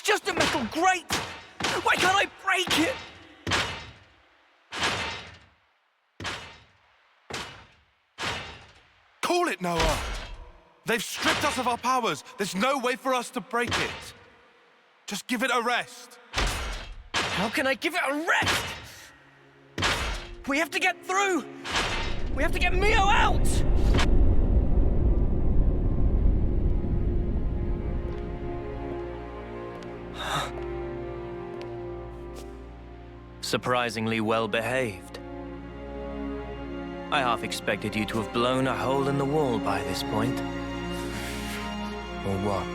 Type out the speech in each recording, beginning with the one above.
just a metal grate! Why can't I break it? Call it, Noah! They've stripped us of our powers. There's no way for us to break it. Just give it a rest. How can I give it a rest? We have to get through! We have to get Mio out! Surprisingly well behaved. I half expected you to have blown a hole in the wall by this point. Or what?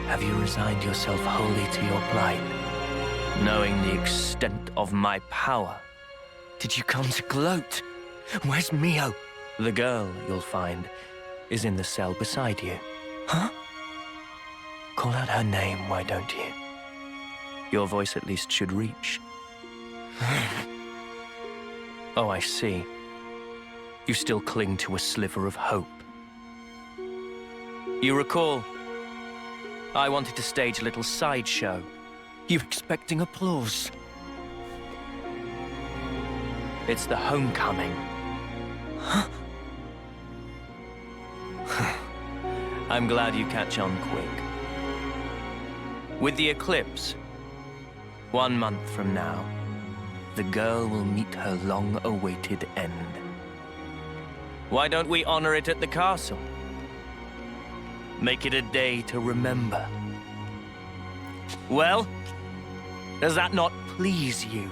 Have you resigned yourself wholly to your plight? Knowing the extent of my power, did you come to gloat? Where's Mio? The girl, you'll find, is in the cell beside you. Huh? Call out her name, why don't you? Your voice at least should reach. Oh, I see. You still cling to a sliver of hope. You recall, I wanted to stage a little sideshow. You expecting applause? It's the homecoming. Huh? I'm glad you catch on quick. With the eclipse, 1 month from now, the girl will meet her long-awaited end. Why don't we honor it at the castle? Make it a day to remember. Well, does that not please you?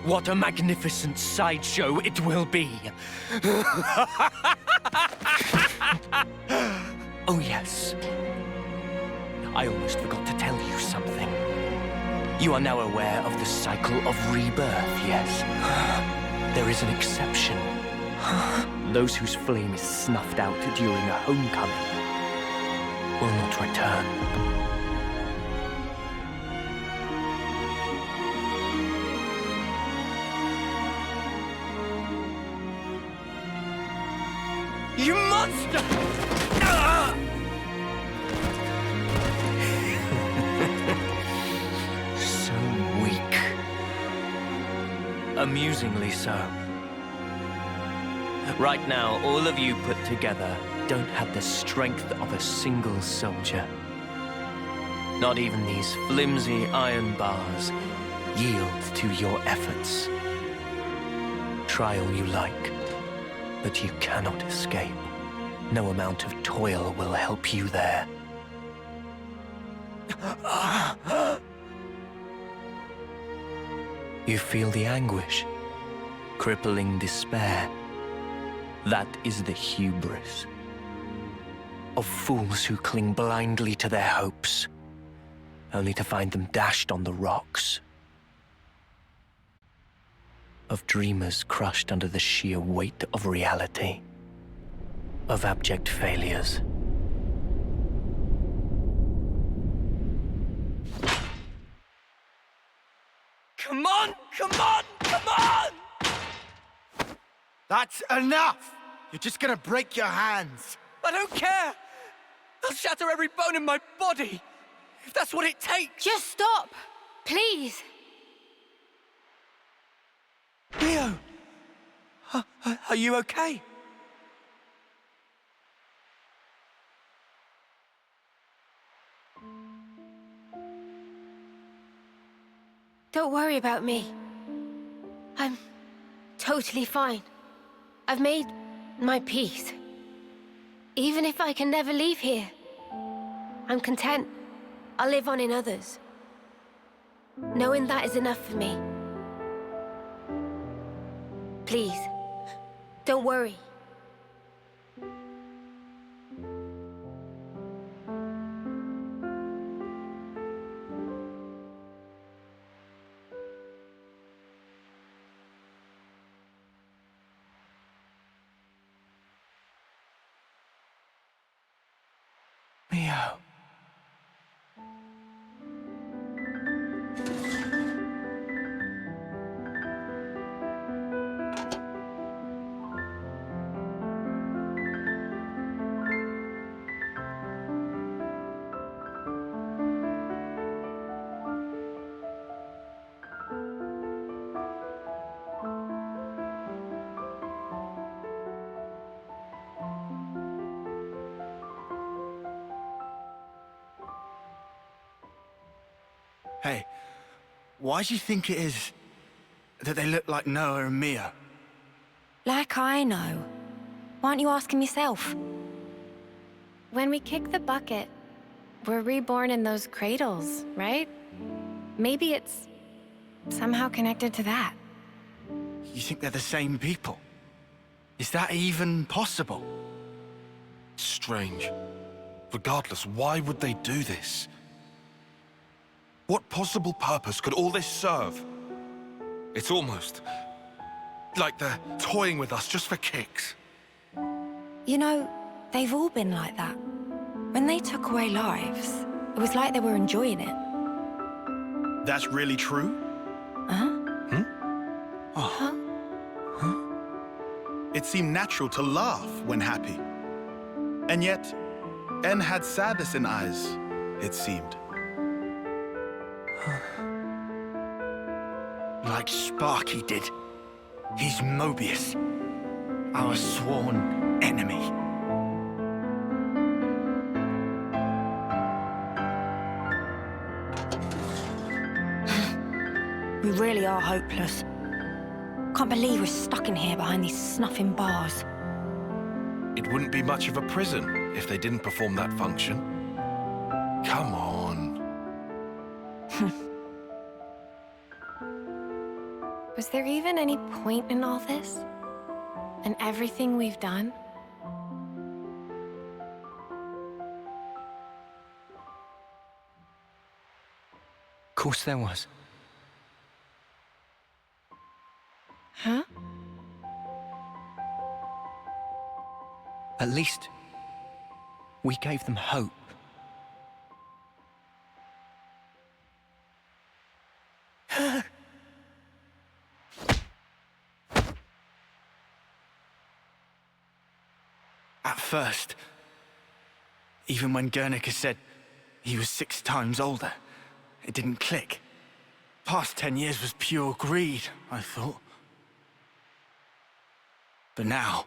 What a magnificent sideshow it will be! Oh yes. I almost forgot to tell you something. You are now aware of the cycle of rebirth, yes? There is an exception. Those whose flame is snuffed out during a homecoming will not return. You monster! So weak. Amusingly so. Right now, all of you put together don't have the strength of a single soldier. Not even these flimsy iron bars yield to your efforts. Try all you like, but you cannot escape. No amount of toil will help you there. You feel the anguish, crippling despair. That is the hubris of fools who cling blindly to their hopes, only to find them dashed on the rocks. Of dreamers crushed under the sheer weight of reality. Of abject failures. Come on! Come on! Come on! That's enough! You're just gonna break your hands. I don't care! I'll shatter every bone in my body, if that's what it takes! Just stop! Please! Leo! Are you okay? Don't worry about me. I'm totally fine. I've made my peace. Even if I can never leave here, I'm content. I'll live on in others. Knowing that is enough for me. Please, don't worry. Mio. Hey, why do you think it is that they look like Noah and Mia? Like I know. Why aren't you asking yourself? When we kick the bucket, we're reborn in those cradles, right? Maybe it's somehow connected to that. You think they're the same people? Is that even possible? Strange. Regardless, why would they do this? What possible purpose could all this serve? It's almost like they're toying with us just for kicks. You know, they've all been like that. When they took away lives, it was like they were enjoying it. That's really true? It seemed natural to laugh when happy. And yet, N had sadness in eyes, it seemed. Like Sparky did. He's Moebius, our sworn enemy. We really are hopeless. Can't believe we're stuck in here behind these snuffing bars. It wouldn't be much of a prison if they didn't perform that function. Come on. Was there even any point in all this? And everything we've done? Of course there was. Huh? At least, we gave them hope. At first, even when Guernica said he was 6 times older, it didn't click. Past 10 years was pure greed, I thought. But now,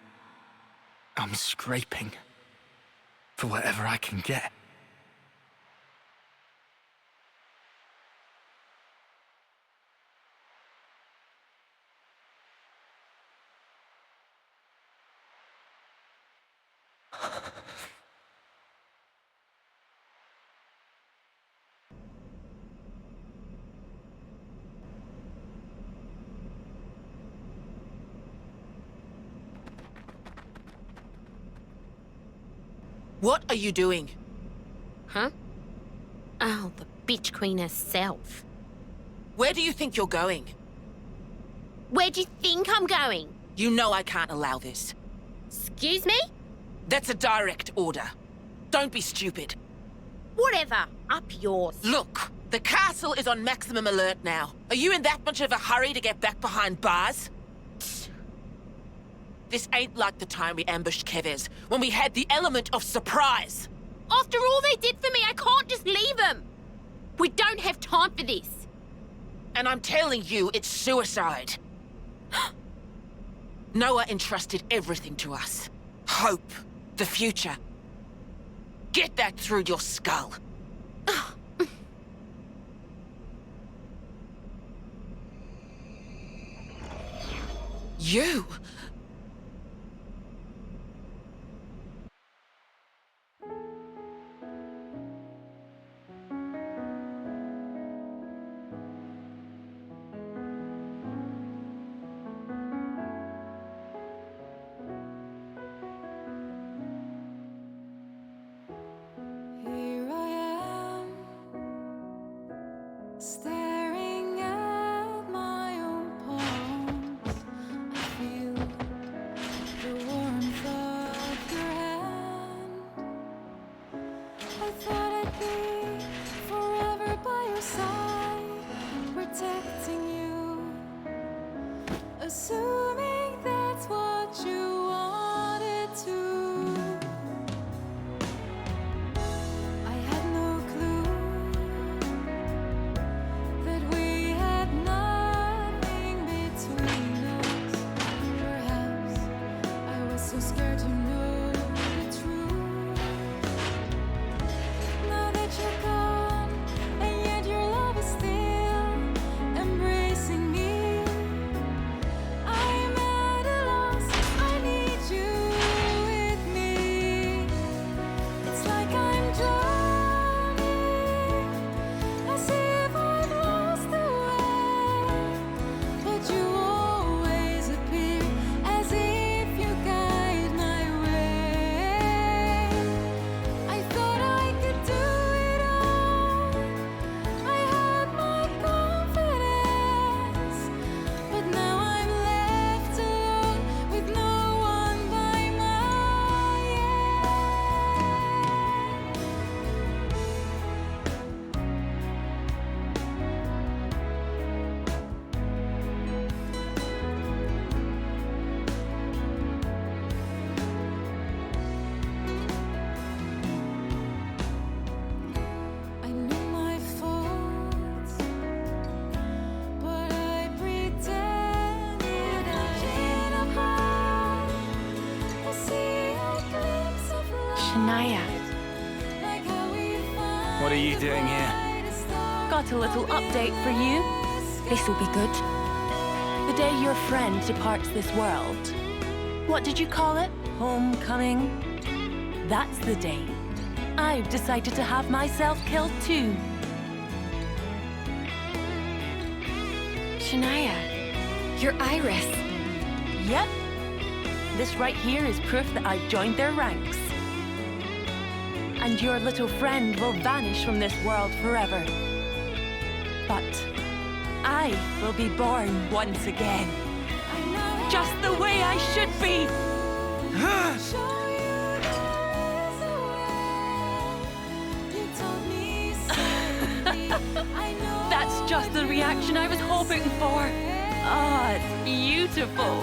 I'm scraping for whatever I can get. What are you doing? Huh? Oh, the bitch queen herself. Where do you think you're going? Where do you think I'm going? You know I can't allow this. Excuse me? That's a direct order. Don't be stupid. Whatever. Up yours. Look, the castle is on maximum alert now. Are you in that much of a hurry to get back behind bars? This ain't like the time we ambushed Keves, when we had the element of surprise. After all they did for me, I can't just leave them. We don't have time for this. And I'm telling you, it's suicide. Noah entrusted everything to us. Hope, the future. Get that through your skull. You... Here I am, staring at my own palms. I feel the warmth of your hand. I thought I'd be forever by your side, protecting you, assuming that's what you wanted to. I had no clue that we had nothing between us. Perhaps I was so scared to know the truth. Now that you're gone, and yet your love is still Shania. What are you doing here? Got a little update for you. This'll be good. The day your friend departs this world. What did you call it? Homecoming? That's the day. I've decided to have myself killed too. Shania, you're Iris. Yep. This right here is proof that I've joined their ranks. And your little friend will vanish from this world forever. But I will be born once again. Just the way I should be! That's just the reaction I was hoping for. Oh, it's beautiful.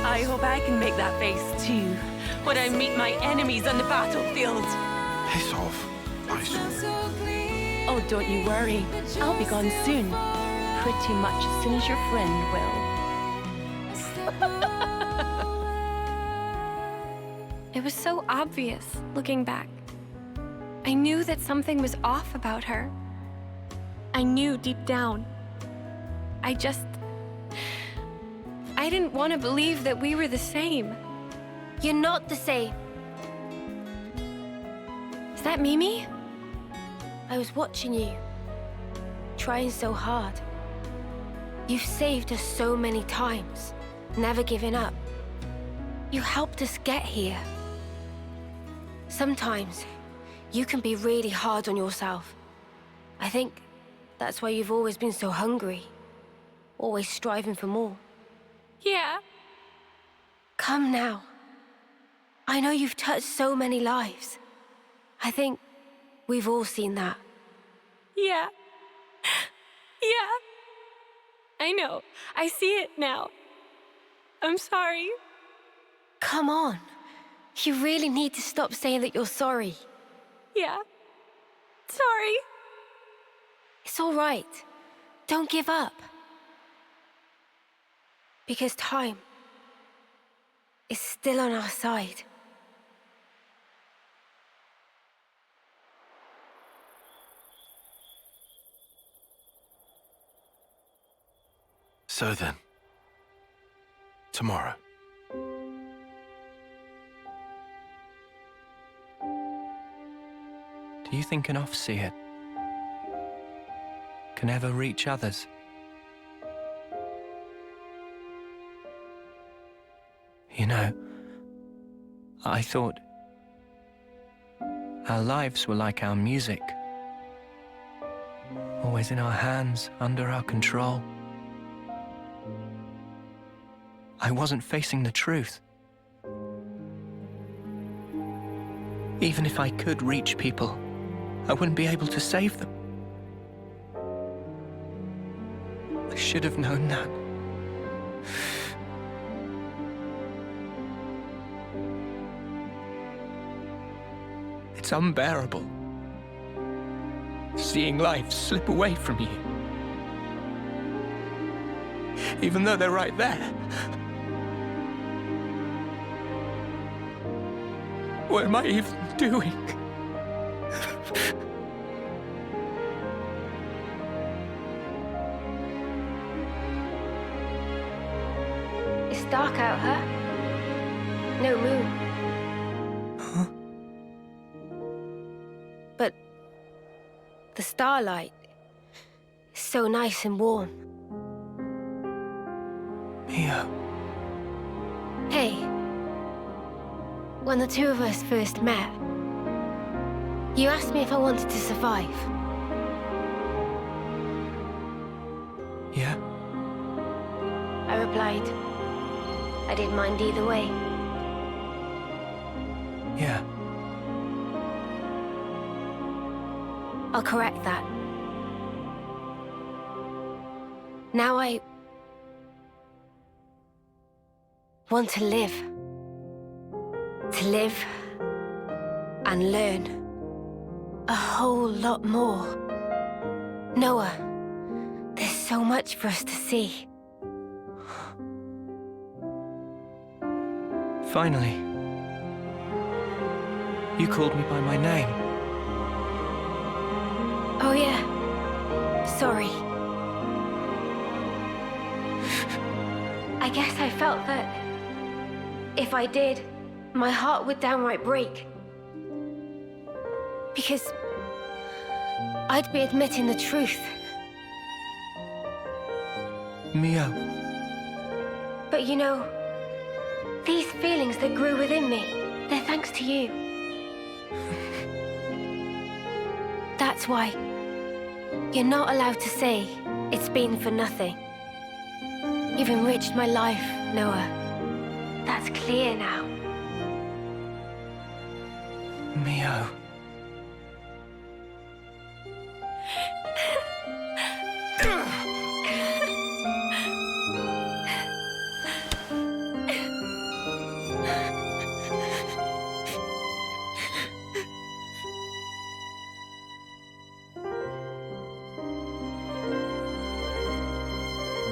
I hope I can make that face too when I meet my enemies on the battlefield. Piss off, eyesore. Oh, don't you worry. I'll be gone soon. Pretty much as soon as your friend will. It was so obvious, looking back. I knew that something was off about her. I knew deep down. I didn't want to believe that we were the same. You're not the same. Is that Mimi? I was watching you, trying so hard. You've saved us so many times, never giving up. You helped us get here. Sometimes, you can be really hard on yourself. I think that's why you've always been so hungry, always striving for more. Yeah. Come now. I know you've touched so many lives. I think we've all seen that. Yeah. Yeah. I know. I see it now. I'm sorry. Come on. You really need to stop saying that you're sorry. Yeah. Sorry. It's all right. Don't give up. Because time is still on our side. So then, tomorrow. Do you think an off-seer can ever reach others? You know, I thought our lives were like our music, always in our hands, under our control. I wasn't facing the truth. Even if I could reach people, I wouldn't be able to save them. I should have known that. It's unbearable, seeing life slip away from you. Even though they're right there. What am I even doing? It's dark out, huh? No moon. Huh? But the starlight is so nice and warm. Mio. Hey, when the two of us first met, you asked me if I wanted to survive. Yeah? I replied, I didn't mind either way. Yeah. I'll correct that. Now I want to live. To live and learn a whole lot more. Noah, there's so much for us to see. Finally. You called me by my name. Oh yeah. Sorry. I guess I felt that if I did, my heart would downright break. Because I'd be admitting the truth. Mio. But you know, these feelings that grew within me, they're thanks to you. That's why you're not allowed to say it's been for nothing. You've enriched my life, Noah. That's clear now. Mio.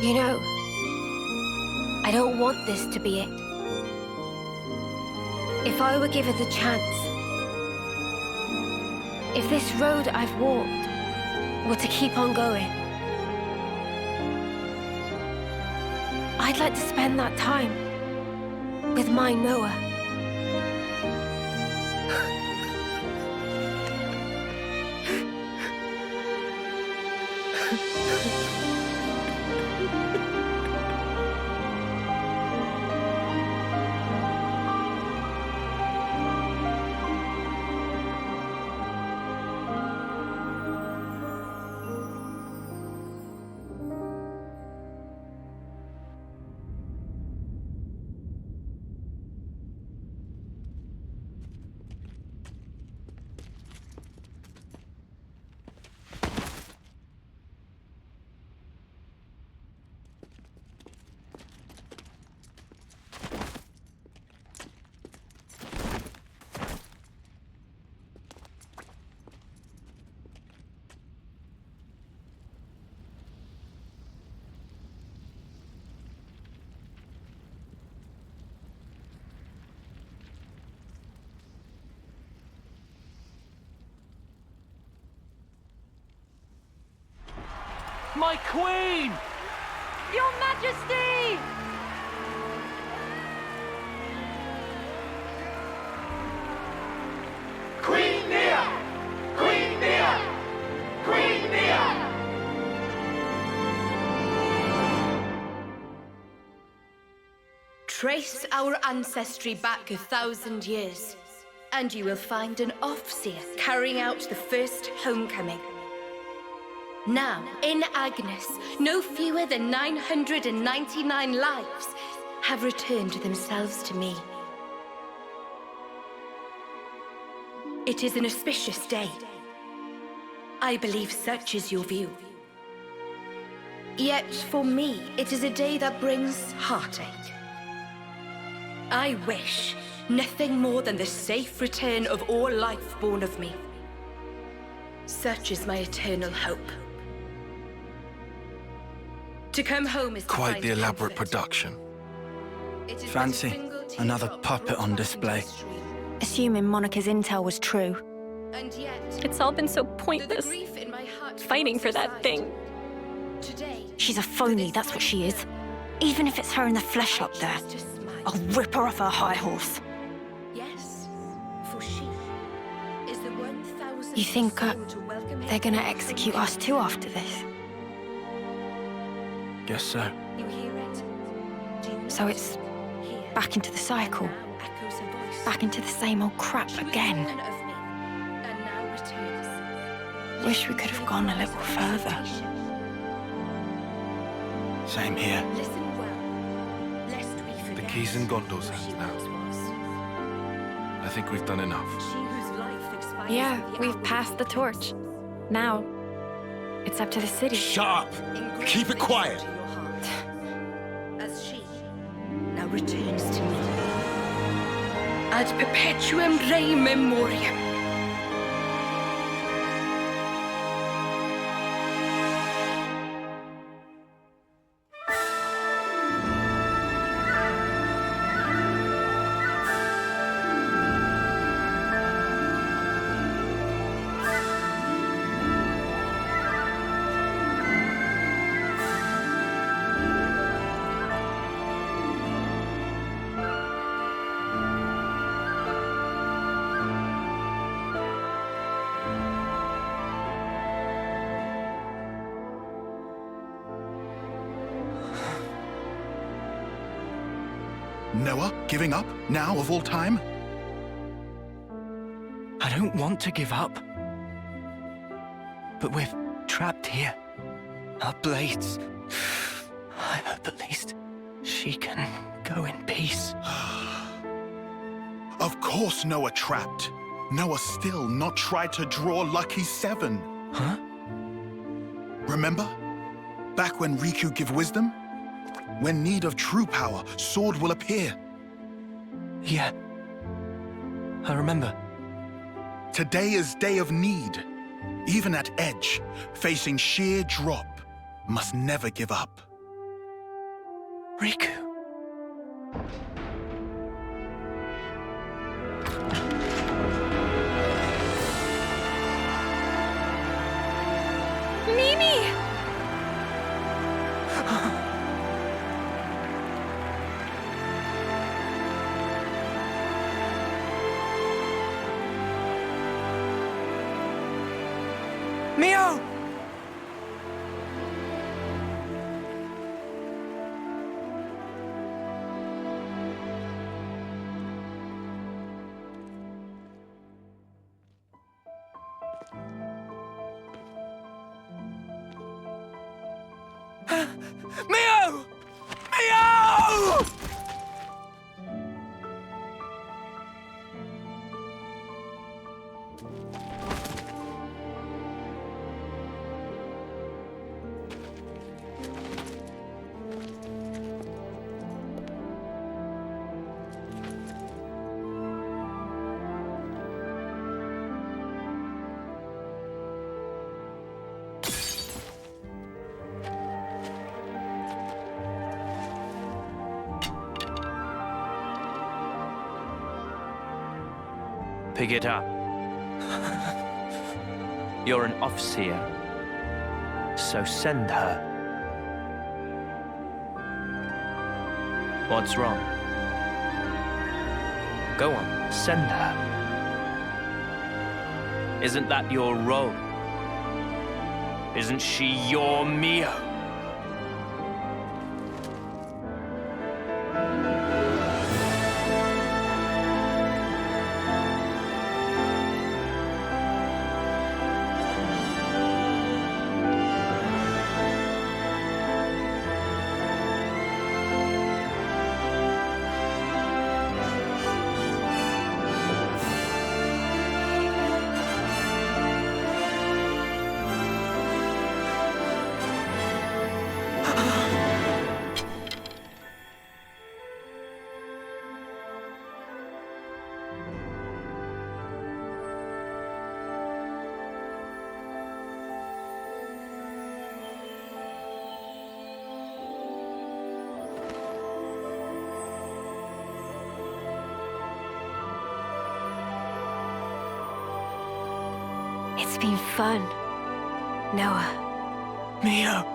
You know, I don't want this to be it. If I were given the chance, if this road I've walked were to keep on going, I'd like to spend that time with my Noah. My queen! Your Majesty! Queen Nia! Queen Nia! Queen Nia! Trace our ancestry back 1,000 years, and you will find an off-seer carrying out the first homecoming. Now, in Agnus, no fewer than 999 lives have returned themselves to me. It is an auspicious day. I believe such is your view. Yet, for me, it is a day that brings heartache. I wish nothing more than the safe return of all life born of me. Such is my eternal hope. To come home is to Quite find the elaborate comfort. production. It is Fancy but a single tear another drop puppet on of display. stream. Assuming Monica's intel was true. And yet, It's all been so the pointless, grief in my heart fighting for that subsides. thing. Today, She's a phony, that's what she is. Even if it's her in the flesh up there, choose to smile. I'll rip her off her high horse. Yes, for she is the 1,000th You think soul to welcome they're him gonna to execute me. us too after this? Guess so. You hear it? Do you So not? it's Here, back into the cycle. now echoes a voice. Back into the same old crap She was again. born of me, and now returns. Wish we could have gone a little further. Same here. Listen well, lest we The forget key's in Gondol's who hands she now. once was. I think we've done enough. She whose life expires Yeah, with the we've hour passed of the torch. Now, it's up to the city. Shut up! Ingrained Keep it quiet. into your heart. As she now returns to me. Ad perpetuum rei memoriam. Noah giving up now of all time? I don't want to give up. But we're trapped here. Our blades. I hope at least she can go in peace. Of course Noah trapped. Noah still not tried to draw Lucky 7. Huh? Remember? Back when Riku give wisdom? When need of true power, sword will appear. Yeah. I remember. Today is day of need. Even at edge, facing sheer drop, must never give up. Riku. Mimi! Mio! Mio! Mio! Pick it up. You're an off-seer, so send her. What's wrong? Go on, send her. Isn't that your role? Isn't she your Mio? It's been fun, Noah. Mio!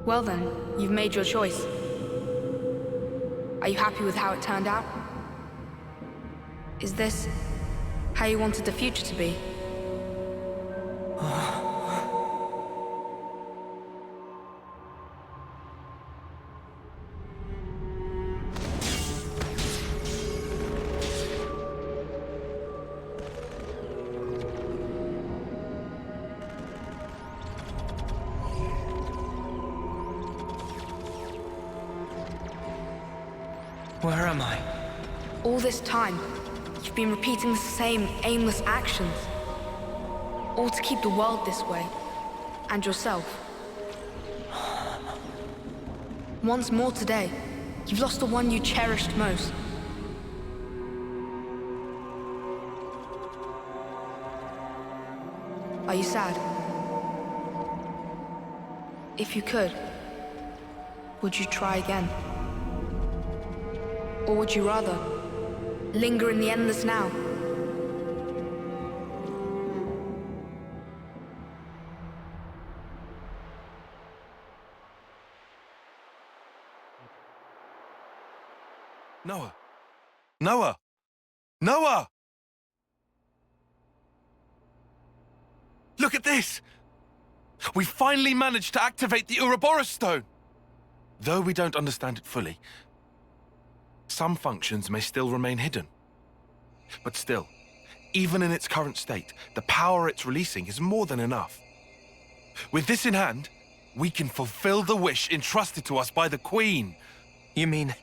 Well then, you've made your choice. Are you happy with how it turned out? Is this how you wanted the future to be? Where am I? All this time, you've been repeating the same aimless actions. All to keep the world this way. And yourself. Once more today, you've lost the one you cherished most. Are you sad? If you could, would you try again? Or would you rather linger in the endless now? Noah! Noah! Noah! Look at this! We finally managed to activate the Ouroboros stone! Though we don't understand it fully, some functions may still remain hidden. But still, even in its current state, the power it's releasing is more than enough. With this in hand, we can fulfill the wish entrusted to us by the Queen. You mean,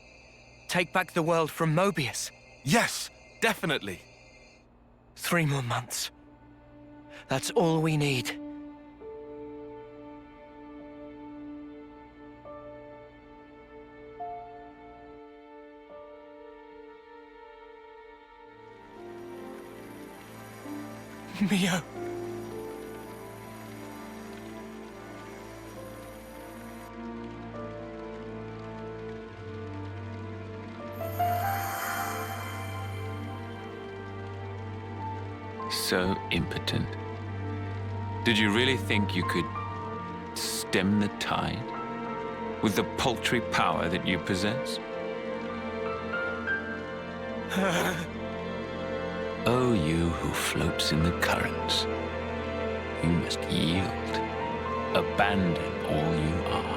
take back the world from Moebius? Yes, definitely. 3 more months. That's all we need. Mio. So impotent. Did you really think you could stem the tide with the paltry power that you possess? Oh, you who floats in the currents, you must yield, abandon all you are.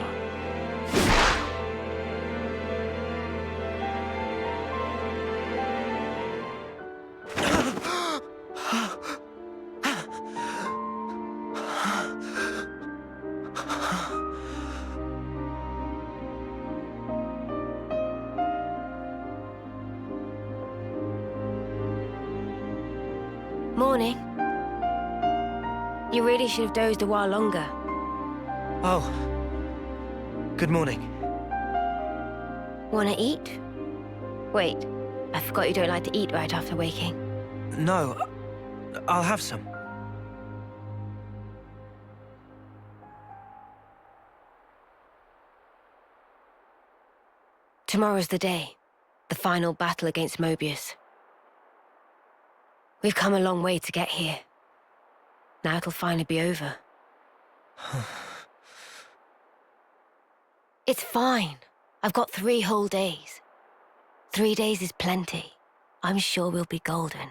Morning. You really should have dozed a while longer. Oh. Good morning. Wanna eat? Wait, I forgot you don't like to eat right after waking. No, I'll have some. Tomorrow's the day. The final battle against Moebius. We've come a long way to get here. Now it'll finally be over. It's fine. I've got 3 whole days. 3 days is plenty. I'm sure we'll be golden.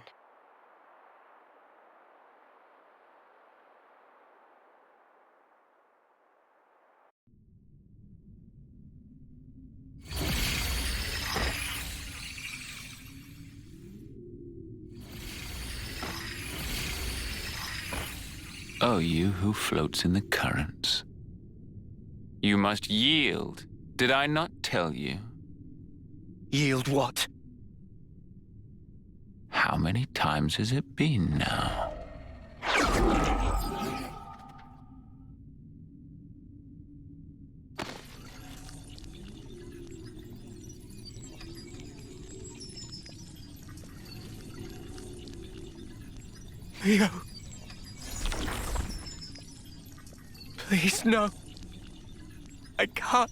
Oh, you who floats in the currents. You must yield. Did I not tell you? Yield what? How many times has it been now? Mio. Please, no. I can't.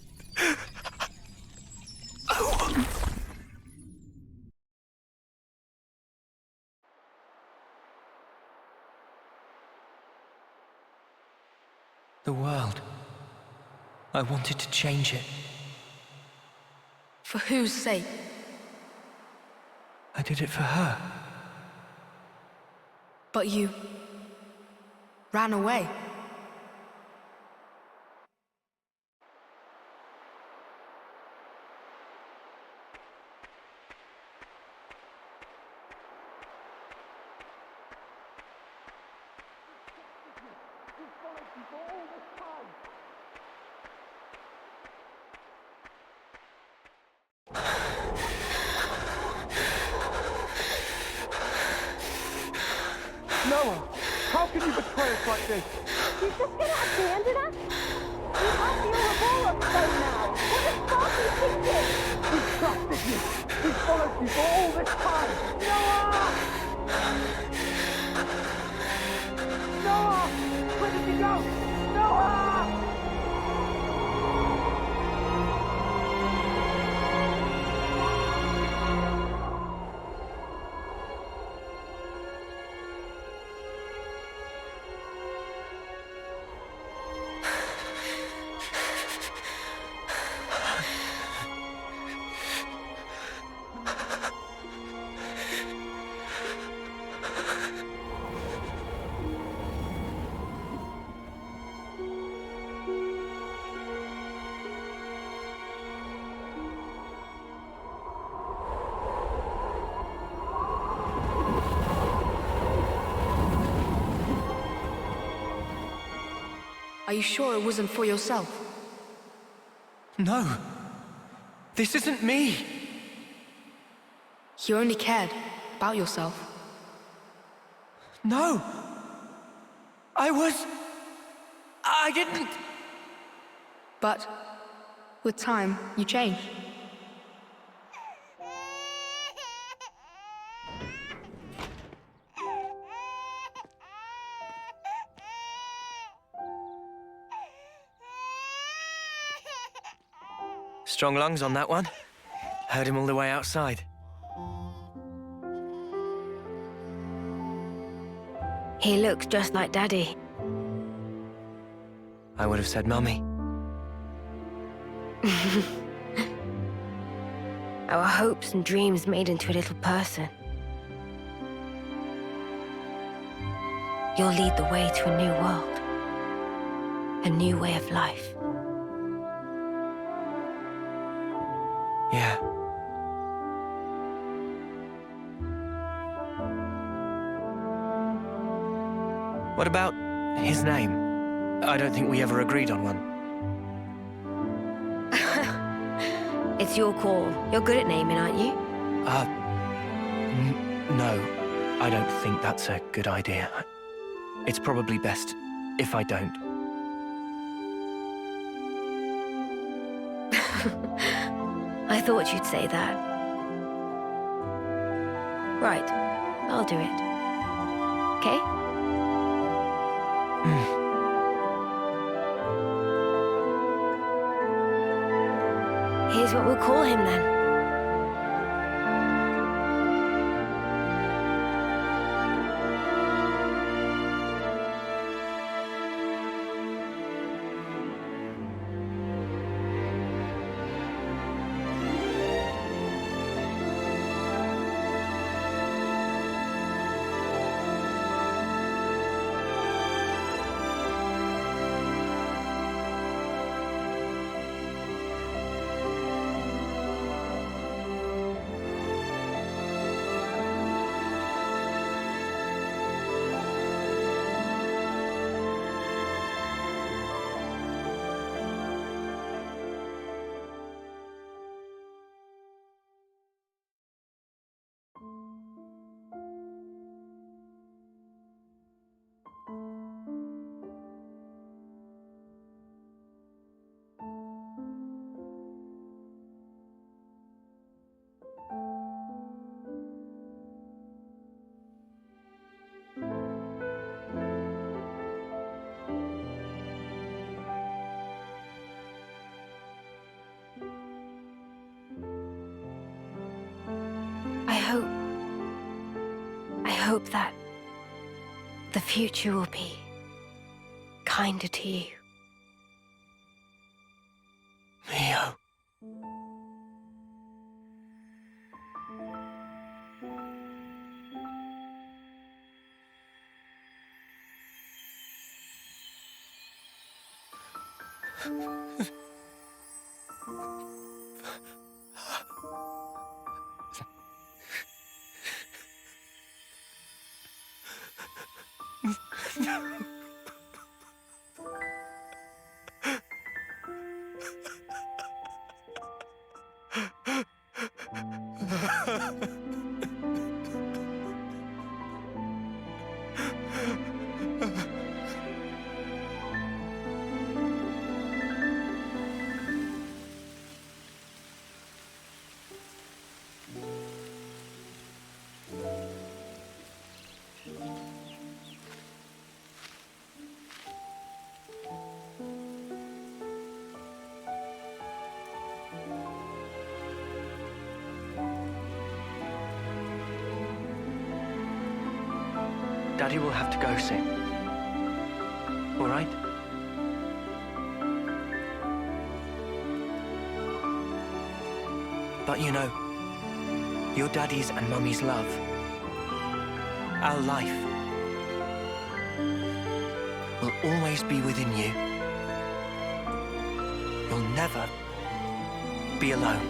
The world. I wanted to change it. For whose sake? I did it for her. But you ran away. life like this? You're just gonna abandon us? You have the revolver by now. What the fuck are you thinking? We trusted you. We followed you for all this time. Noah! Noah! Where did you go? Noah! Are you sure it wasn't for yourself? No. This isn't me. You only cared about yourself. No. I didn't. But with time, you change. Strong lungs on that one. Heard him all the way outside. He looks just like Daddy. I would have said Mummy. Our hopes and dreams made into a little person. You'll lead the way to a new world. A new way of life. Yeah. What about his name? I don't think we ever agreed on one. It's your call. You're good at naming, aren't you? No. I don't think that's a good idea. It's probably best if I don't. I thought you'd say that. Right. I'll do it. Okay? Here's what we'll call him then. I hope that the future will be kinder to you. Mio. Daddy will have to go soon. All right? But you know, your Daddy's and Mummy's love, our life, will always be within you. You'll never be alone.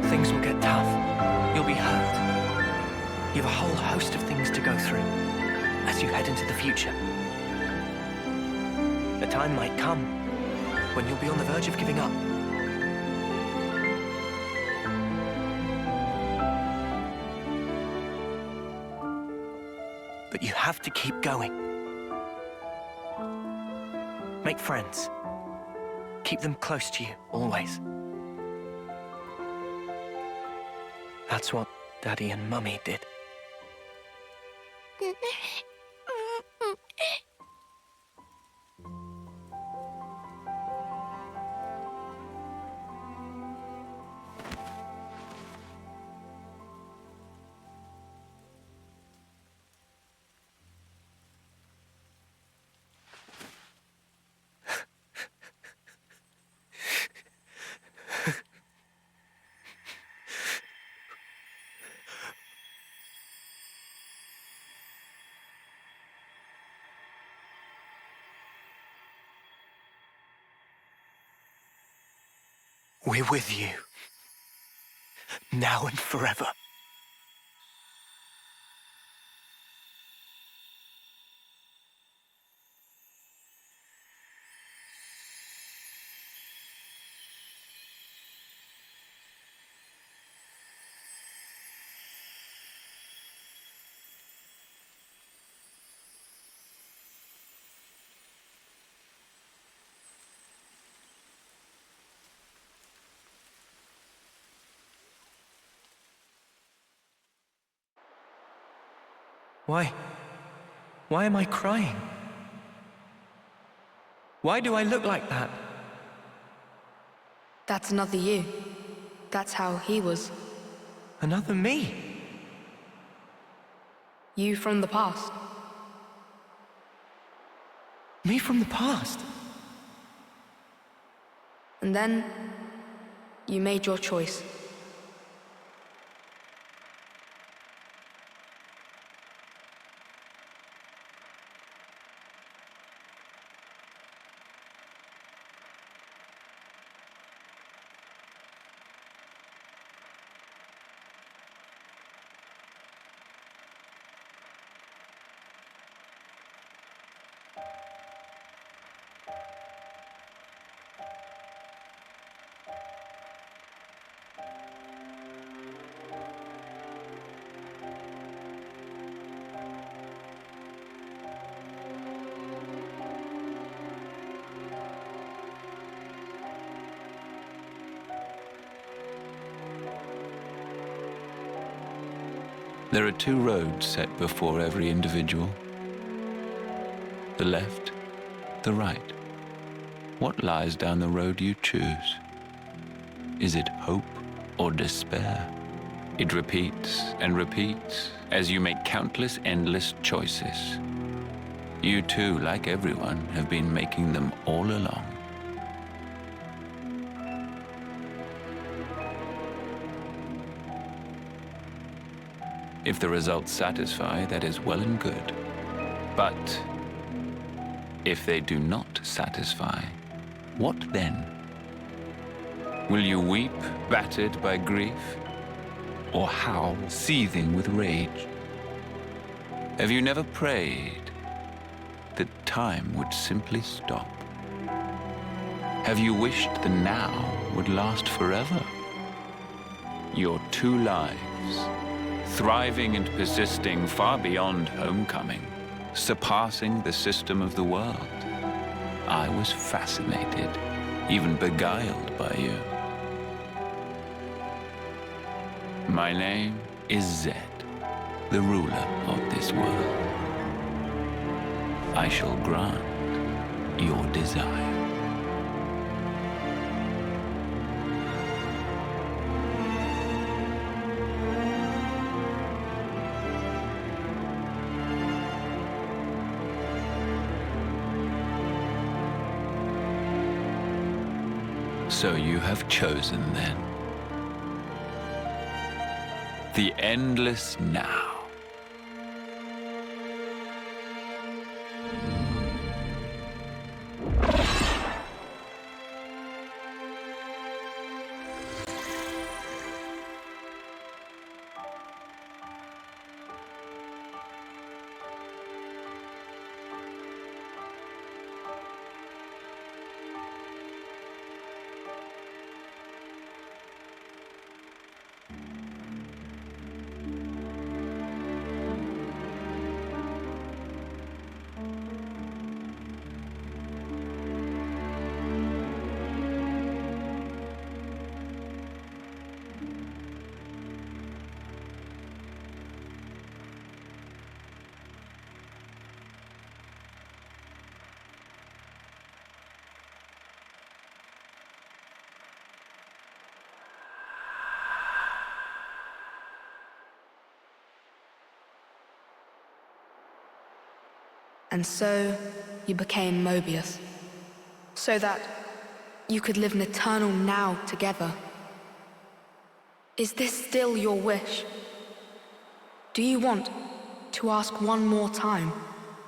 Things will get tough. You'll be hurt. You have a whole host of things to go through as you head into the future. A time might come when you'll be on the verge of giving up. But you have to keep going. Make friends. Keep them close to you, always. That's what Daddy and Mummy did. We're with you, now and forever. Why am I crying? Why do I look like that? That's another you. That's how he was. Another me? You from the past. Me from the past? And then, you made your choice. There are two roads set before every individual. The left, the right. What lies down the road you choose? Is it hope or despair? It repeats and repeats as you make countless endless choices. You too, like everyone, have been making them all along. If the results satisfy, that is well and good. But if they do not satisfy, what then? Will you weep, battered by grief, or howl, seething with rage? Have you never prayed that time would simply stop? Have you wished the now would last forever? Your two lives, thriving and persisting far beyond homecoming, surpassing the system of the world. I was fascinated, even beguiled by you. My name is Zed, the ruler of this world. I shall grant your desire. So you have chosen then. The endless now. And so you became Moebius, so that you could live an eternal now together. Is this still your wish? Do you want to ask one more time,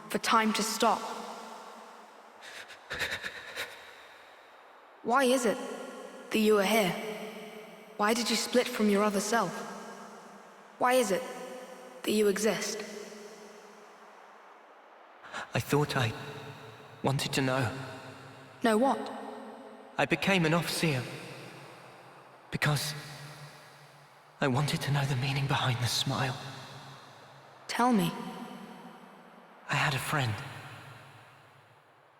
for time to stop? Why is it that you are here? Why did you split from your other self? Why is it that you exist? I thought I wanted to know. Know what? I became an off-seer because I wanted to know the meaning behind the smile. Tell me. I had a friend,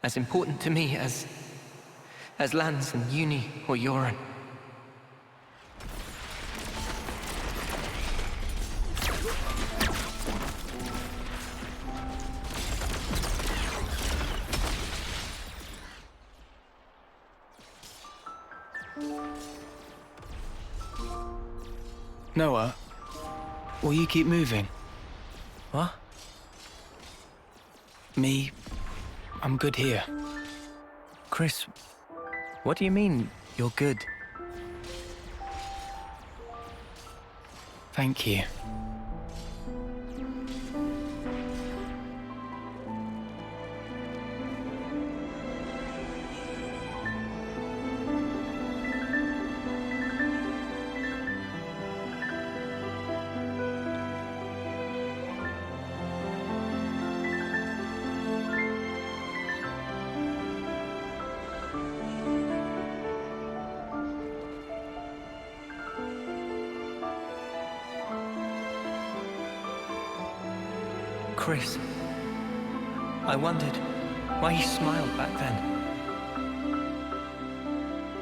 as important to me as Lanz and Eunie or Euron. Noah, will you keep moving? What? Me, I'm good here. Chris, what do you mean, you're good? Thank you. Chris, I wondered why he smiled back then.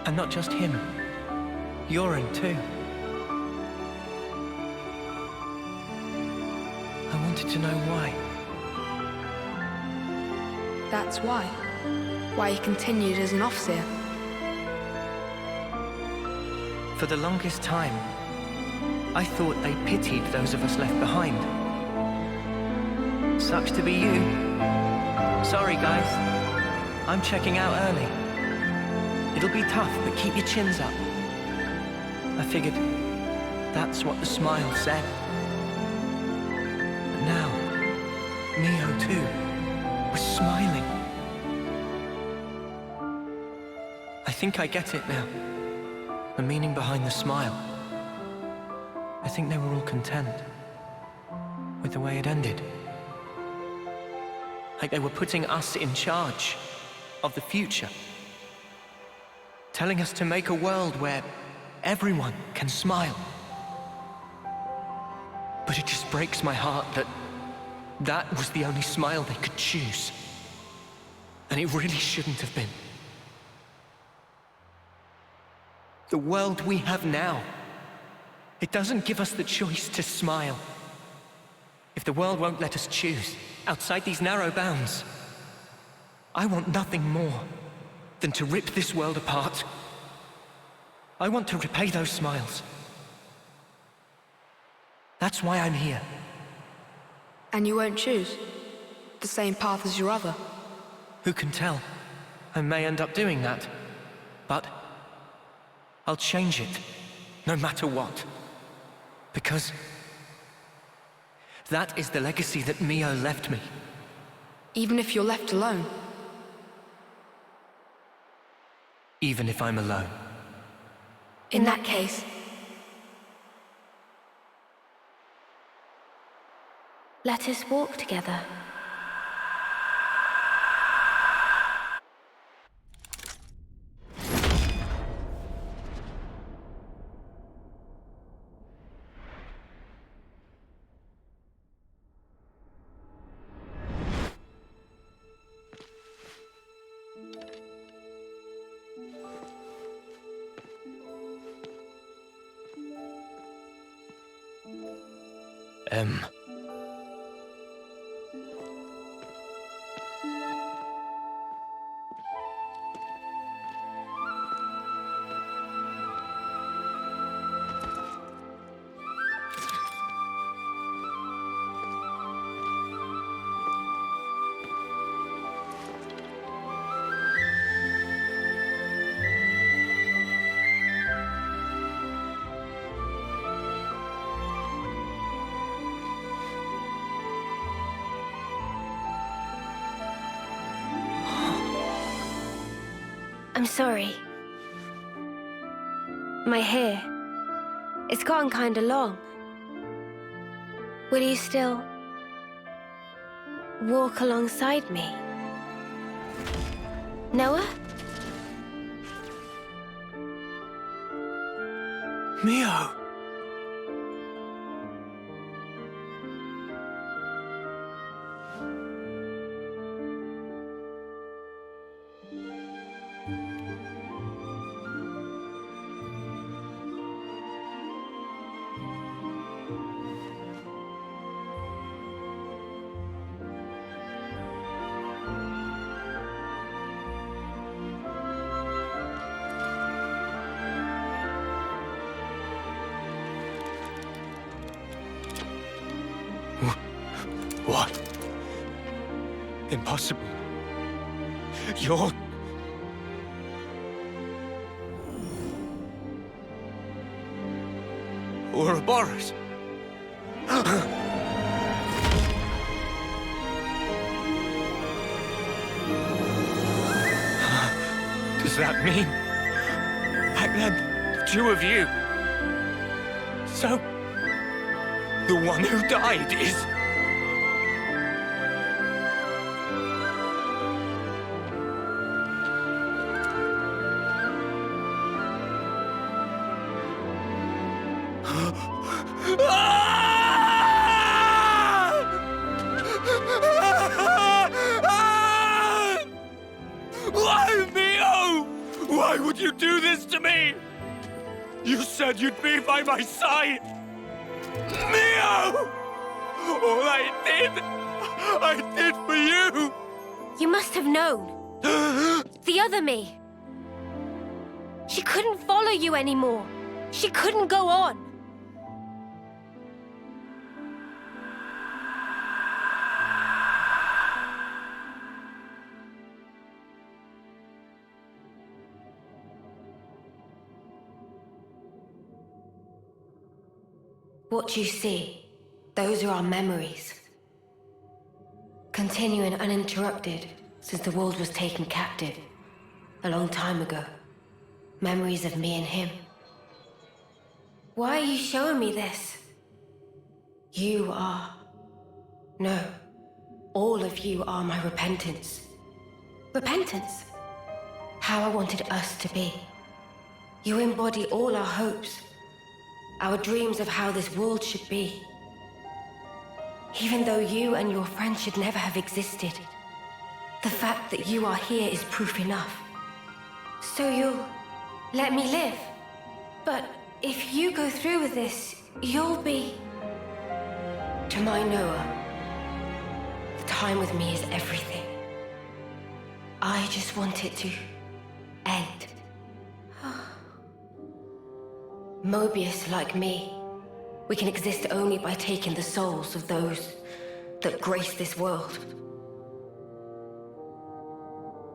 And not just him, Euron too. I wanted to know why. That's why. Why he continued as an off-seer. For the longest time, I thought they pitied those of us left behind. Sucks to be you. Sorry, guys. I'm checking out early. It'll be tough, but keep your chins up. I figured that's what the smile said. But now, Neo too was smiling. I think I get it now. The meaning behind the smile. I think they were all content with the way it ended. Like they were putting us in charge of the future. Telling us to make a world where everyone can smile. But it just breaks my heart that that was the only smile they could choose. And it really shouldn't have been. The world we have now, it doesn't give us the choice to smile. If the world won't let us choose, outside these narrow bounds, I want nothing more than to rip this world apart. I want to repay those smiles. That's why I'm here. And you won't choose the same path as your other? Who can tell? I may end up doing that. But I'll change it, no matter what. Because that is the legacy that Mio left me. Even if you're left alone? Even if I'm alone. In that case, let us walk together. I'm sorry. My hair, it's gotten kinda long. Will you still walk alongside me? Noah? Mio! What? Impossible. You're... Ouroboros. Does that mean... back then, the two of you... So... the one who died is... Why, Mio? Why would you do this to me? You said you'd be by my side. Mio! All I did for you! You must have known. The other me. She couldn't follow you anymore. She couldn't go on. What you see, those are our memories. Continuing uninterrupted since the world was taken captive a long time ago. Memories of me and him. Why are you showing me this? You are... No. All of you are my repentance. Repentance? How I wanted us to be. You embody all our hopes. Our dreams of how this world should be. Even though you and your friends should never have existed, the fact that you are here is proof enough. So you'll let me live. But if you go through with this, you'll be... To my Noah, the time with me is everything. I just want it to end. Moebius, like me, we can exist only by taking the souls of those that grace this world.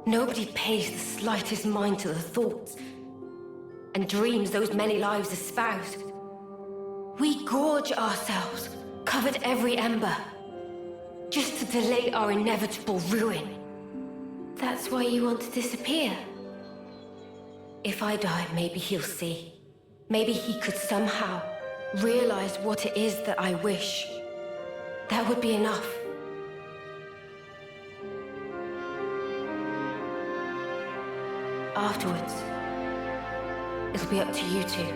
Nobody pays the slightest mind to the thoughts and dreams those many lives espouse. We gorge ourselves, covered every ember, just to delay our inevitable ruin. That's why you want to disappear? If I die, maybe he'll see. Maybe he could somehow realize what it is that I wish. That would be enough. Afterwards, it'll be up to you two.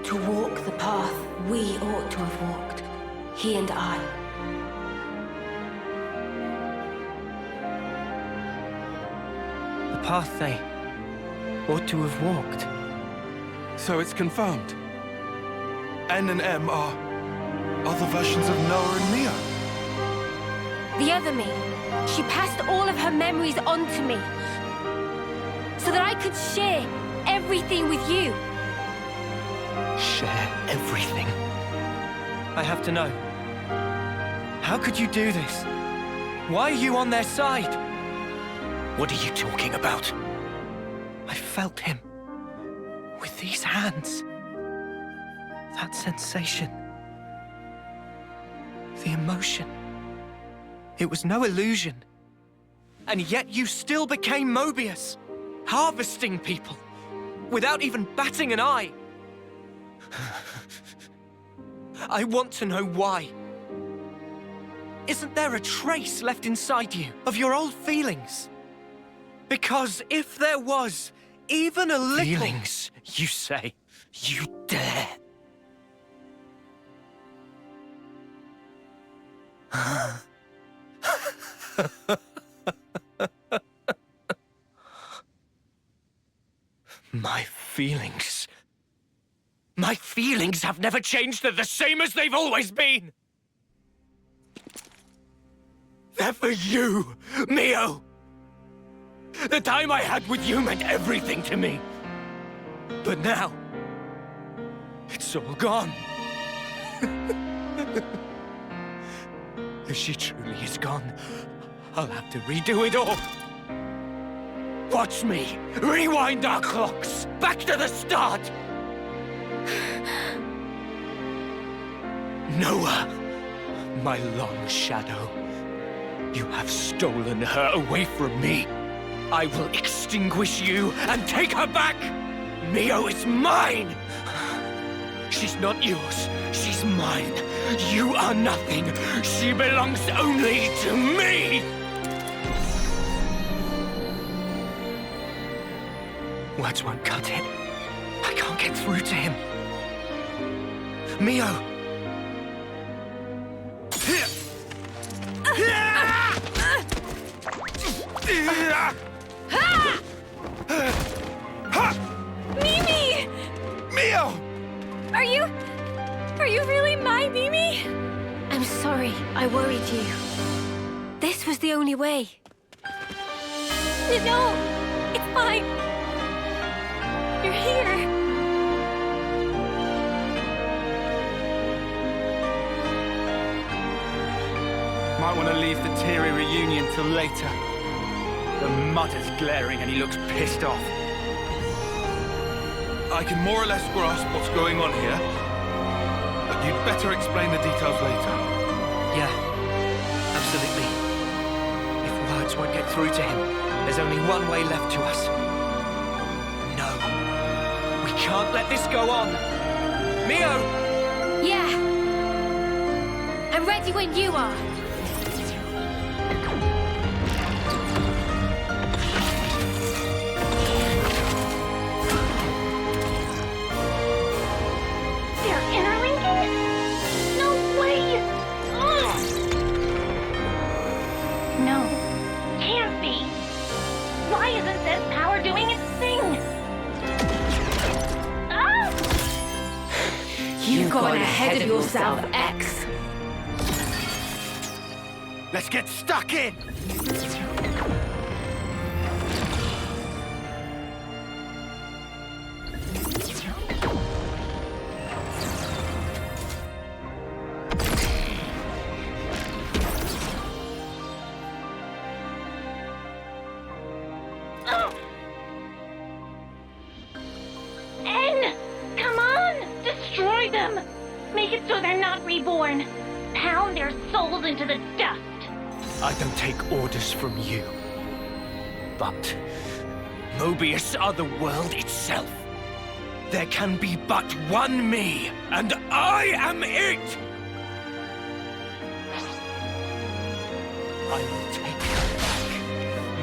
To walk the path we ought to have walked, he and I. The path they ought to have walked. So it's confirmed. N and M are other versions of Noah and Mia. The other me. She passed all of her memories on to me, so that I could share everything with you. Share everything? I have to know. How could you do this? Why are you on their side? What are you talking about? I felt him. With these hands. That sensation. The emotion. It was no illusion. And yet you still became Moebius. Harvesting people. Without even batting an eye. I want to know why. Isn't there a trace left inside you of your old feelings? Because if there was even a little... Feelings, you say? You dare? My feelings... My feelings have never changed. They're the same as they've always been. They're for you, Mio. The time I had with you meant everything to me. But now, it's all gone. If she truly is gone, I'll have to redo it all. Watch me rewind our clocks back to the start. Noah, my long shadow, you have stolen her away from me. I will extinguish you and take her back! Mio is mine! She's not yours, she's mine. You are nothing. She belongs only to me! Words won't cut it. I can't get through to him. Mio! Mimi! Mio! Are you really my Mimi? I'm sorry, I worried you. This was the only way. No, it's fine. You're here. Might want to leave the teary reunion till later. The mud is glaring and he looks pissed off. I can more or less grasp what's going on here, but you'd better explain the details later. Yeah, absolutely. If words won't get through to him, there's only one way left to us. No. We can't let this go on. Mio! Yeah. I'm ready when you are. You've gone ahead of yourself, X. Let's get stuck in! them! Make it so they're not reborn! Pound their souls into the dust! I don't take orders from you. But Moebius are the world itself. There can be but one me, and I am it! I will take her back.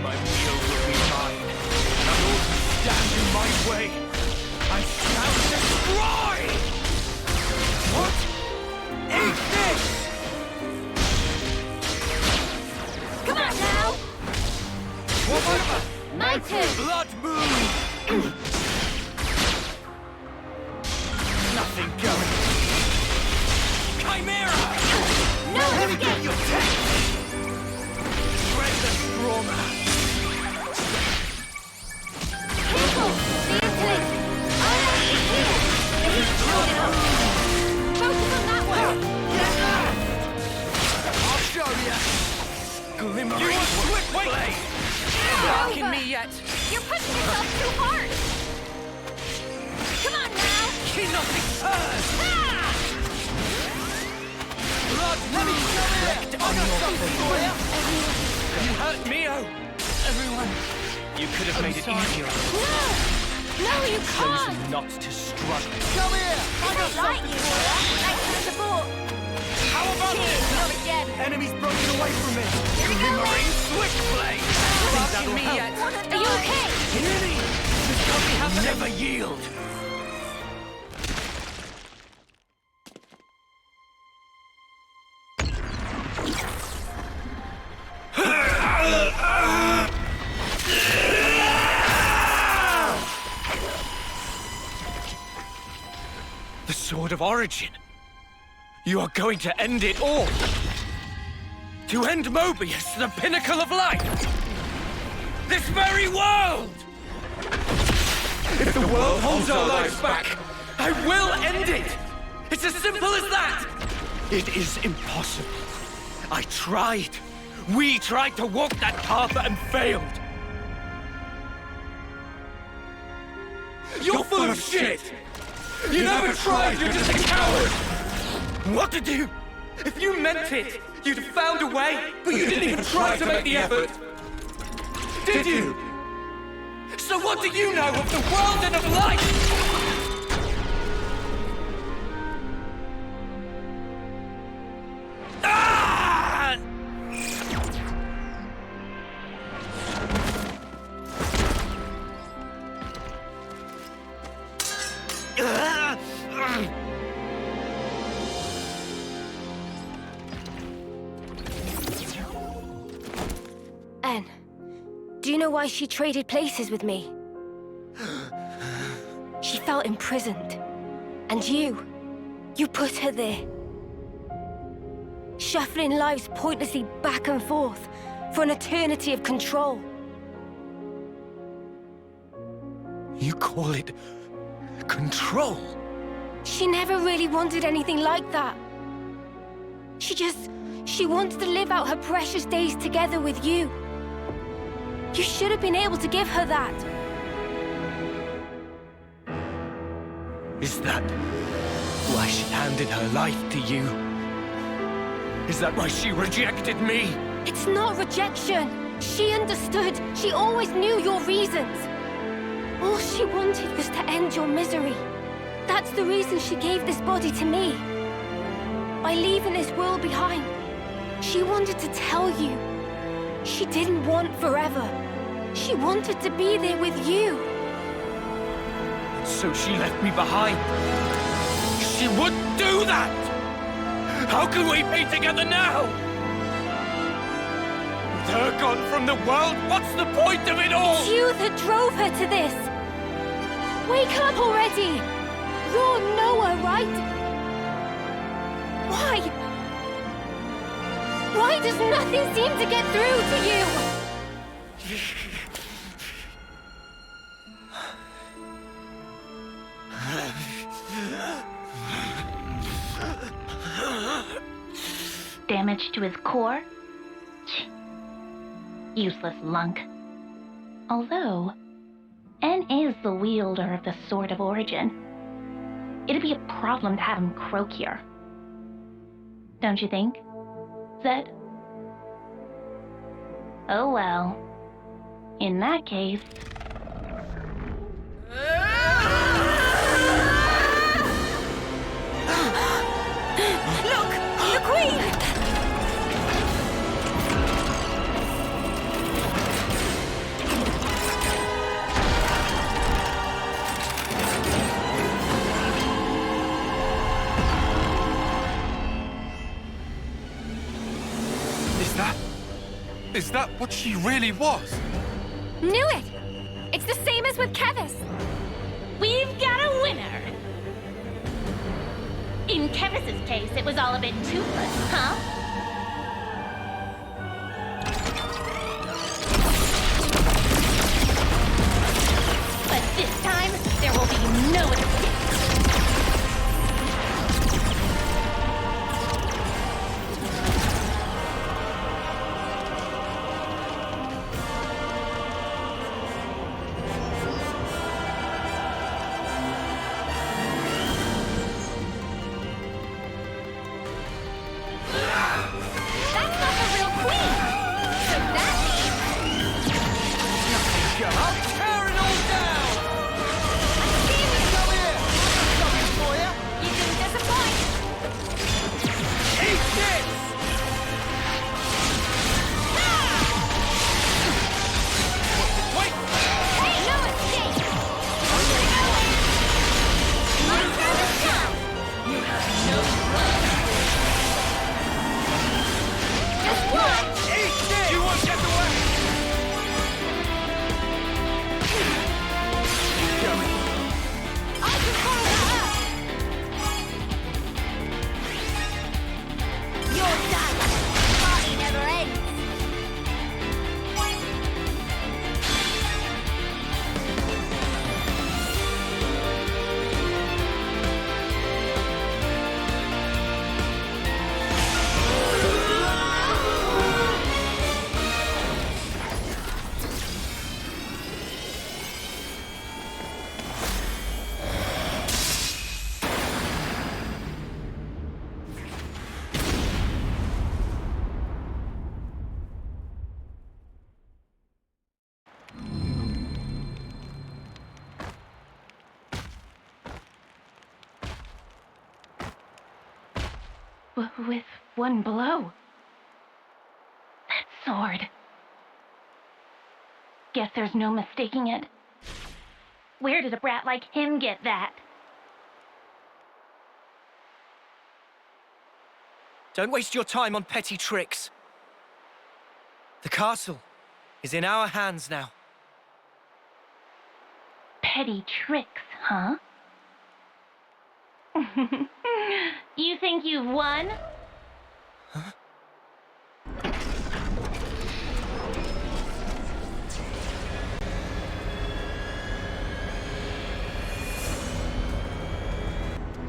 My meal will be mine, and all who stand in my way, I shall destroy! What? Eat this! Come on now! My turn! Blood moon! Nothing going. Chimera! No Let me escape! get your text! Shred the trauma! Careful! The interlink! Alright, it's here! The heat's strong enough! Focus on that one! Get left! I'll show you! Glimmering you swift blade! Not in me yet. You're pushing yourself too hard! Come on now! Nothing's hers! Ah! Blood let me reflect on your face! You hurt Mio! Everyone. You could have made it easier. No! No, you Chosen can't! not to struggle. Come here. I don't like you, Thanks for the support. How about this? Not again. Enemy's broken away from me. Here we go, Glimmering Lance. switchblade! Not That'll in me help. yet. Are you okay? Really? This can't be happening. Never yield. The Sword of Origin. You are going to end it all. To end Moebius, the pinnacle of life. This very world. If the world holds our lives back, I will end it. It's as simple as that. It is impossible. I tried. We tried to walk that path and failed. You're full of shit! You never tried, you're just a coward! What did you? If you meant it, you'd have found a way, but you didn't even try to make the effort! Did you? So what do you know of the world and of life? Ah! N, do you know why she traded places with me? She felt imprisoned. And you put her there. Shuffling lives pointlessly back and forth for an eternity of control. You call it control? She never really wanted anything like that. She wanted to live out her precious days together with you. You should have been able to give her that. Is that why she handed her life to you? Is that why she rejected me? It's not rejection. She understood. She always knew your reasons. All she wanted was to end your misery. That's the reason she gave this body to me. By leaving this world behind, she wanted to tell you. She didn't want forever. She wanted to be there with you. So she left me behind. She wouldn't do that! How can we be together now? With her gone from the world, what's the point of it all? It's you that drove her to this. Wake up already! You're Noah, right? Why? Why does nothing seem to get through to you? Damage to his core? Useless lunk. Although, N is the wielder of the Sword of Origin. it'd be a problem to have him croak here. Don't you think, Zed? Oh well. In that case... Look! The Queen! Is that what she really was? Knew it! It's the same as with Keves. We've got a winner! In Keves' case, it was all a bit toothless, huh? But this time, there will be no escape. With one blow. That sword. Guess there's no mistaking it. Where did a brat like him get that? Don't waste your time on petty tricks. The castle is in our hands now. Petty tricks, huh? You think you've won? Huh?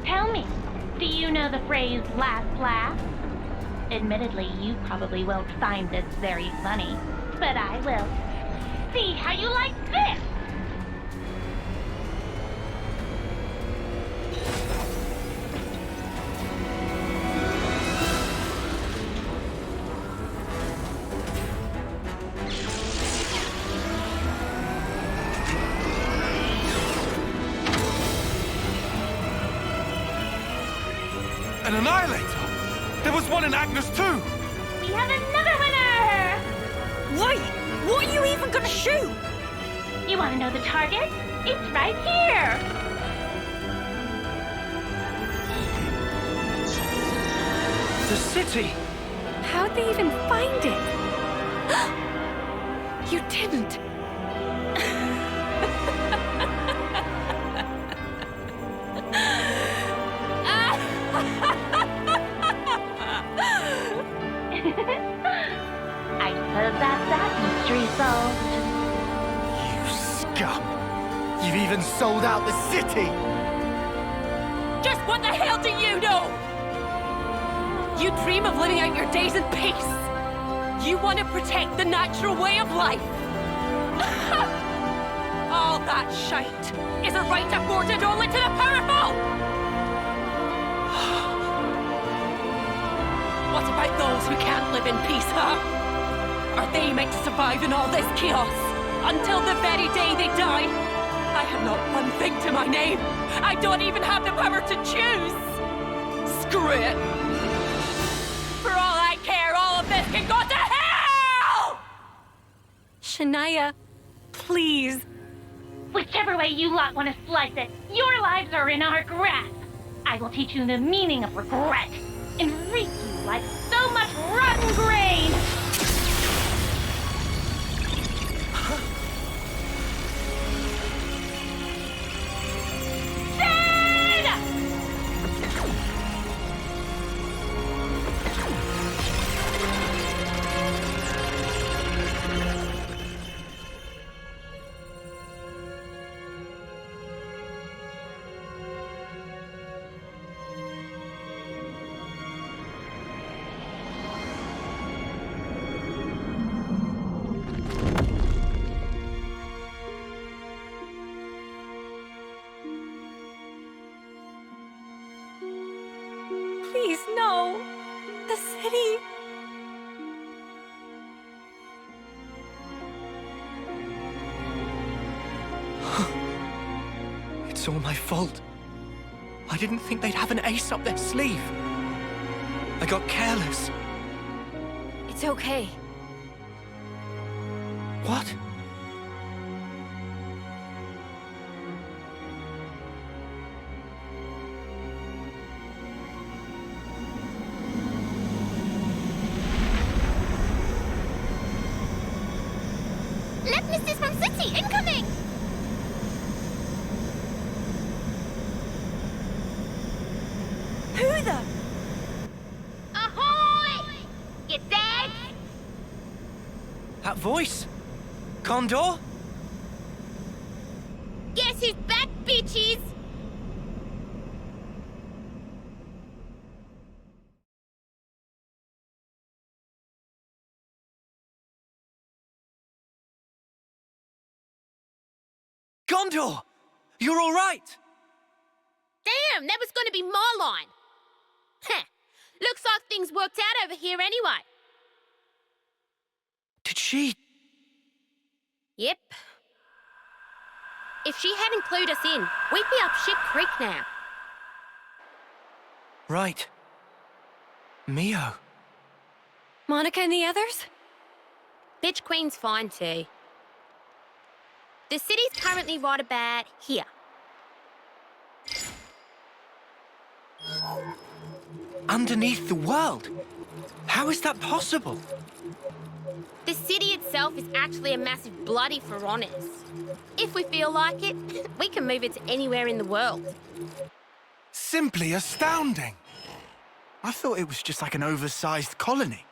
Tell me, do you know the phrase last laugh? Admittedly, you probably won't find this very funny, but I will. See how you like this! An annihilator! There was one in Agnus too! We have another winner! Wait! What are you even gonna shoot? You want to know the target? It's right here! The city! How'd they even find it? You didn't. I suppose that's that mystery solved. You scum! You've even sold out the city! Just what the hell do you know? You dream of living out your days in peace. You want to protect the natural way of life. All that shite is a right afforded only to the powerful! What about those who can't live in peace, huh? Are they meant to survive in all this chaos until the very day they die? I have not one thing to my name. I don't even have the power to choose. Screw it. For all I care, all of this can go to hell! Shania, please. Whichever way you lot want to slice it, your lives are in our grasp. I will teach you the meaning of regret and reap you like so much rotten grain. Please, no. The city. It's all my fault. I didn't think they'd have an ace up their sleeve. I got careless. It's okay. What? Left Mrs. from City, incoming! Who the? Ahoy! You dead? That voice? Condor? Guess who's back, bitches? Gondor! You're all right! Damn, that was going to be my line. Heh, looks like things worked out over here anyway. Did she? Yep. If she hadn't clued us in, we'd be up Ship Creek now. Right. Mio. Monica and the others? Bitch Queen's fine too. The city's currently right about here. Underneath the world? How is that possible? The city itself is actually a massive bloody Pharaonis. If we feel like it, we can move it to anywhere in the world. Simply astounding. I thought it was just like an oversized colony.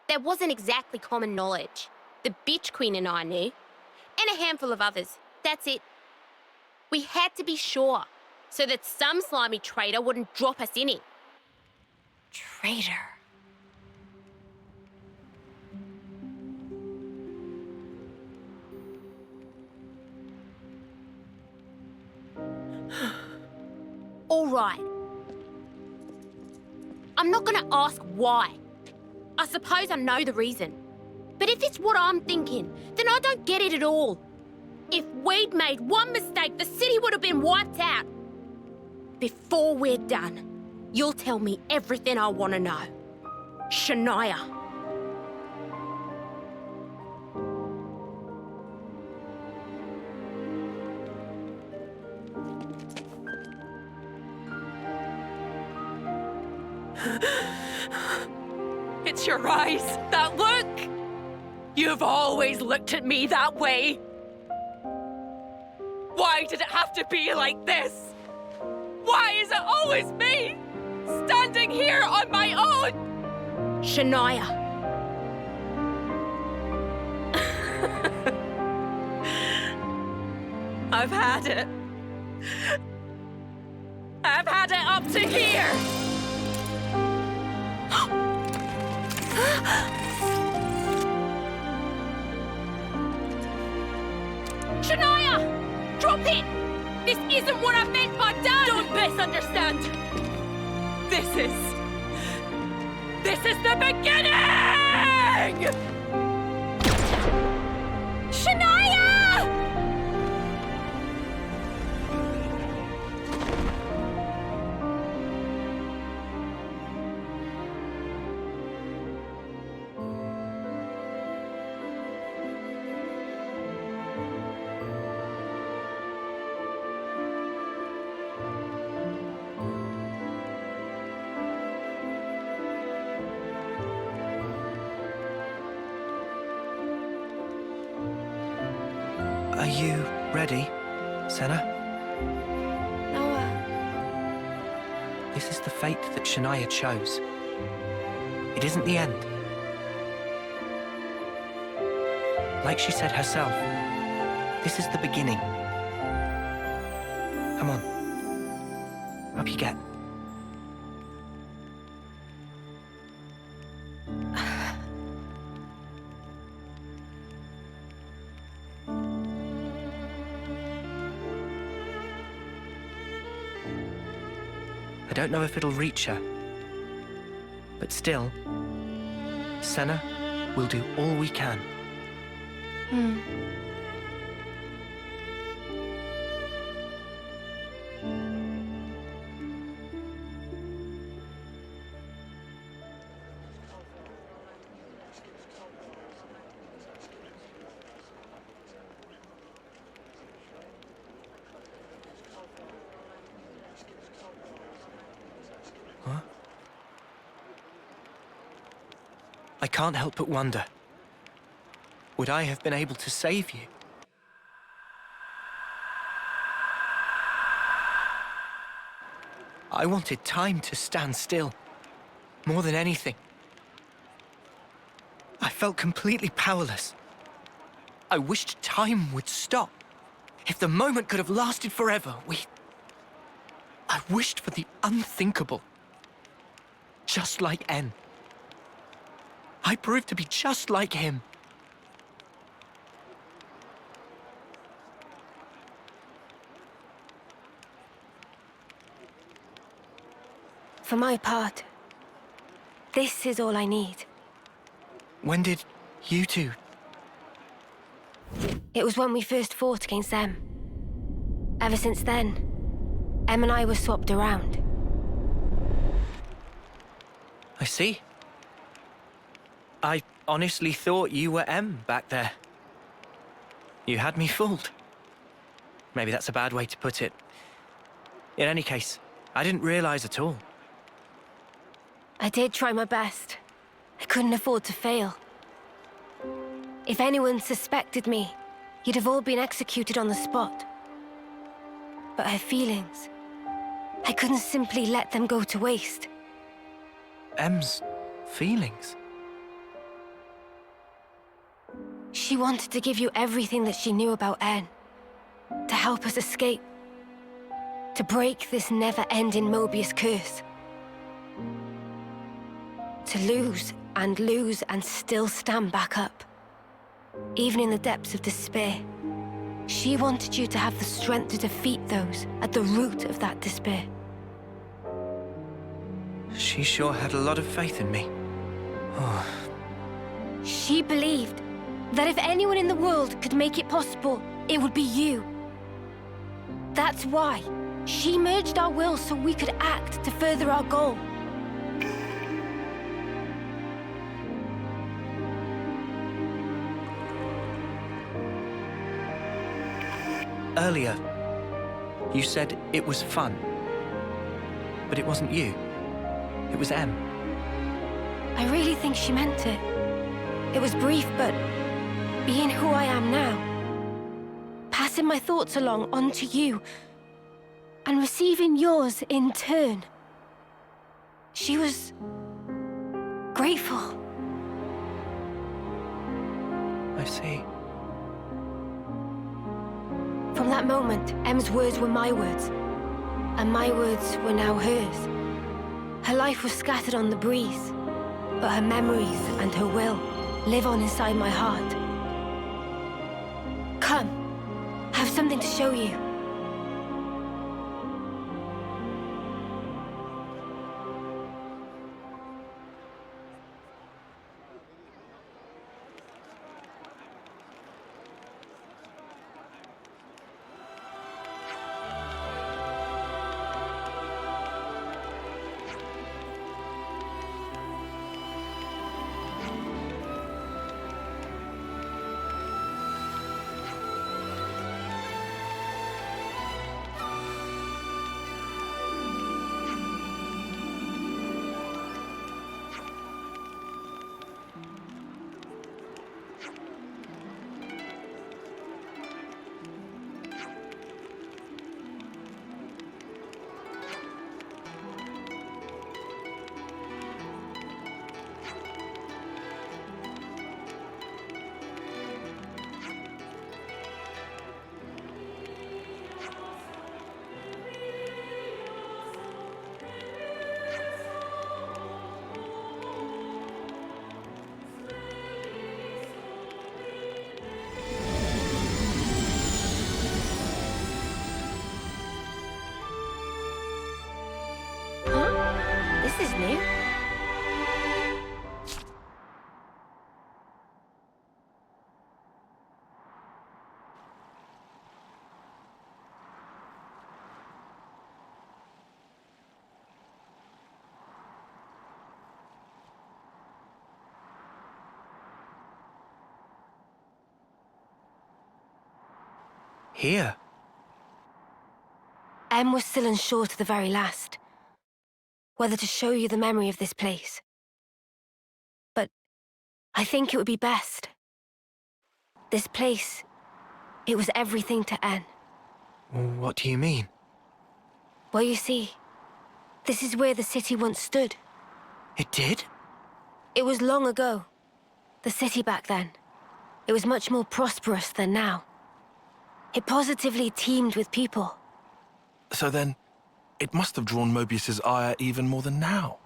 That wasn't exactly common knowledge. The Bitch Queen and I knew. And a handful of others. That's it. We had to be sure, so that some slimy traitor wouldn't drop us in it. Traitor. All right. I'm not gonna ask why. I suppose I know the reason. But if it's what I'm thinking, then I don't get it at all. If we'd made one mistake, the city would have been wiped out. Before we're done, you'll tell me everything I want to know. Shania. It's your eyes, that look! You've always looked at me that way. Why did it have to be like this? Why is it always me, standing here on my own? Shania. I've had it. I've had it up to here. Shania! Drop it! This isn't what I meant by done! Don't misunderstand! This is This is the beginning! Shania! Are you ready, Sena? Noah. This is the fate that Shania chose. It isn't the end. Like she said herself, this is the beginning. Come on. Up you get. I don't know if it'll reach her. But still, Sena will do all we can. Huh? I can't help but wonder. Would I have been able to save you? I wanted time to stand still, more than anything. I felt completely powerless. I wished time would stop. If the moment could have lasted forever, I wished for the unthinkable. Just like N. I proved to be just like him. For my part, this is all I need. When did you two? It was when we first fought against them. Ever since then, Em and I were swapped around. I see. I honestly thought you were M back there. You had me fooled. Maybe that's a bad way to put it. In any case, I didn't realize at all. I did try my best. I couldn't afford to fail. If anyone suspected me, you'd have all been executed on the spot. But her feelings, I couldn't simply let them go to waste. M's feelings? She wanted to give you everything that she knew about N. To help us escape. To break this never-ending Moebius curse. To lose and still stand back up. Even in the depths of despair. She wanted you to have the strength to defeat those at the root of that despair. She sure had a lot of faith in me. Oh. She believed that if anyone in the world could make it possible, it would be you. That's why she merged our wills so we could act to further our goal. Earlier, you said it was fun. But it wasn't you. It was M. I really think she meant it. It was brief, but being who I am now, passing my thoughts along onto you, and receiving yours in turn. She was grateful. I see. From that moment, M's words were my words, and my words were now hers. Her life was scattered on the breeze, but her memories and her will live on inside my heart. Come, I have something to show you. This is new. Here? Em was still unsure to the very last whether to show you the memory of this place. But I think it would be best. This place, it was everything to En. What do you mean? Well, you see, this is where the city once stood. It did? It was long ago. The city back then. It was much more prosperous than now. It positively teemed with people. So then, it must have drawn Moebius's ire even more than now.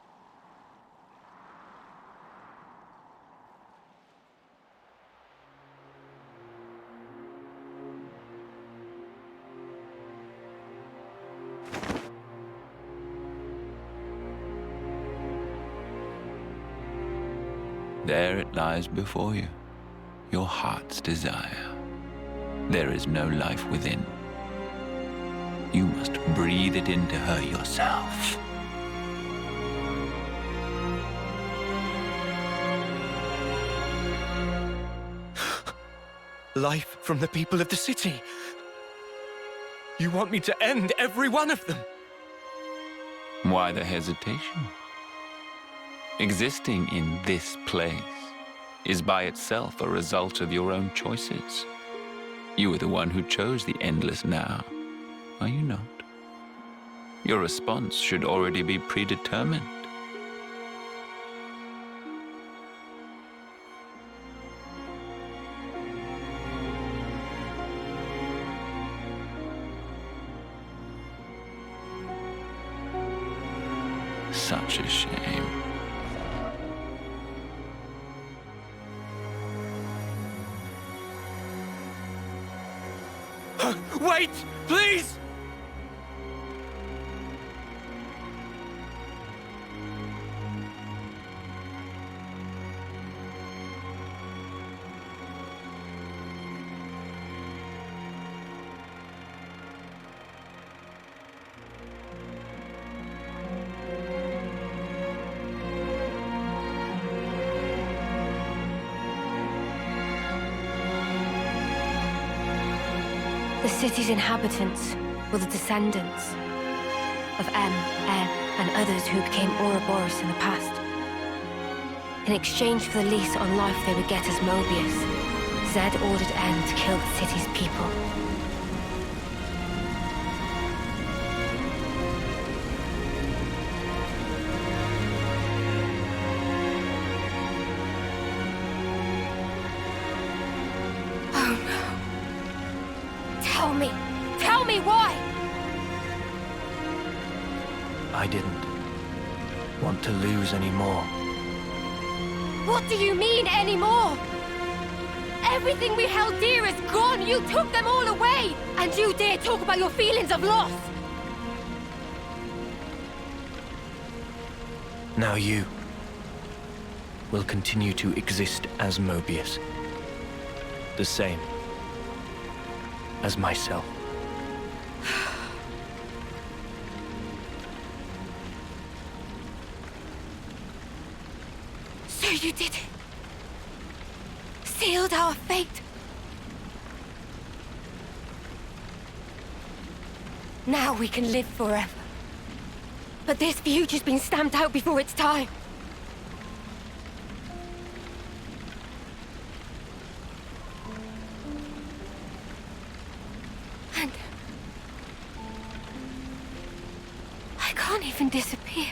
There it lies before you, your heart's desire. There is no life within. You must breathe it into her yourself. Life from the people of the city. You want me to end every one of them? Why the hesitation? Existing in this place is by itself a result of your own choices. You are the one who chose the endless now, are you not? Your response should already be predetermined. Such a shame. Wait, please! The city's inhabitants were the descendants of En, and others who became Ouroboros in the past. In exchange for the lease on life they would get as Moebius, Zed ordered En to kill the city's people. Tell me why! I didn't want to lose any more. What do you mean, anymore? Everything we held dear is gone! You took them all away! And you dare talk about your feelings of loss! Now you will continue to exist as Moebius. The same as myself. So you did it. Sealed our fate. Now we can live forever. But this future's been stamped out before its time. And I can't even disappear.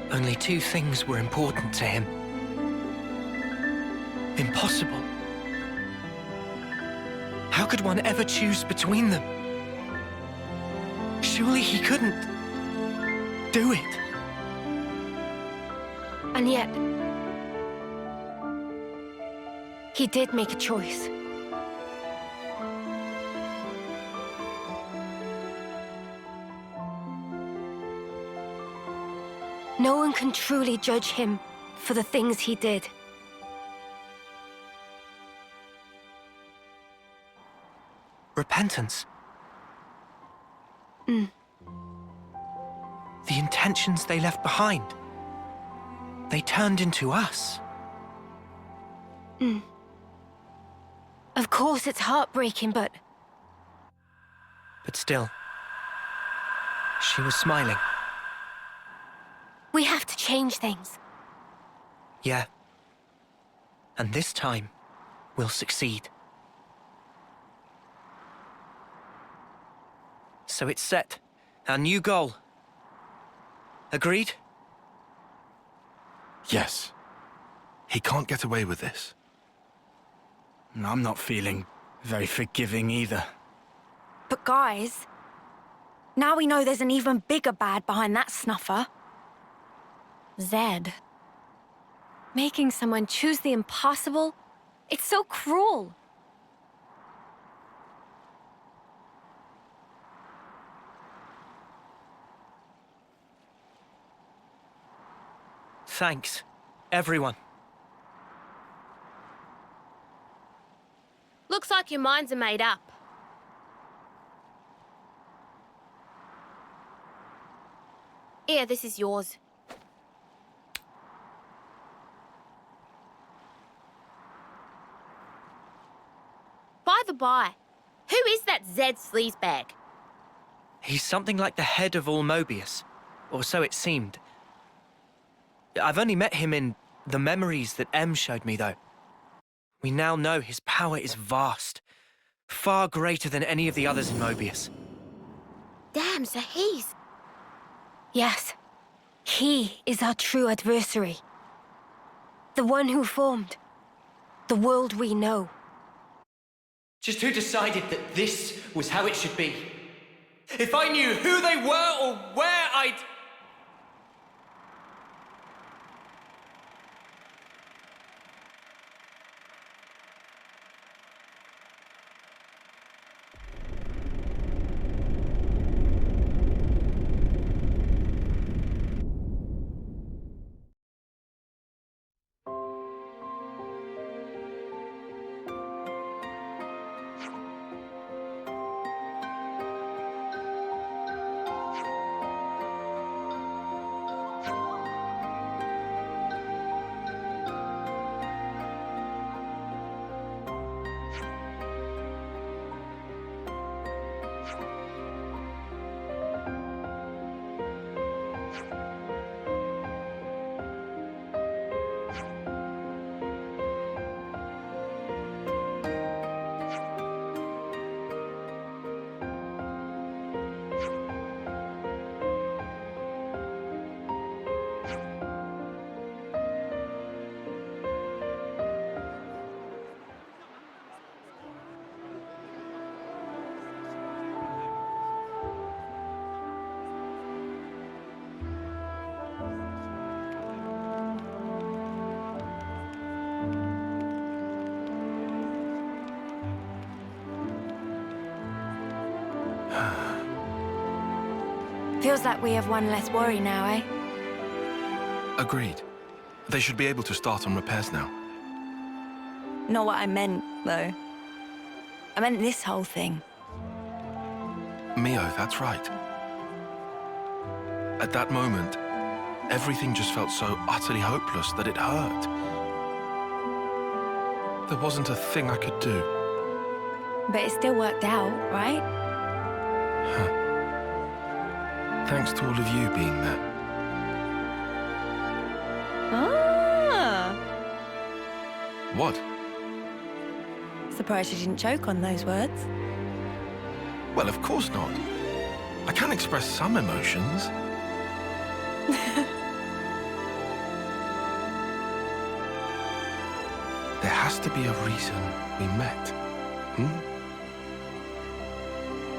Only two things were important to him. Impossible. How could one ever choose between them? Surely he couldn't do it. And yet, He did make a choice. No one can truly judge him for the things he did. Repentance. Mm. The intentions they left behind. They turned into us. Mm. Of course it's heartbreaking, but still, she was smiling. we have to change things. Yeah. And this time, we'll succeed. So it's set. Our new goal. Agreed? Yes. He can't get away with this. I'm not feeling very forgiving either. But guys, now we know there's an even bigger bad behind that snuffer. Zed. Making someone choose the impossible? It's so cruel. Thanks, everyone. Looks like your minds are made up. Here, this is yours. By the by, who is that Zed sleazebag? He's something like the head of all Moebius, or so it seemed. I've only met him in the memories that M showed me, though. We now know his power is vast, far greater than any of the others in Moebius. Damn, so he's... Yes, he is our true adversary. The one who formed the world we know. Just who decided that this was how it should be? If I knew who they were or where I'd... Feels like we have one less worry now, eh? Agreed. They should be able to start on repairs now. Not what I meant, though. I meant this whole thing. Mio, that's right. At that moment, everything just felt so utterly hopeless that it hurt. There wasn't a thing I could do. But it still worked out, right? Thanks to all of you being there. Ah! What? Surprised you didn't choke on those words. Well, of course not. I can express some emotions. There has to be a reason we met.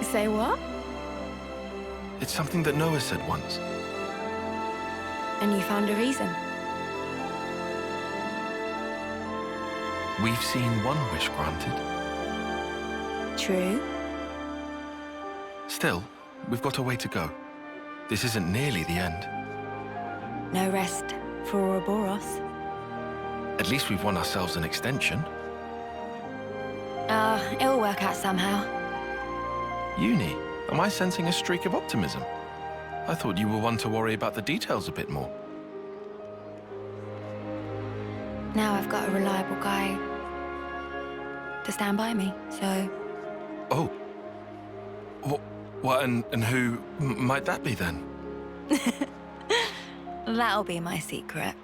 Say what? It's something that Noah said once. And you found a reason? we've seen one wish granted. True. Still, we've got a way to go. This isn't nearly the end. No rest for Ouroboros. At least we've won ourselves an extension. It'll work out somehow. Eunie, am I sensing a streak of optimism? I thought you were one to worry about the details a bit more. Now I've got a reliable guy to stand by me, so... Oh. What, and who might that be then? That'll be my secret.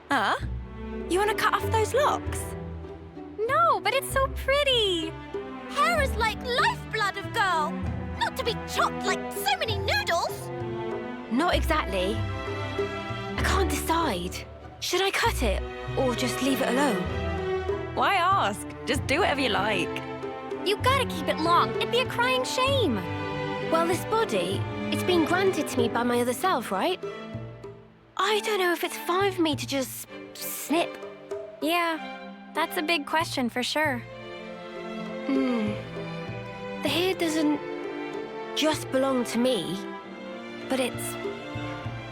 Huh? You want to cut off those locks? No, but it's so pretty. Hair is like lifeblood of girl. Not to be chopped like so many noodles. Not exactly. I can't decide. Should I cut it or just leave it alone? Why ask? Just do whatever you like. You gotta keep it long. It'd be a crying shame. Well, this body, it's been granted to me by my other self, right? I don't know if it's fine for me to just snip. Yeah, that's a big question for sure. The hair doesn't just belong to me, but it's...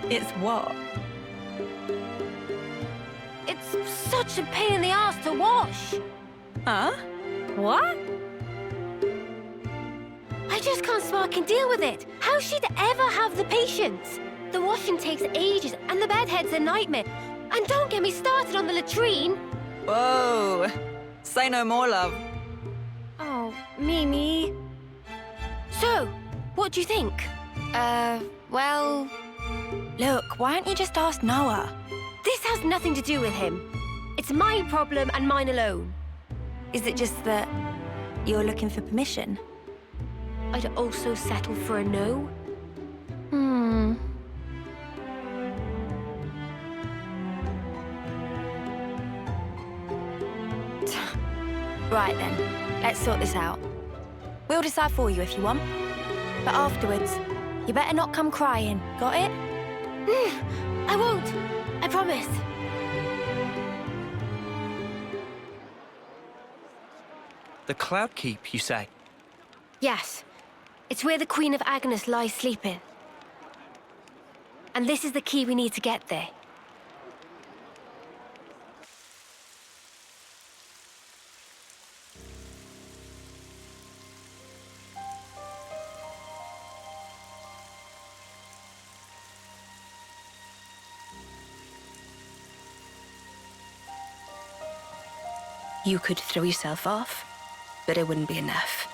It's what? It's such a pain in the ass to wash. Huh? What? I just can't spark and deal with it. How she'd ever have the patience? The washing takes ages, and the bedhead's a nightmare. And don't get me started on the latrine. Whoa. Say no more, love. Oh, Mimi. So, what do you think? Well... Look, why don't you just ask Noah? This has nothing to do with him. It's my problem and mine alone. Is it just that you're looking for permission? I'd also settle for a no. Right then, let's sort this out. We'll decide for you if you want. But afterwards, you better not come crying, got it? I won't, I promise. The Cloud Keep, you say? Yes, it's where the Queen of Agnus lies sleeping. And this is the key we need to get there. You could throw yourself off, but it wouldn't be enough.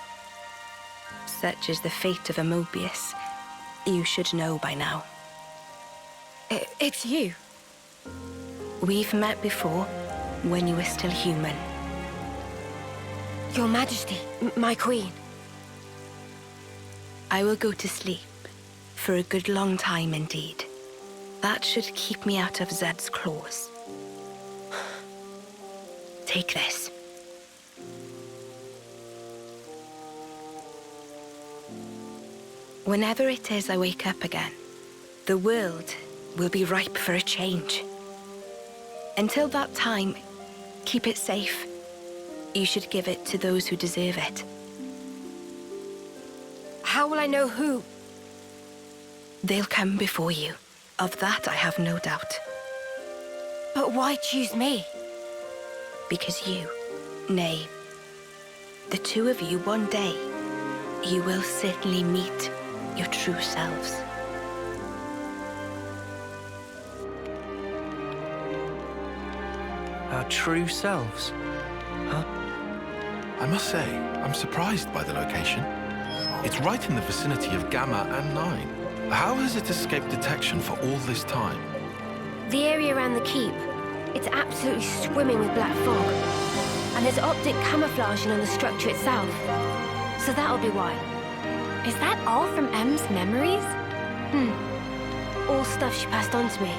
Such is the fate of a Moebius. You should know by now. It's you. We've met before, when you were still human. Your Majesty, my queen. I will go to sleep, for a good long time indeed. That should keep me out of Zed's claws. Take this. Whenever it is I wake up again, the world will be ripe for a change. Until that time, keep it safe. You should give it to those who deserve it. How will I know who? They'll come before you. Of that I have no doubt. But why choose me? Because you, nay, The two of you, one day, you will certainly meet your true selves. Our true selves? Huh? I must say, I'm surprised by the location. It's right in the vicinity of Gamma and 9. How has it escaped detection for all this time? The area around the keep, it's absolutely swimming with black fog. And there's optic camouflaging on the structure itself. So that'll be why. Is that all from M's memories? All stuff she passed on to me.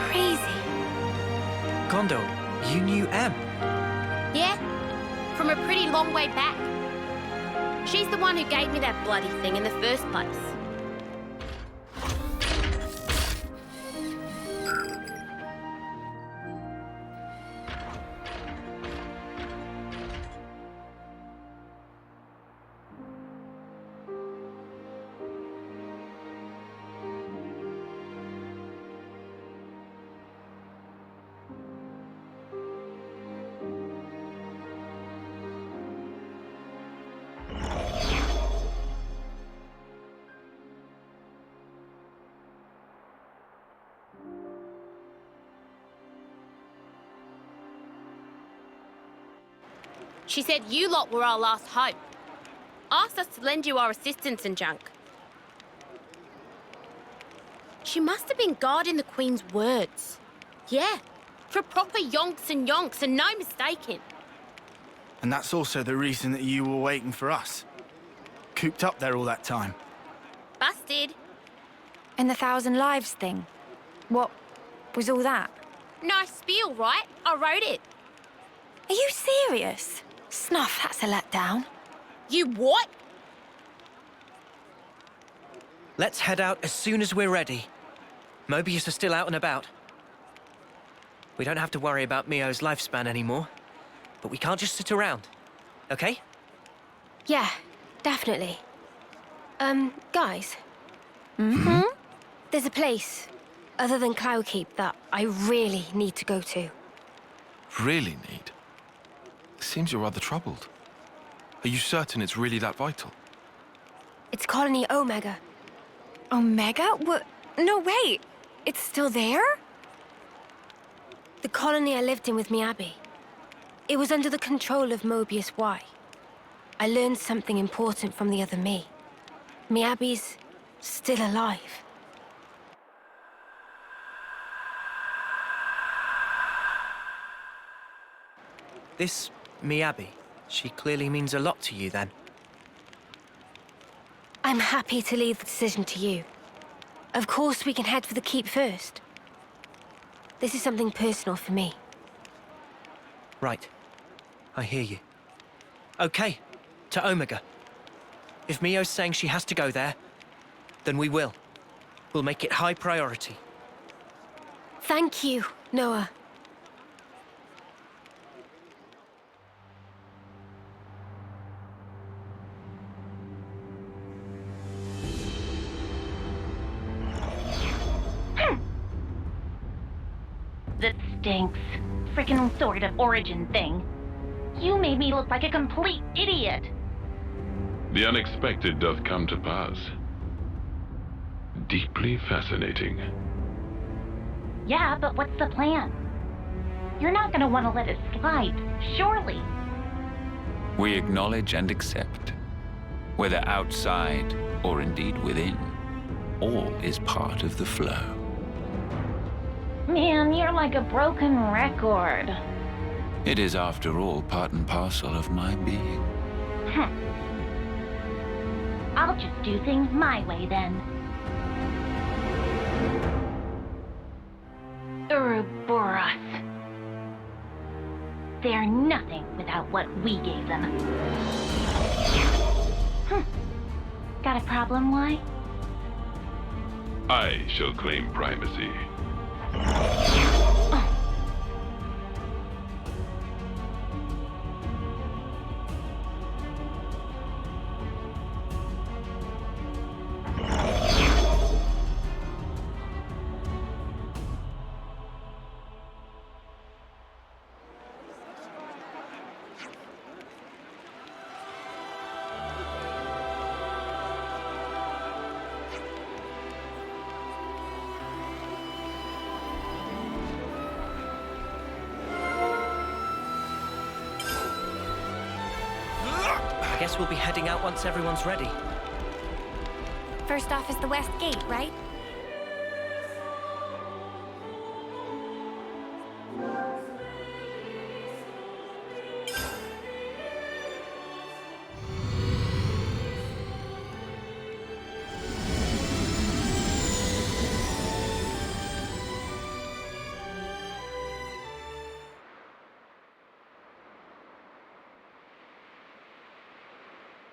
Crazy. Kondo, you knew M? Yeah, from a pretty long way back. She's the one who gave me that bloody thing in the first place. She said you lot were our last hope. Asked us to lend you our assistance and junk. She must have been guarding the Queen's words. Yeah, for proper yonks and no mistaking. And that's also the reason that you were waiting for us. Cooped up there all that time. Busted. And the 1,000 lives thing. What was all that? Nice spiel, right? I wrote it. Are you serious? Snuff, that's a letdown. You what? Let's head out as soon as we're ready. Moebius is still out and about. We don't have to worry about Mio's lifespan anymore. But we can't just sit around, okay? Yeah, definitely. Guys. There's a place, other than Cloudkeep, that I really need to go to. Really need? Seems you're rather troubled. Are you certain it's really that vital? It's Colony Omega. Omega? What? No, wait. It's still there? The colony I lived in with Miyabi. It was under the control of Moebius Y. I learned something important from the other me. Miyabi's still alive. This Miyabi, she clearly means a lot to you then. I'm happy to leave the decision to you. Of course we can head for the keep first. This is something personal for me. Right. I hear you. Okay, to Omega. If Mio's saying she has to go there, then we will. We'll make it high priority. Thank you, Noah. That stinks. Frickin' sort of origin thing. You made me look like a complete idiot. The unexpected doth come to pass. Deeply fascinating. Yeah, but what's the plan? You're not gonna want to let it slide, surely. We acknowledge and accept, whether outside or indeed within, all is part of the flow. Man, you're like a broken record. It is, after all, part and parcel of my being. I'll just do things my way then. Ouroboros. They're nothing without what we gave them. Got a problem, Y? I shall claim primacy. guess we'll be heading out once everyone's ready. First off is the west gate, right?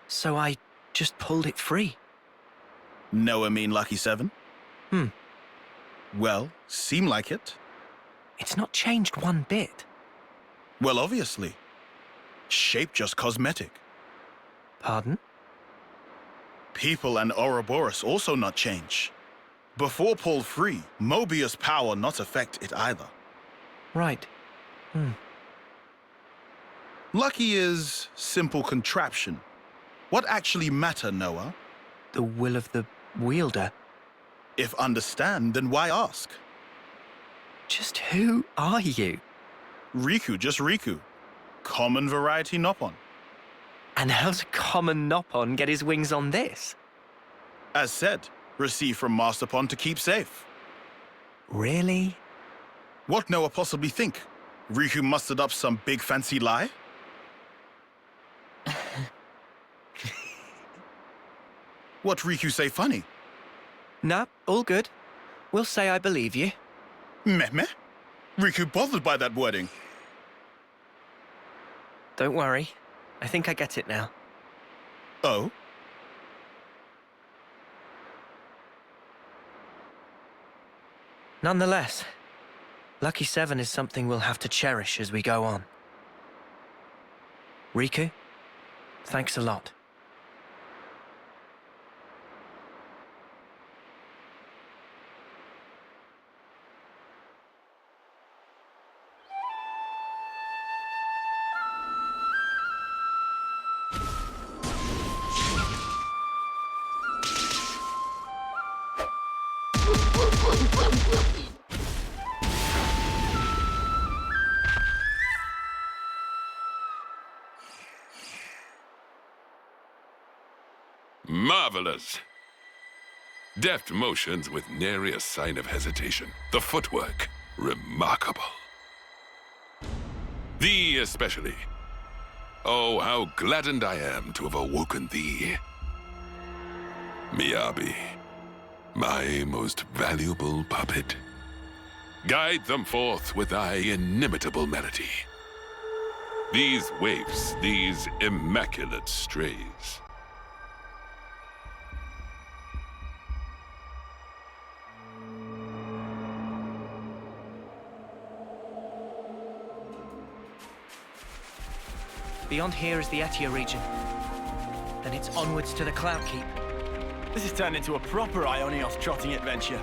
So I just pulled it free. No, I mean Lucky 7? Well, seem like it. It's not changed one bit. Well, obviously. Shape just cosmetic. Pardon? People and Ouroboros also not change. Before pulled free, Moebius power not affect it either. Right. Lucky is simple contraption. What actually matter, Noah? The will of the wielder. If understand, then why ask? Just who are you? Riku, just Riku. Common variety Noppon. And how's a common Noppon get his wings on this? As said, received from Masterpon to keep safe. Really? What Noah possibly think? Riku mustered up some big fancy lie? What Riku say funny? Nah, all good. We'll say I believe you. Meh meh? Riku bothered by that wording. Don't worry. I think I get it now. Oh? Nonetheless, Lucky 7 is something we'll have to cherish as we go on. Riku, thanks a lot. Marvelous! Deft motions with nary a sign of hesitation. The footwork, remarkable. Thee especially. Oh, how gladdened I am to have awoken thee. Miyabi, my most valuable puppet. Guide them forth with thy inimitable melody. These waifs, these immaculate strays. Beyond here is the Etia region. Then it's onwards to the Cloud Keep. This has turned into a proper Aionios trotting adventure.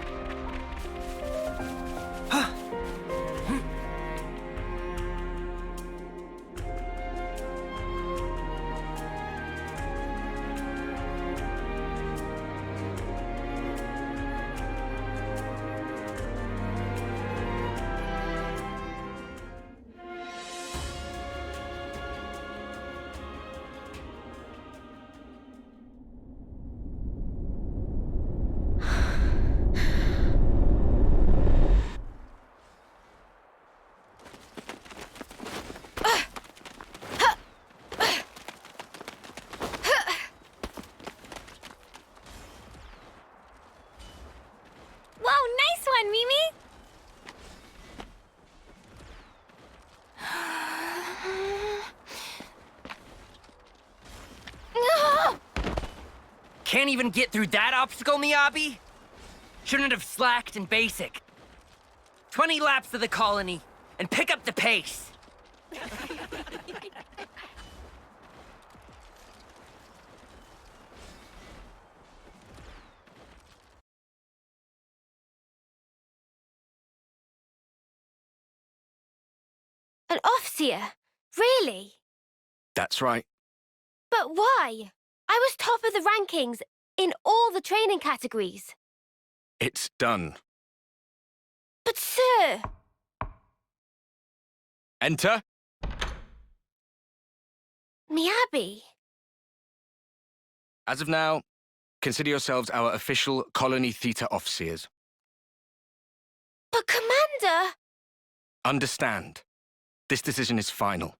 Can't even get through that obstacle, Miyabi? Shouldn't have slacked in basic. 20 laps of the colony, and pick up the pace. An off-seer? Really? That's right. But why? I was top of the rankings in all the training categories. It's done. But sir... Enter. Miyabi. As of now, consider yourselves our official Colony Theta off-seers. But Commander! Understand. This decision is final.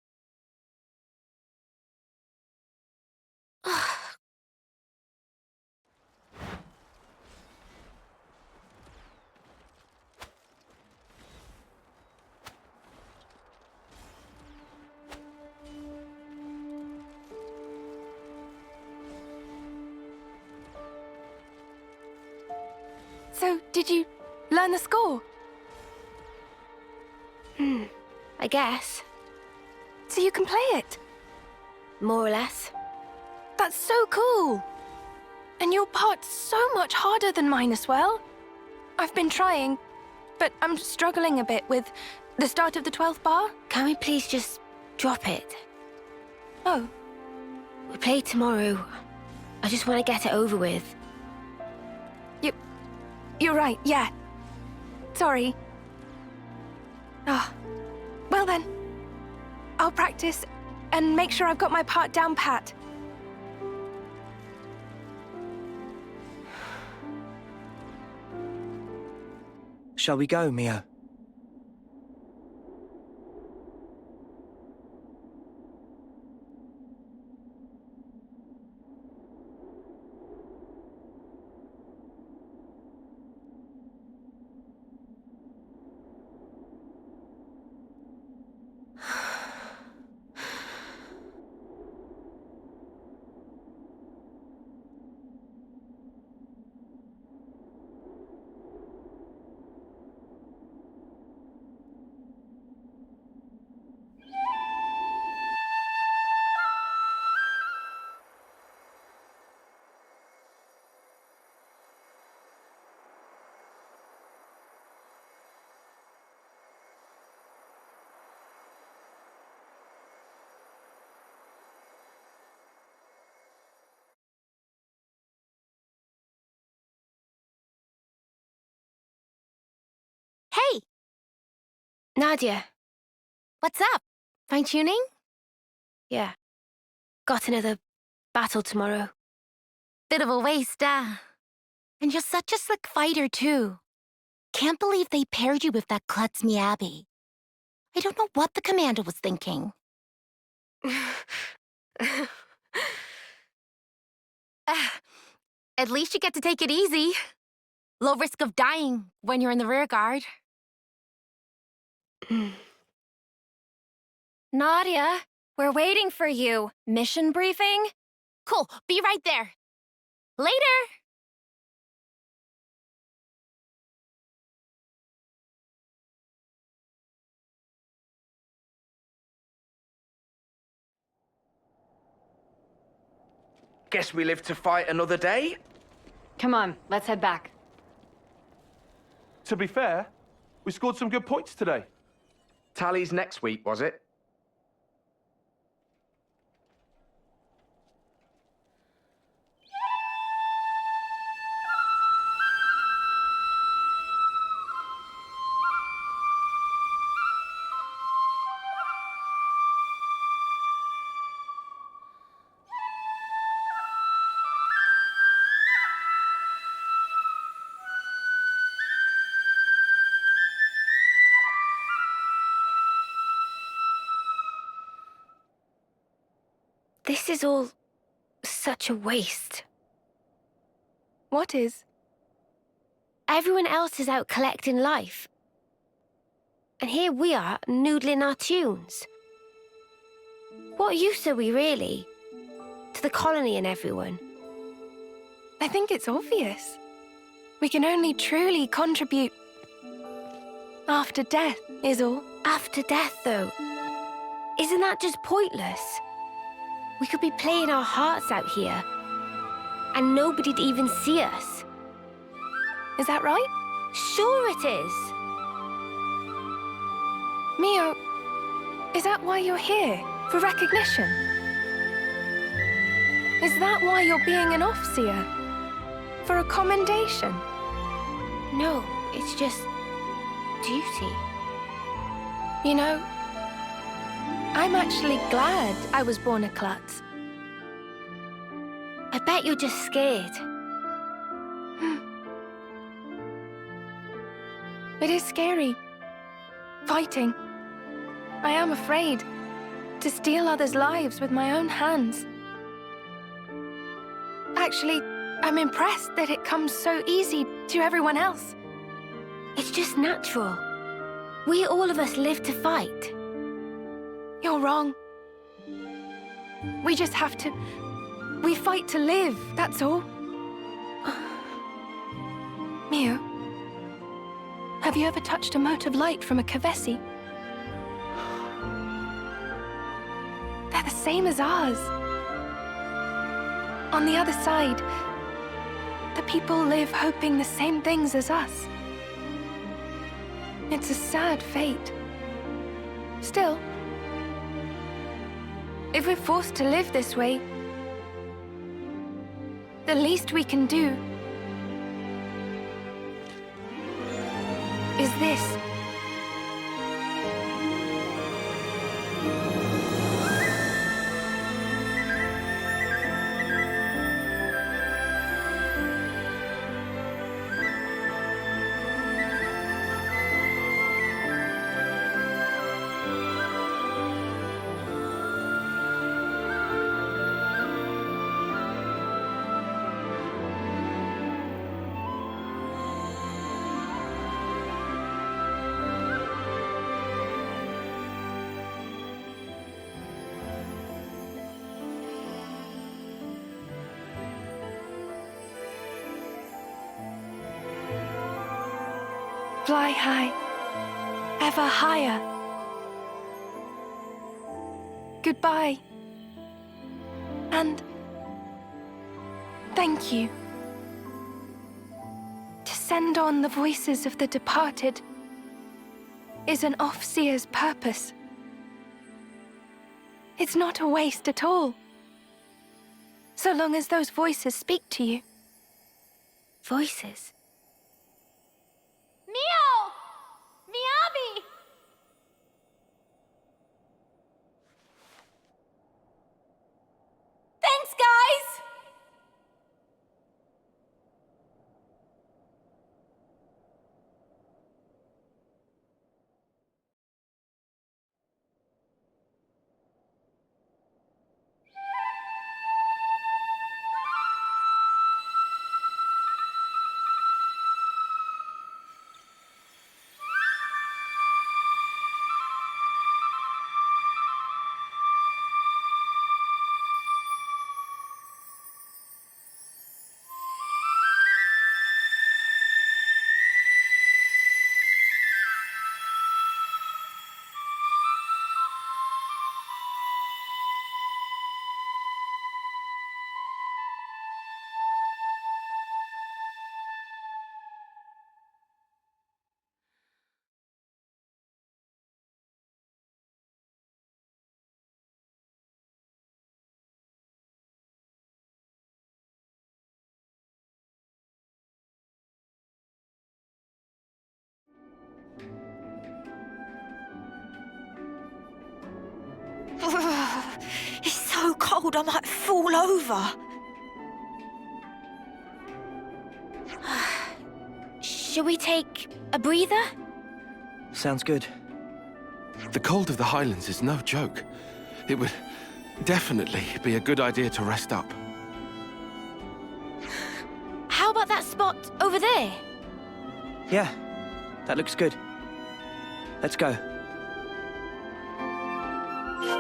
So, did you learn the score? I guess. So you can play it? More or less. That's so cool! And your part's so much harder than mine as well. I've been trying, but I'm struggling a bit with the start of the 12th bar. Can we please just drop it? Oh. We play tomorrow. I just want to get it over with. You're right, yeah. Sorry. Well then. I'll practice and make sure I've got my part down pat. Shall we go, Mio? Hey! Nadia. What's up? Fine-tuning? Yeah. Got another battle tomorrow. Bit of a waste, And you're such a slick fighter, too. Can't believe they paired you with that klutz Miyabi. I don't know what the commander was thinking. At least you get to take it easy. Low risk of dying when you're in the rear guard. Nadia, we're waiting for you. Mission briefing? Cool, be right there. Later! Guess we live to fight another day? Come on, let's head back. To be fair, we scored some good points today. Tallies next week, was it? This is all such a waste. What is? Everyone else is out collecting life. And here we are, noodling our tunes. What use are we, really? To the colony and everyone? I think it's obvious. We can only truly contribute after death, is all. After death, though? Isn't that just pointless? We could be playing our hearts out here, and nobody'd even see us. Is that right? Sure it is. Mio, is that why you're here? For recognition? Is that why you're being an off-seer? For a commendation? No, it's just duty. You know, I'm actually glad I was born a klutz. I bet you're just scared. It is scary. Fighting. I am afraid to steal others' lives with my own hands. Actually, I'm impressed that it comes so easy to everyone else. It's just natural. We all of us live to fight. You're wrong. We just have to... We fight to live, that's all. Mio, have you ever touched a mote of light from a Kevesi? They're the same as ours. On the other side, the people live hoping the same things as us. It's a sad fate. Still, if we're forced to live this way, the least we can do is this. Fly high, ever higher. Goodbye. And thank you. To send on the voices of the departed is an off-seer's purpose. It's not a waste at all, so long as those voices speak to you. Voices? Mio! Miyabi! Thanks, guys! It's so cold I might fall over. Shall we take a breather? Sounds good. The cold of the Highlands is no joke. It would definitely be a good idea to rest up. How about that spot over there? Yeah, that looks good. Let's go.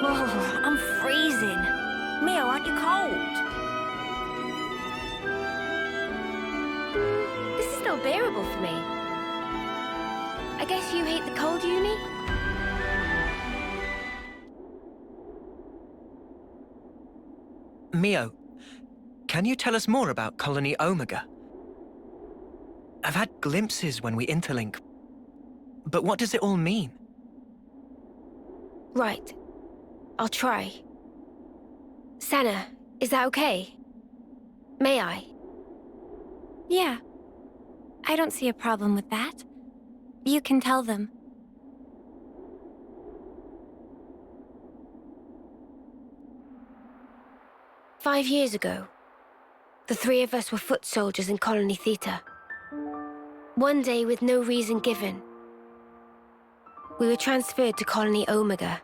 Oh, I'm freezing. Mio, aren't you cold? This is still bearable for me. I guess you hate the cold, Eunie? Mio, can you tell us more about Colony Omega? I've had glimpses when we interlink, but what does it all mean? Right. I'll try. Sena, is that okay? May I? Yeah. I don't see a problem with that. You can tell them. "5 years ago, The three of us were foot soldiers in Colony Theta. One day, with no reason given, we were transferred to Colony Omega.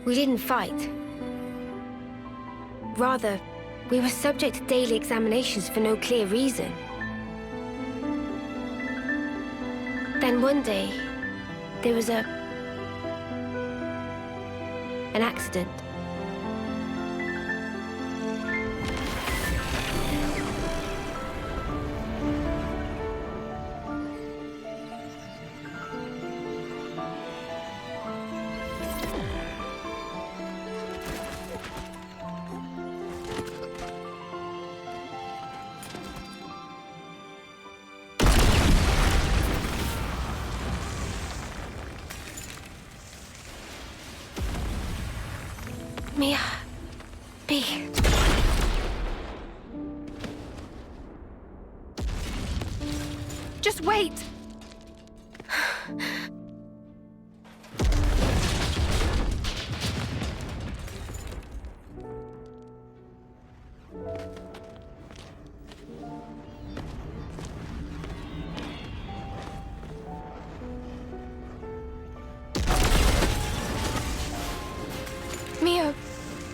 We didn't fight. Rather, we were subject to daily examinations for no clear reason. Then one day, there was an accident. Mia, B. Just wait! Mio,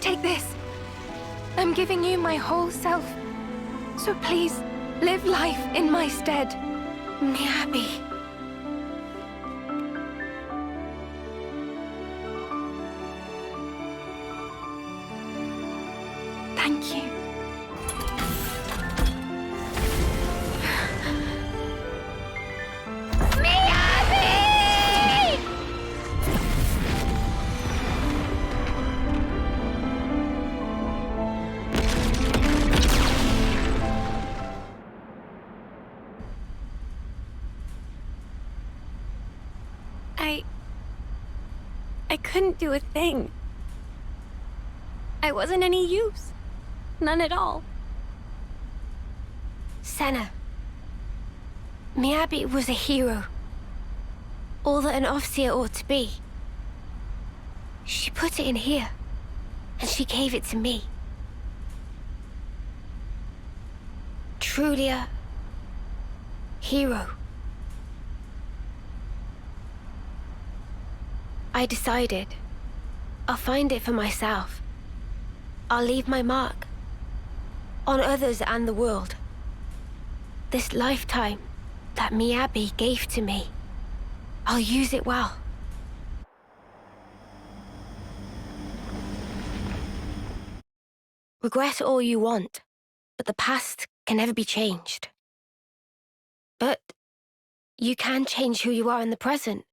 take this. I'm giving you my whole self. So please, live life in my stead. Miyabi. Thank you. I couldn't do a thing. I wasn't any use. None at all. Sena. Miyabi was a hero. All that an off-seer ought to be. She put it in here, and she gave it to me. Truly a hero. I decided I'll find it for myself. I'll leave my mark on others and the world. This lifetime that Miyabi gave to me, I'll use it well. Regret all you want, but the past can never be changed. But you can change who you are in the present.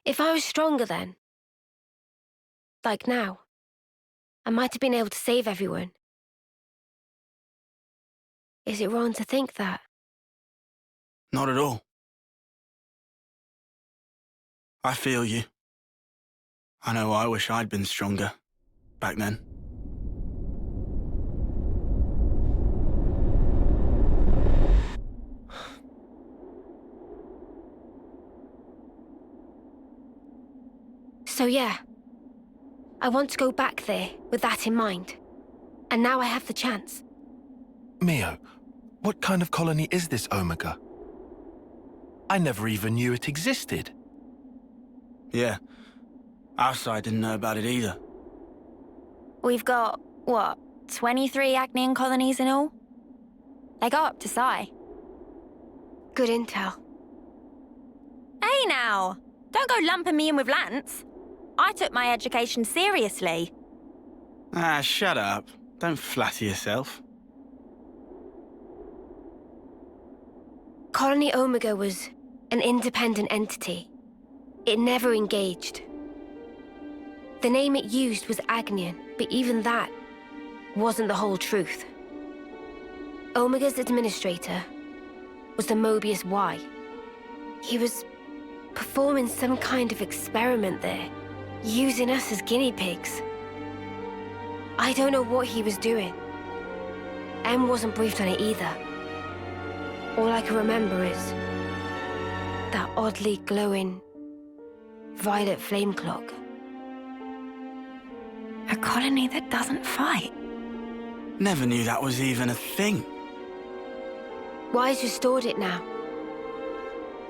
If I was stronger then, like now, I might have been able to save everyone. Is it wrong to think that? Not at all. I feel you. I know I wish I'd been stronger back then. So yeah, I want to go back there with that in mind. And now I have the chance. Mio, what kind of colony is this Omega? I never even knew it existed. Yeah, our side didn't know about it either. We've got, what, 23 Agnian colonies in all? They go up to Psi. Good intel. Hey now! Don't go lumping me in with Lance. I took my education seriously. Ah, shut up. Don't flatter yourself. Colony Omega was an independent entity. It never engaged. The name it used was Agnian, but even that wasn't the whole truth. Omega's administrator was the Moebius Y. He was performing some kind of experiment there, using us as guinea pigs. I don't know what he was doing. M wasn't briefed on it either. All I can remember is that oddly glowing violet flame clock. A colony that doesn't fight. Never knew that was even a thing. Wise restored it now.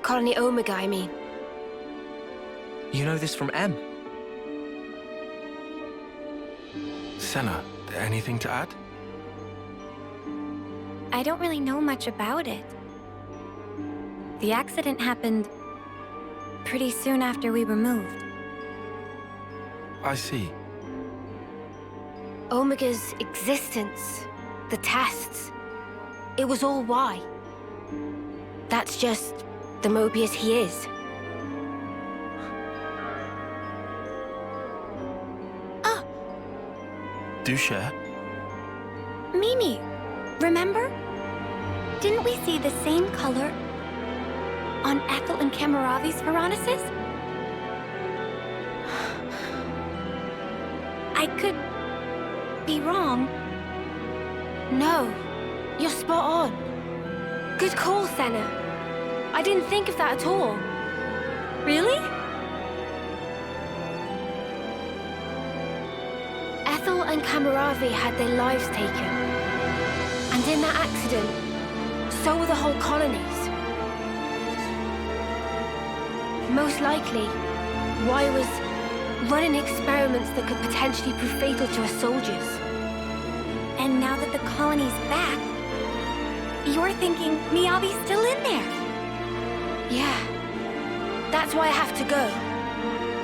Colony Omega, I mean. You know this from M? Sena, anything to add? I don't really know much about it. The accident happened pretty soon after we were moved. I see. Omega's existence, the tests, it was all why. That's just the Moebius he is. Do share. Mimi, remember? Didn't we see the same color on Ethel and Kamaravi's Veronicus? I could be wrong. No, you're spot on. Good call, Sena. I didn't think of that at all. Really? Ethel and Kamaravi had their lives taken. And in that accident, so were the whole colonies. Most likely, Y was running experiments that could potentially prove fatal to her soldiers. And now that the colony's back, you're thinking Miyabi's still in there? Yeah. That's why I have to go.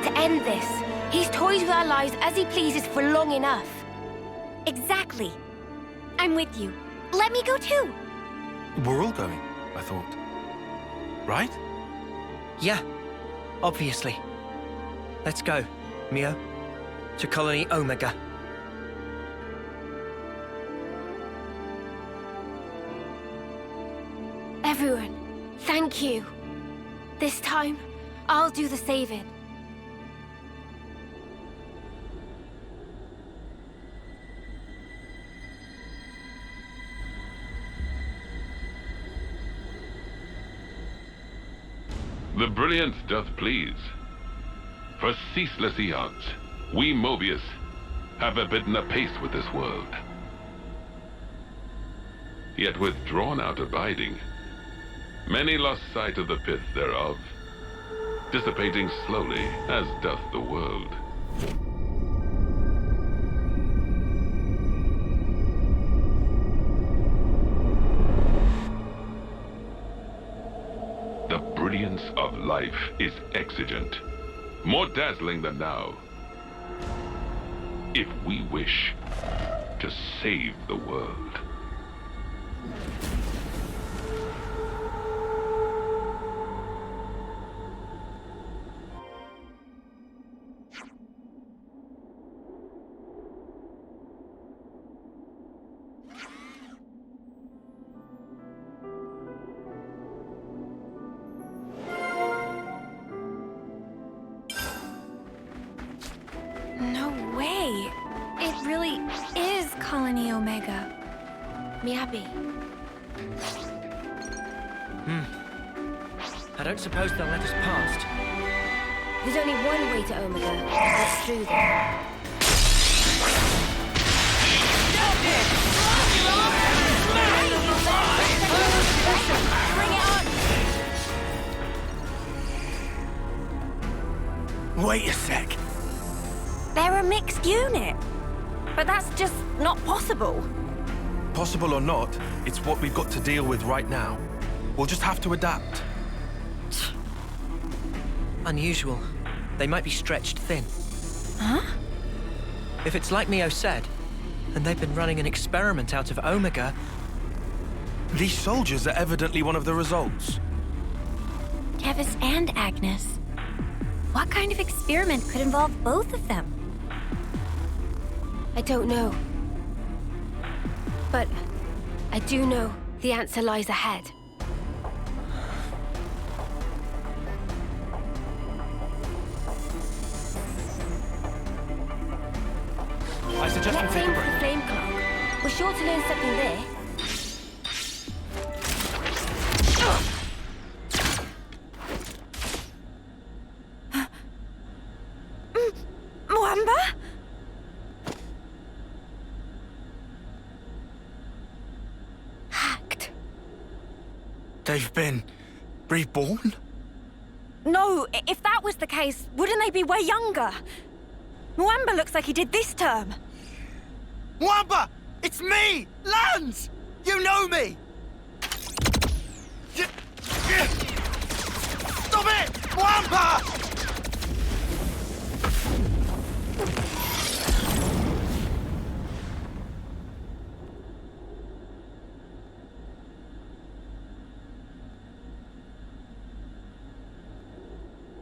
To end this. He's toyed with our lives as he pleases for long enough. Exactly. I'm with you. Let me go too. We're all going, I thought. Right? Yeah, obviously. Let's go, Mio. To Colony Omega. Everyone, thank you. This time, I'll do the saving. The brilliant doth please. For ceaseless eons, we Moebius have abidden apace with this world. Yet with drawn-out abiding, many lost sight of the pith thereof, dissipating slowly as doth the world. The brilliance of life is exigent, more dazzling than now. If we wish to save the world. No way. It really is Colony Omega. Miyabi. I don't suppose they'll let us past. There's only one way to Omega. That's through them. Bring it on! Wait a sec. They're a mixed unit. But that's just not possible. Possible or not, it's what we've got to deal with right now. We'll just have to adapt. Unusual. They might be stretched thin. Huh? If it's like Mio said, and they've been running an experiment out of Omega... These soldiers are evidently one of the results. Keves and Agnus. What kind of experiment could involve both of them? I don't know. But I do know the answer lies ahead. I suggest we Let's take a aim for break. the flame clock. We're sure to learn something there. They've been reborn? No, if that was the case, wouldn't they be way younger? Mwamba looks like he did this term. Mwamba! It's me! Lanz! You know me! Stop it! Mwamba!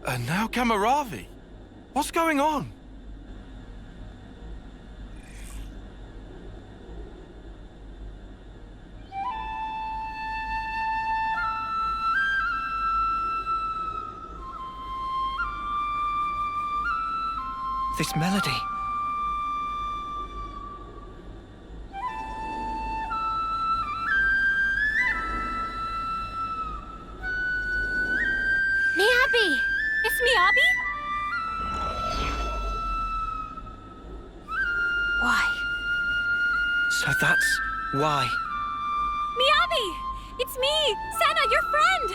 And now Kamaravi? What's going on? This melody. Miyabi! It's Miyabi? Why? So that's why. Miyabi! It's me, Sena, your friend!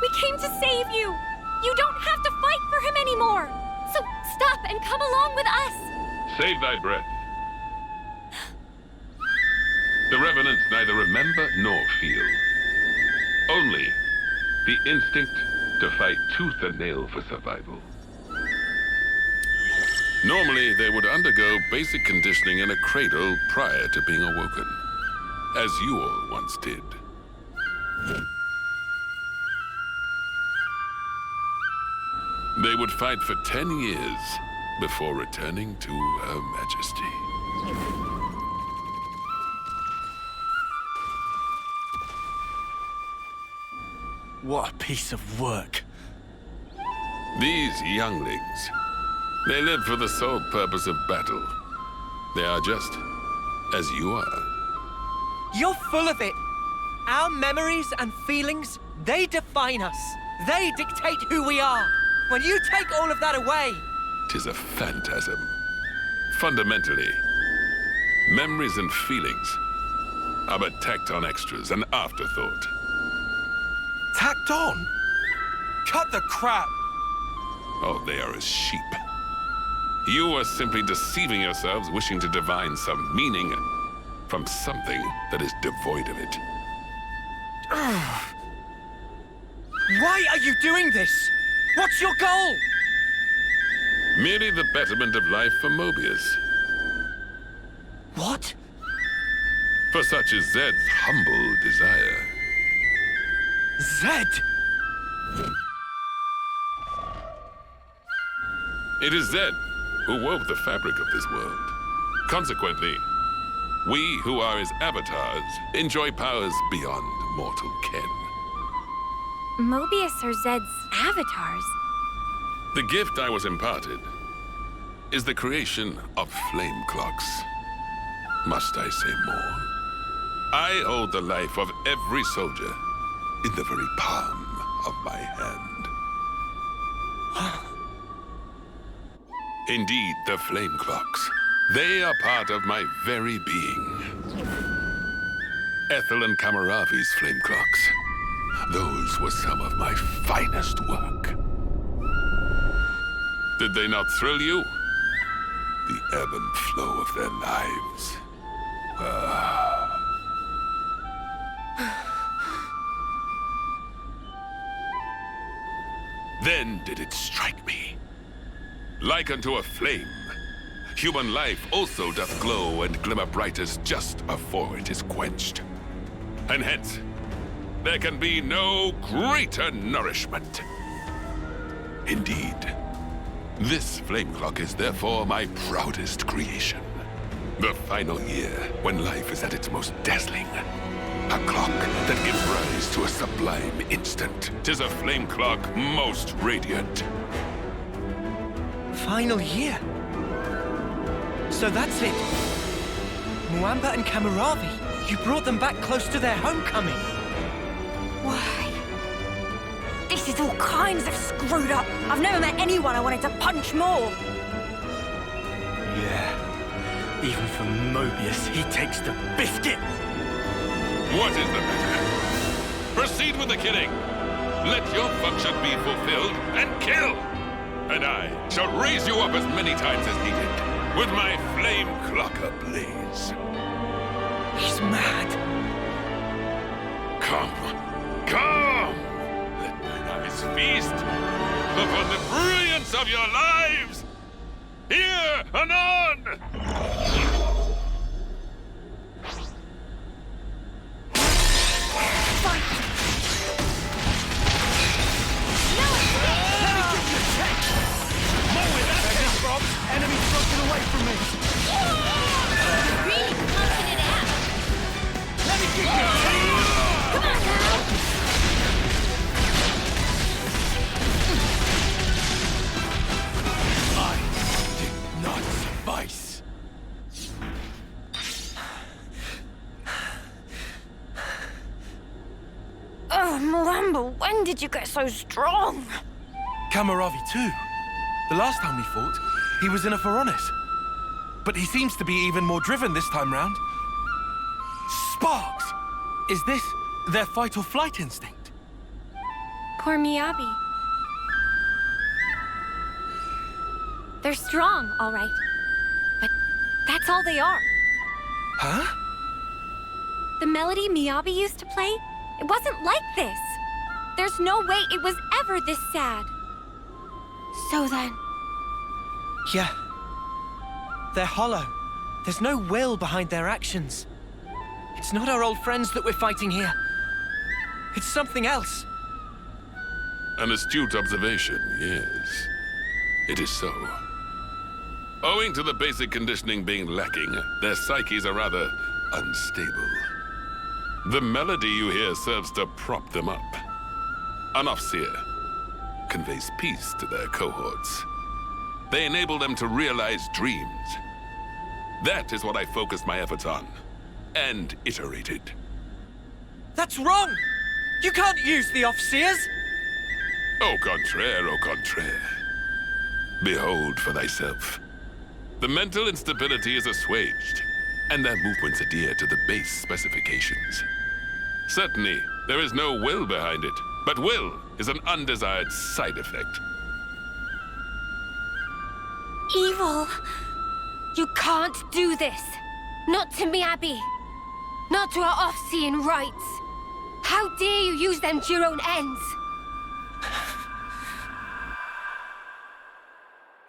We came to save you! You don't have to fight for him anymore! So stop and come along with us! Save thy breath. The Revenants neither remember nor feel. Only the instinct to fight tooth and nail for survival. Normally, they would undergo basic conditioning in a cradle prior to being awoken, as you all once did. They would fight for 10 years before returning to Her Majesty. What a piece of work. These younglings, they live for the sole purpose of battle. They are just as you are. You're full of it. Our memories and feelings, they define us. They dictate who we are. When you take all of that away... 'Tis a phantasm. Fundamentally, memories and feelings are but tacked-on extras, an afterthought. Tacked on? Cut the crap! Oh, they are as sheep. You are simply deceiving yourselves, wishing to divine some meaning from something that is devoid of it. Why are you doing this? What's your goal? Merely the betterment of life for Moebius. What? For such is Zed's humble desire. Zed! It is Zed who wove the fabric of this world. Consequently, we who are his avatars enjoy powers beyond mortal ken. Moebius are Zed's avatars. The gift I was imparted is the creation of flame clocks. Must I say more? I hold the life of every soldier in the very palm of my hand. Indeed, the flame clocks. They are part of my very being. Ethel and Kamaravi's flame clocks. Those were some of my finest work. Did they not thrill you? The ebb and flow of their lives. Then did it strike me. Like unto a flame, human life also doth glow and glimmer brightest just afore it is quenched. And hence, there can be no greater nourishment. Indeed, this flame clock is therefore my proudest creation. The final year, when life is at its most dazzling. A clock that gives rise to a sublime instant. 'Tis a flame clock most radiant. Final year? So that's it. Mwamba and Kamaravi, you brought them back close to their homecoming. Why? This is all kinds of screwed up. I've never met anyone I wanted to punch more. Yeah. Even for Moebius, he takes the biscuit. What is the matter? Proceed with the killing. Let your function be fulfilled and kill. And I shall raise you up as many times as needed with my flame clock ablaze. He's mad. Come. Let mine eyes feast upon the brilliance of your lives. Here, anon! Enemy's broken away from me! Really pumping it out! Let me get you! Come on, girl! I did not suffice! Oh, Moamba, when did you get so strong? Kamaravi too. The last time we fought, he was in a Pharaonis. But he seems to be even more driven this time round. Sparks! Is this their fight or flight instinct? Poor Miyabi. They're strong, all right. But that's all they are. Huh? The melody Miyabi used to play, it wasn't like this. There's no way it was ever this sad. So then... Yeah. They're hollow. There's no will behind their actions. It's not our old friends that we're fighting here. It's something else. An astute observation, yes. It is so. Owing to the basic conditioning being lacking, their psyches are rather unstable. The melody you hear serves to prop them up. An off-seer conveys peace to their cohorts. They enable them to realize dreams. That is what I focused my efforts on, and iterated. That's wrong! You can't use the off-seers! Au contraire, au contraire. Behold for thyself. The mental instability is assuaged, and their movements adhere to the base specifications. Certainly, there is no will behind it, but will is an undesired side effect. Evil! You can't do this! Not to Miyabi! Not to our off-seeing rights! How dare you use them to your own ends!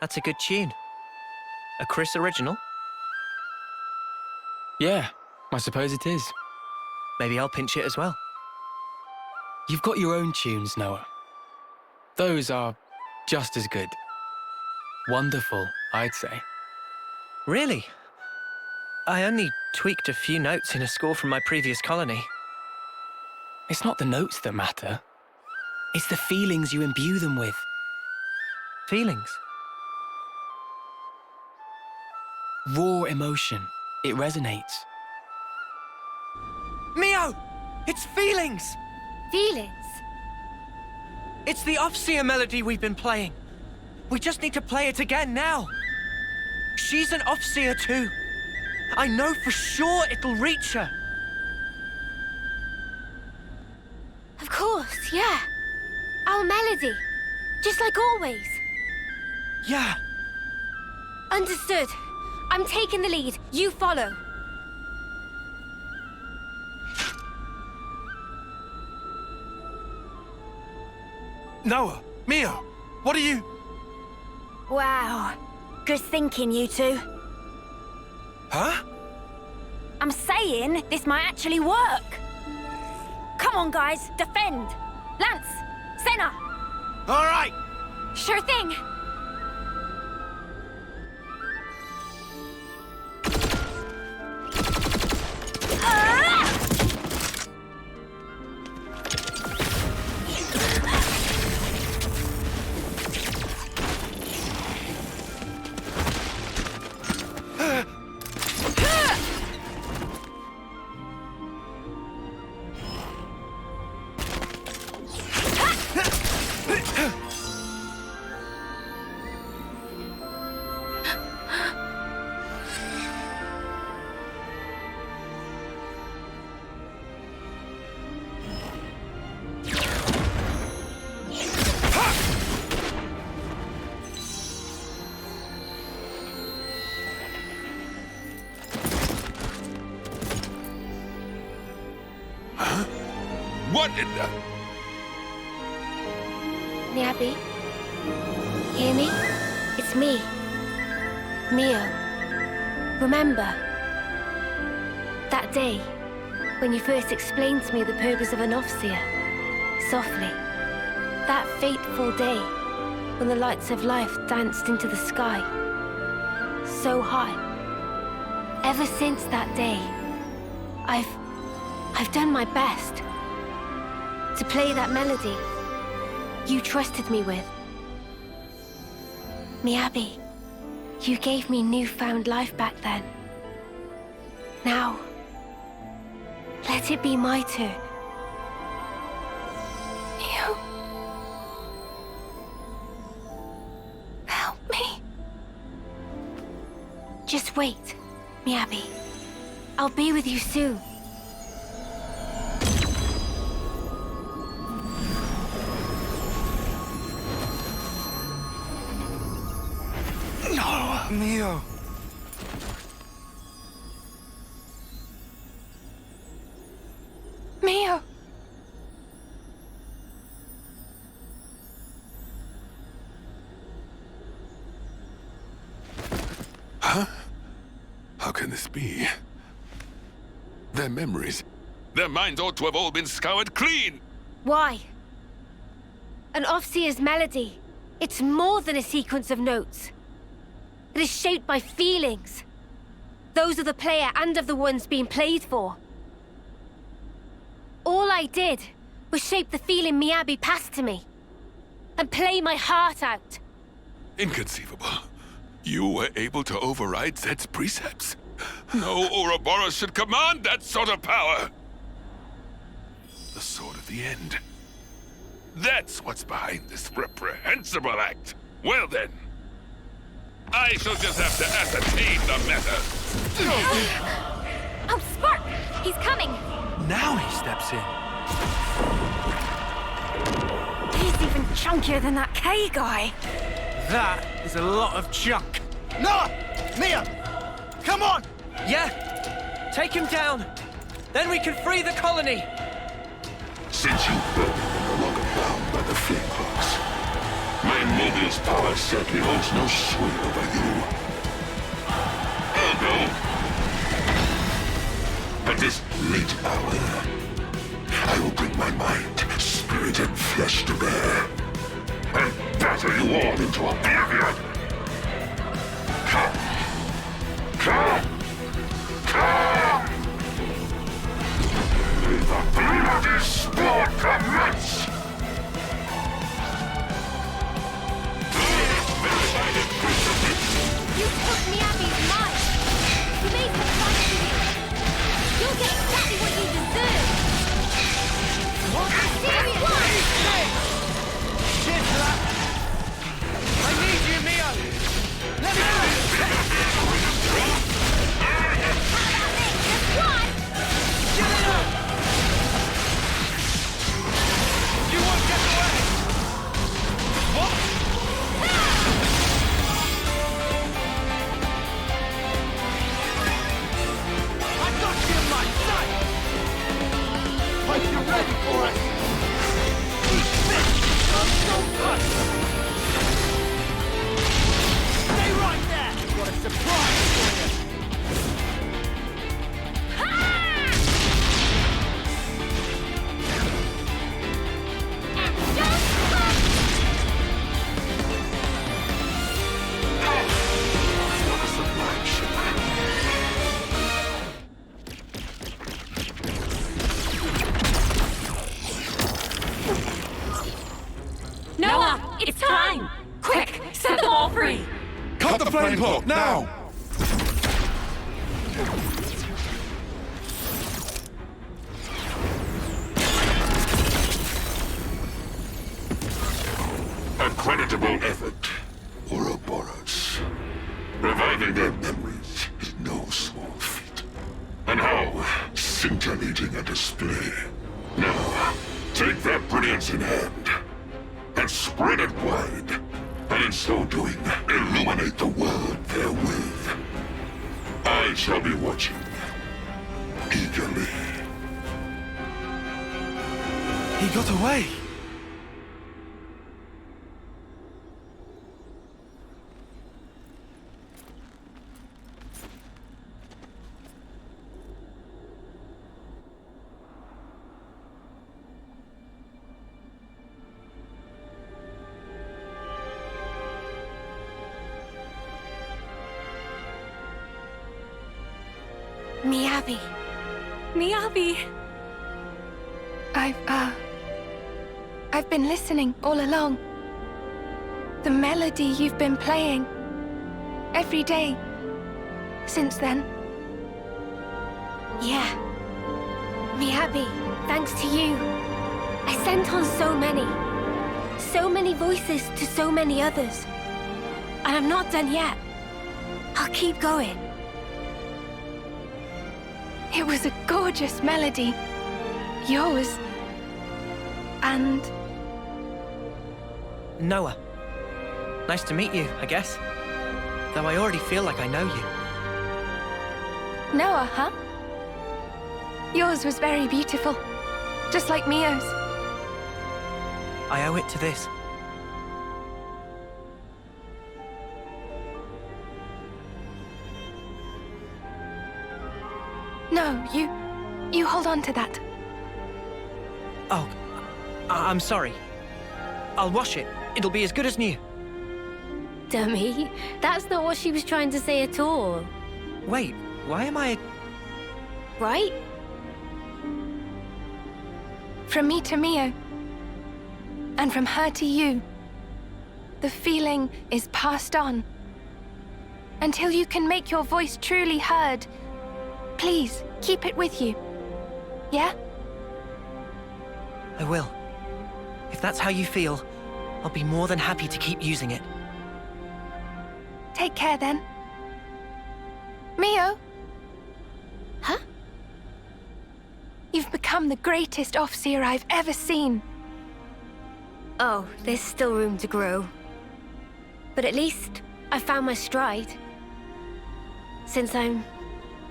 That's a good tune. A Chris original? Yeah, I suppose it is. Maybe I'll pinch it as well. You've got your own tunes, Noah. Those are just as good. Wonderful, I'd say. Really? I only tweaked a few notes in a score from my previous colony. It's not the notes that matter. It's the feelings you imbue them with. Feelings? Raw emotion. It resonates. Mio! It's feelings! Feelings? It's the off-seer melody we've been playing. We just need to play it again now. She's an off-seer too. I know for sure it'll reach her. Of course, yeah. Our melody. Just like always. Yeah. Understood. I'm taking the lead. You follow. Noah, Mio, what are you... Wow. Good thinking, you two. Huh? I'm saying this might actually work. Come on, guys, defend. Lanz, Sena. All right. Sure thing. What in the... Miyabi? Hear me? It's me. Mio. Remember? That day, when you first explained to me the purpose of an off-seer. Softly. That fateful day, when the lights of life danced into the sky. So high. Ever since that day, I've done my best to play that melody you trusted me with. Miyabi, you gave me newfound life back then. Now, let it be my turn. You... help me. Just wait, Miyabi. I'll be with you soon. No, Mio. Mio. Huh? How can this be? Their memories, their minds ought to have all been scoured clean! Why? An off-seer's melody. It's more than a sequence of notes. It is shaped by feelings. Those of the player and of the ones being played for. All I did was shape the feeling Miyabi passed to me. And play my heart out. Inconceivable. You were able to override Zed's precepts? No Ouroboros should command that sort of power! The sword of the end. That's what's behind this reprehensible act. Well then, I shall just have to ascertain the matter. Oh, Spark! He's coming! Now he steps in. He's even chunkier than that K guy. That is a lot of junk. Noah! Mia! Come on! Yeah! Take him down! Then we can free the colony! Since you broke and no longer bound by the flame box, my Moebius power certainly holds no sway over you. Ergo, at this late hour, I will bring my mind, spirit, and flesh to bear, and batter you all into oblivion. Come! Come! Come! May the bloody sport commence! You took Miyabi's mind. You made him fight for you. You'll get exactly what you deserve. What? Serious? Cheers for that! I need you, Mio! Let me What? Get it up! You won't get away! What? I got you in my sight! Hope you're ready for it! Eat this! I'm so good! Stay right there! Got a surprise for you! Noah, it's time! Quick, set them all free! Cut the flame block, now! A creditable effort, Ouroboros. Reviving their memories is no small feat. And how scintillating a display. Now, take that brilliance in hand, and spread it wide, and in so doing, illuminate the world therewith. I shall be watching, eagerly. He got away. Miyabi. Miyabi! I've been listening all along. The melody you've been playing every day since then. Yeah. Miyabi, thanks to you. I sent on so many voices to so many others. And I'm not done yet. I'll keep going. It was a gorgeous melody. Yours. And... Noah. Nice to meet you, I guess. Though I already feel like I know you. Noah, huh? Yours was very beautiful. Just like Mio's. I owe it to this. No, you hold on to that. Oh, I'm sorry. I'll wash it. It'll be as good as new. Dummy, that's not what she was trying to say at all. Wait, why am I... Right? From me to Mio. And from her to you. The feeling is passed on. Until you can make your voice truly heard. Please, keep it with you. Yeah? I will. If that's how you feel, I'll be more than happy to keep using it. Take care then. Mio? Huh? You've become the greatest off-seer I've ever seen. Oh, there's still room to grow. But at least I found my stride. Since I'm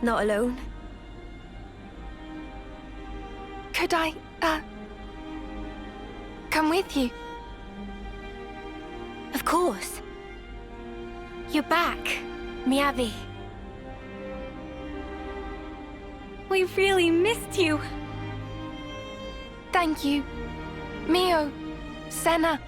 not alone. Could I, come with you? Of course. You're back, Miyabi. We really missed you. Thank you, Mio, Sena.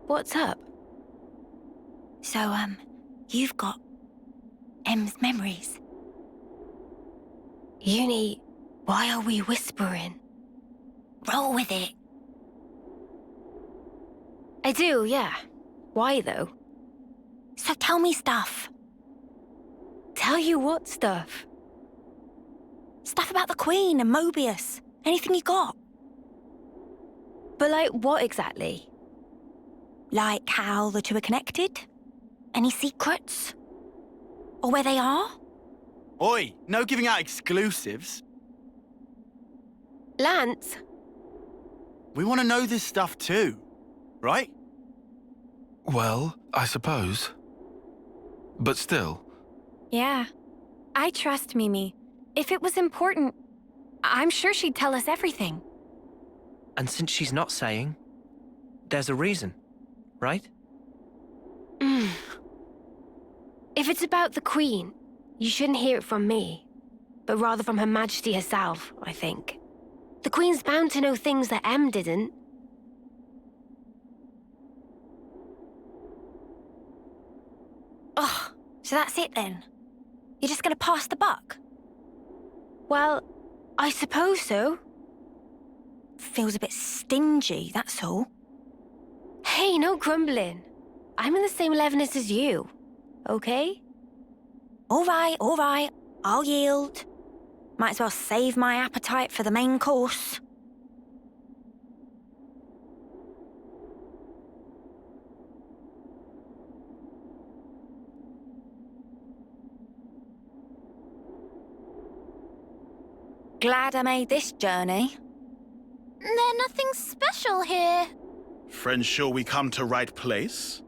What's up? So, you've got M's memories. Eunie, why are we whispering? Roll with it. I do, yeah. Why, though? So tell me stuff. Tell you what stuff? Stuff about the Queen and Moebius. Anything you got. But like what exactly? Like how the two are connected? Any secrets? Or where they are? Oi, no giving out exclusives. Lance? We want to know this stuff too, right? Well, I suppose. But still. Yeah. I trust Mimi. If it was important, I'm sure she'd tell us everything. And since she's not saying, there's a reason, right? If it's about the Queen, you shouldn't hear it from me, but rather from Her Majesty herself, I think. The Queen's bound to know things that Em didn't. Oh, so that's it then? You're just gonna pass the buck? Well, I suppose so. Feels a bit stingy, that's all. Hey, no grumbling. I'm in the same levelness as you, okay? All right. I'll yield. Might as well save my appetite for the main course. Glad I made this journey. There's nothing special here. Friends sure we come to right place?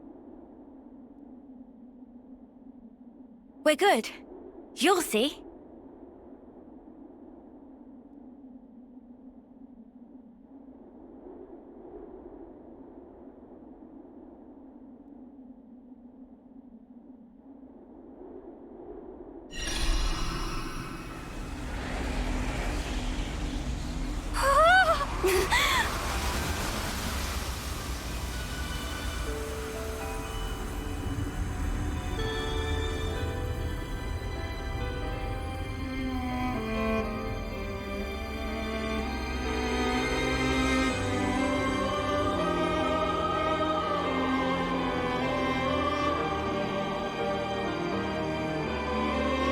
We're good. You'll see.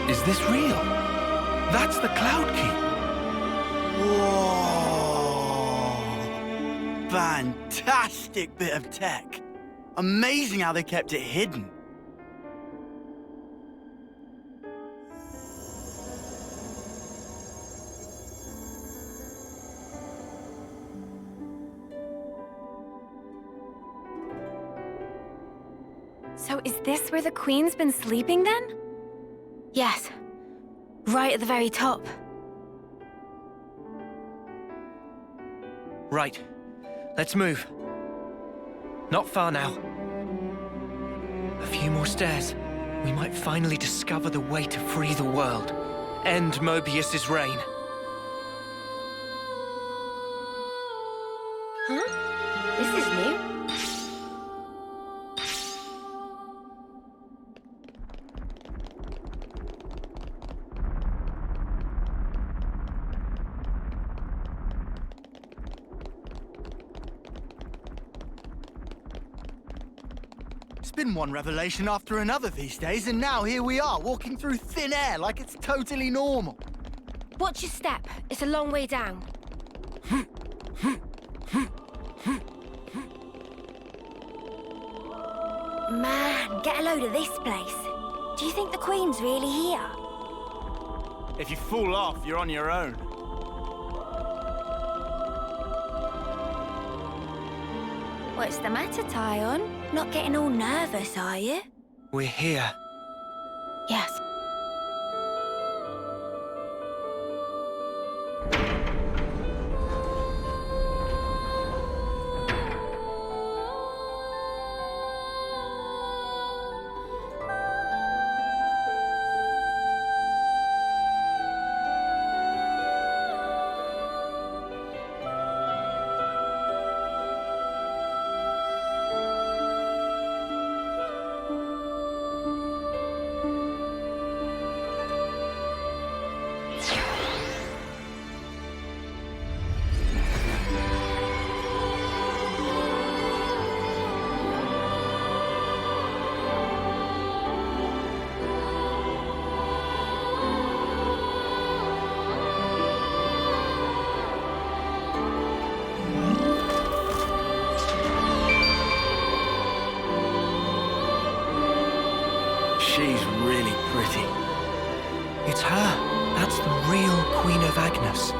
Is this real? That's the Cloud Key. Whoa! Fantastic bit of tech. Amazing how they kept it hidden. So is this where the Queen's been sleeping then? Yes. Right at the very top. Right. Let's move. Not far now. A few more stairs. We might finally discover the way to free the world. End Moebius's reign. Huh? This is new. It's been one revelation after another these days, and now here we are, walking through thin air like it's totally normal. Watch your step. It's a long way down. Man, get a load of this place. Do you think the Queen's really here? If you fall off, you're on your own. What's the matter, Taion? Not getting all nervous, are you? We're here. Yes. She's really pretty. It's her. That's the real Queen of Agnus.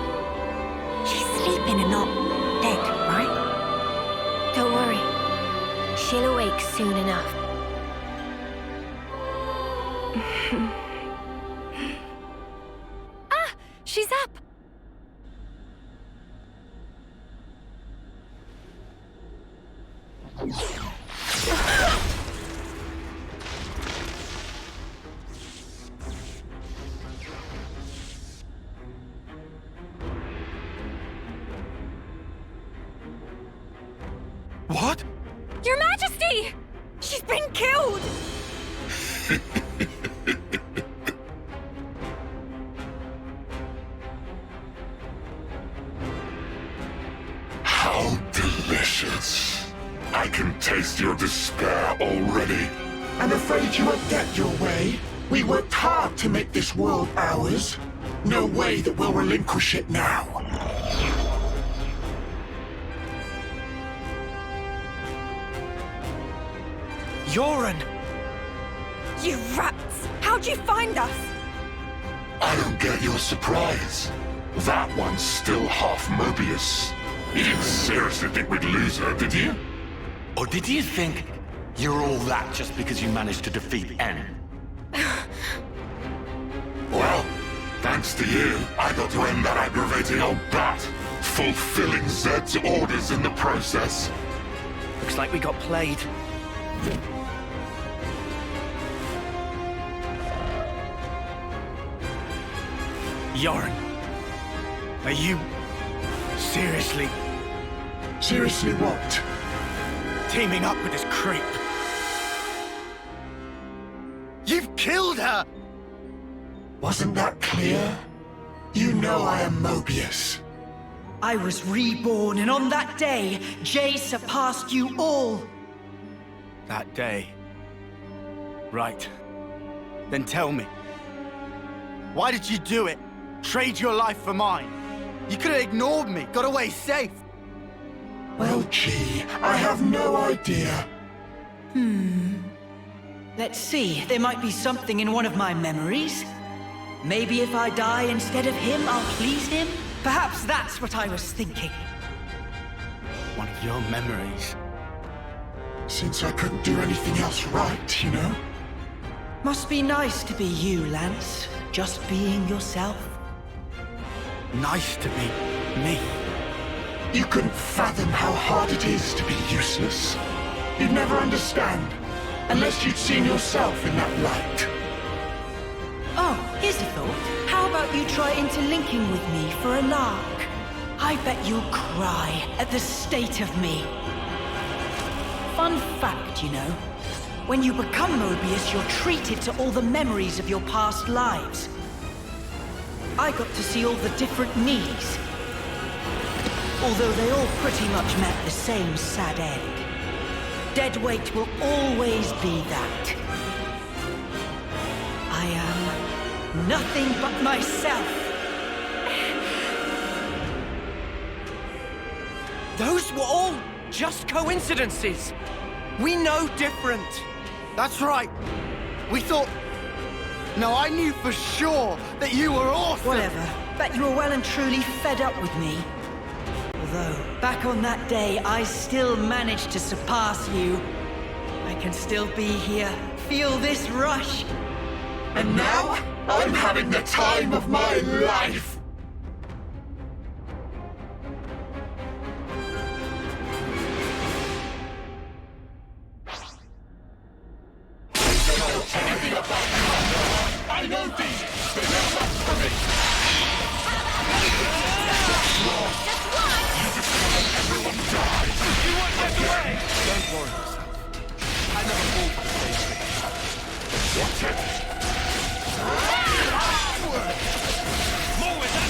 She's sleeping and not dead, right? Don't worry. She'll awake soon enough. Ah! She's up! What? Your Majesty! She's been killed! How delicious. I can taste your despair already. I'm afraid you won't get your way. We worked hard to make this world ours. No way that we'll relinquish it now. Yoren! You rats! How'd you find us? I don't get your surprise. That one's still half Moebius. You didn't seriously think we'd lose her, did you? Or did you think you're all that just because you managed to defeat N? Well, thanks to you, I got to end that aggravating old bat, fulfilling Zed's orders in the process. Looks like we got played. Yoren, are you seriously... Seriously what? Teaming up with this creep? You've killed her! Wasn't that clear? You know I am Moebius. I was reborn, and on that day, Jay surpassed you all. That day. Right. Then tell me. Why did you do it? Trade your life for mine? You could have ignored me, got away safe. Well, gee, I have no idea. Let's see, there might be something in one of my memories. Maybe if I die instead of him, I'll please him? Perhaps that's what I was thinking. One of your memories. Since I couldn't do anything else right, you know? Must be nice to be you, Lance. Just being yourself. Nice to be me. You couldn't fathom how hard it is to be useless. You'd never understand, unless you'd seen yourself in that light. Oh, here's a thought. How about you try interlinking with me for a lark? I bet you'll cry at the state of me. Fun fact, you know. When you become Moebius, you're treated to all the memories of your past lives. I got to see all the different me's. Although they all pretty much met the same sad end. Dead weight will always be that. I am nothing but myself. Those were all just coincidences. We know different. That's right. We thought... No, I knew for sure that you were awesome. Whatever. Bet you were well and truly fed up with me. Although, back on that day, I still managed to surpass you. I can still be here, feel this rush. And now, I'm having the time of my life! I know these! They never left for me! Everyone died! You won't get away! Don't worry yourself. I never fall for the same thing. Watch it! More with that!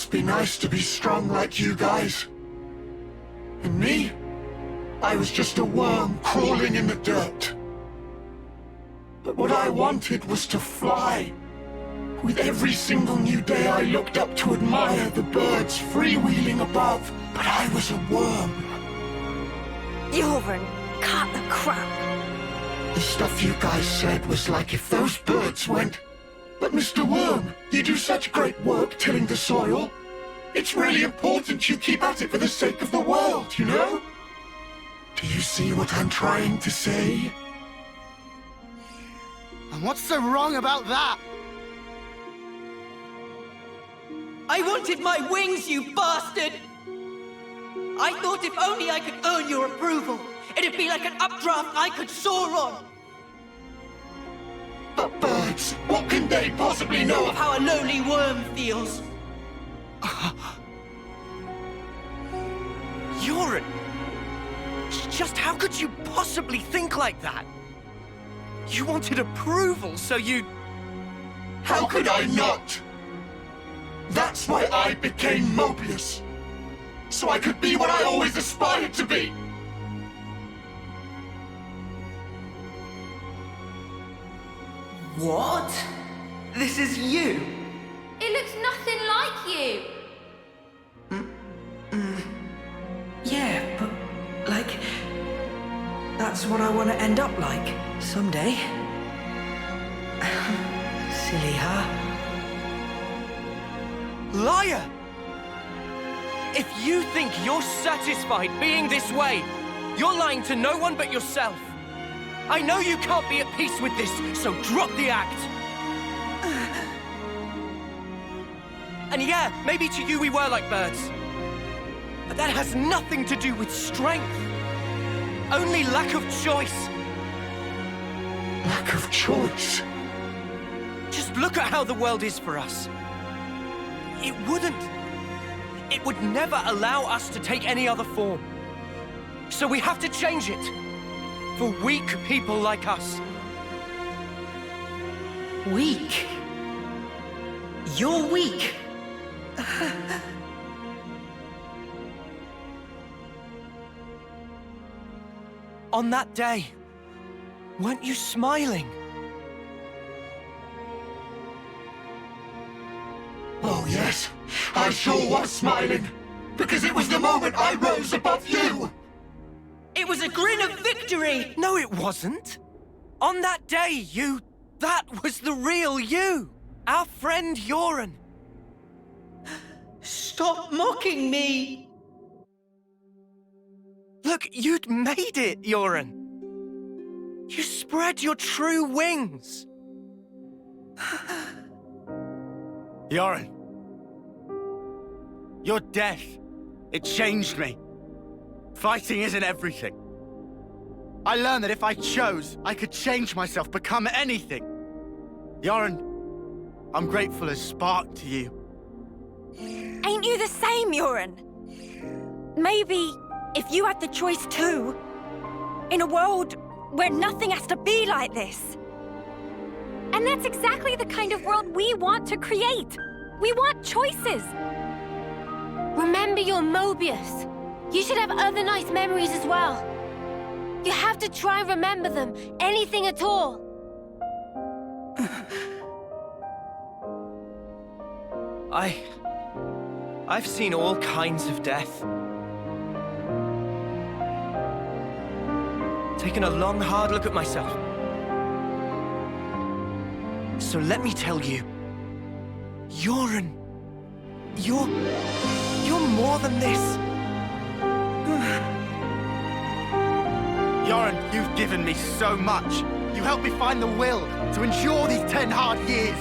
must be nice to be strong like you guys. And me? I was just a worm crawling in the dirt. But what I wanted was to fly. With every single new day I looked up to admire the birds freewheeling above, but I was a worm. Euron, cut the crap. The stuff you guys said was like if those birds went, "But Mr. Worm, you do such great work tilling the soil. It's really important you keep at it for the sake of the world, you know?" Do you see what I'm trying to say? And what's so wrong about that? I wanted my wings, you bastard! I thought if only I could earn your approval, it'd be like an updraft I could soar on. But birds, what can they possibly know Of how a lowly worm feels. Euron! Just how could you possibly think like that? You wanted approval, so you... How could I not? That's why I became Moebius. So I could be what I always aspired to be. What? This is you? It looks nothing like you. Yeah, but, like, that's what I want to end up like, someday. Silly, huh? Liar! If you think you're satisfied being this way, you're lying to no one but yourself. I know you can't be at peace with this, so drop the act. And yeah, maybe to you we were like birds. But that has nothing to do with strength. Only lack of choice. Lack of choice? Just look at how the world is for us. It would never allow us to take any other form. So we have to change it. For weak people like us. Weak? You're weak. On that day, weren't you smiling? Oh yes, I sure was smiling. Because it was the moment I rose above you. It was a grin of victory! No, it wasn't. On that day, that was the real you. Our friend Euron. Stop mocking me! Look, you'd made it, Euron. You spread your true wings. Euron. Your death, it changed me. Fighting isn't everything. I learned that if I chose, I could change myself, become anything. Euron, I'm grateful as spark to you. Ain't you the same, Euron? Maybe if you had the choice too, in a world where nothing has to be like this. And that's exactly the kind of world we want to create. We want choices. Remember your Moebius. You should have other nice memories as well. You have to try and remember them, anything at all. I've seen all kinds of death. Taken a long, hard look at myself. So let me tell you, Euron, you're more than this. Euron, you've given me so much. You helped me find the will to endure these 10 hard years.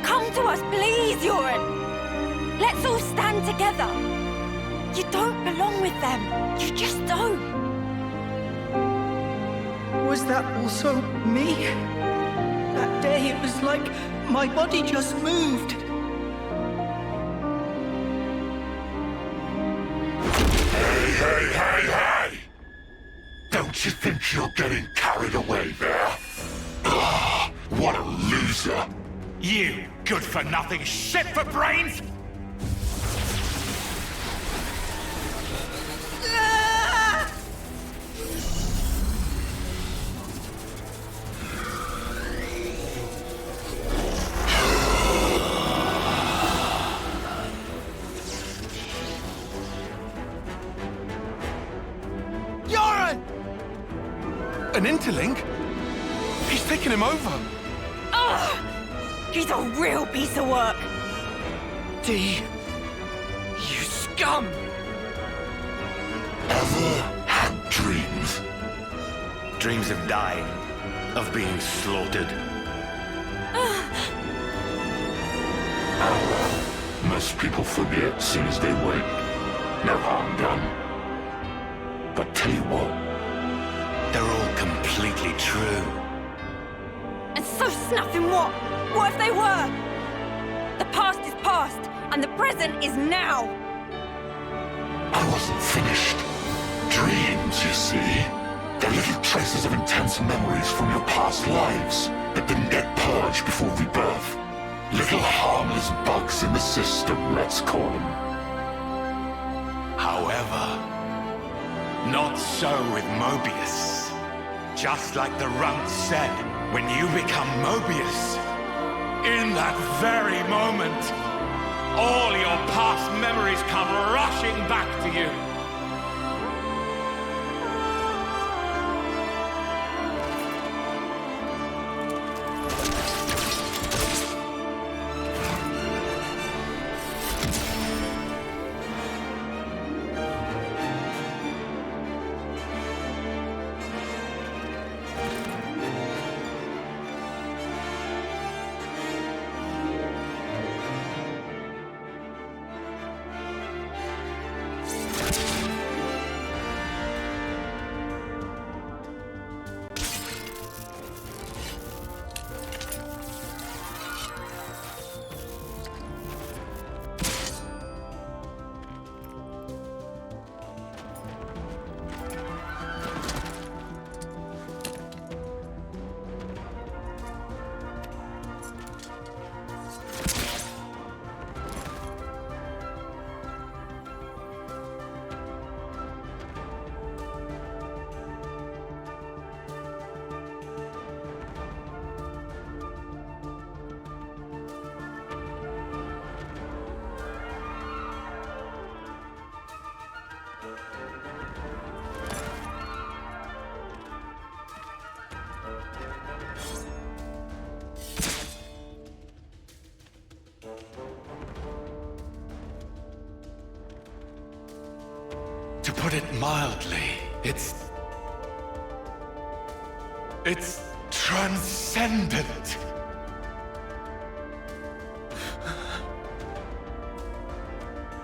Come to us, please, Euron. Let's all stand together. You don't belong with them. You just don't. Was that also me? That day it was like my body just moved. Hey! Don't you think you're getting carried away there? Ugh, what a loser. You good-for-nothing shit for brains! An interlink? He's taken him over. Ugh! He's a real piece of work. D, you scum! Ever had dreams? Dreams of dying, of being slaughtered. Most people forget as soon as they wake. No harm done. But tell you what, they're all completely true. And so snuffing what? What if they were? The past is past, and the present is now. I wasn't finished. Dreams, you see. They're little traces of intense memories from your past lives that didn't get purged before rebirth. Little harmless bugs in the system, let's call them. However, not so with Moebius. Just like the runt said, when you become Moebius, in that very moment, all your past memories come rushing back to you. To put it mildly, it's transcendent.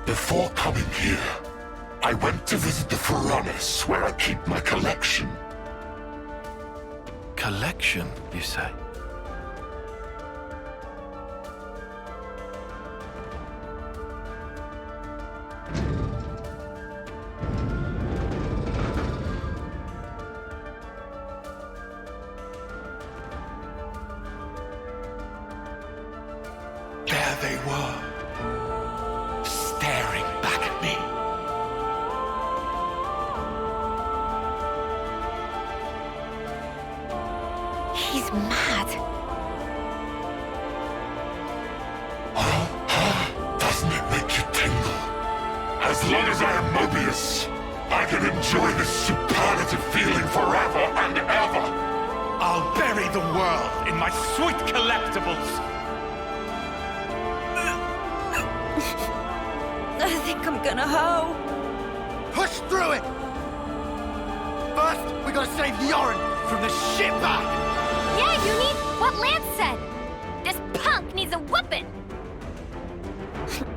Before coming here, I went to visit the furnace where I keep my collection. Collection, you say? There they were, staring back at me. He's mad. Doesn't it make you tingle? As long as I am Moebius, I can enjoy this superlative feeling forever and ever. I'll bury the world in my sweet collectibles. I think I'm gonna hoe. Push through it! First, we gotta save Yoren from the shitbag! Yeah, Eunie, what Lanz said. This punk needs a whooping.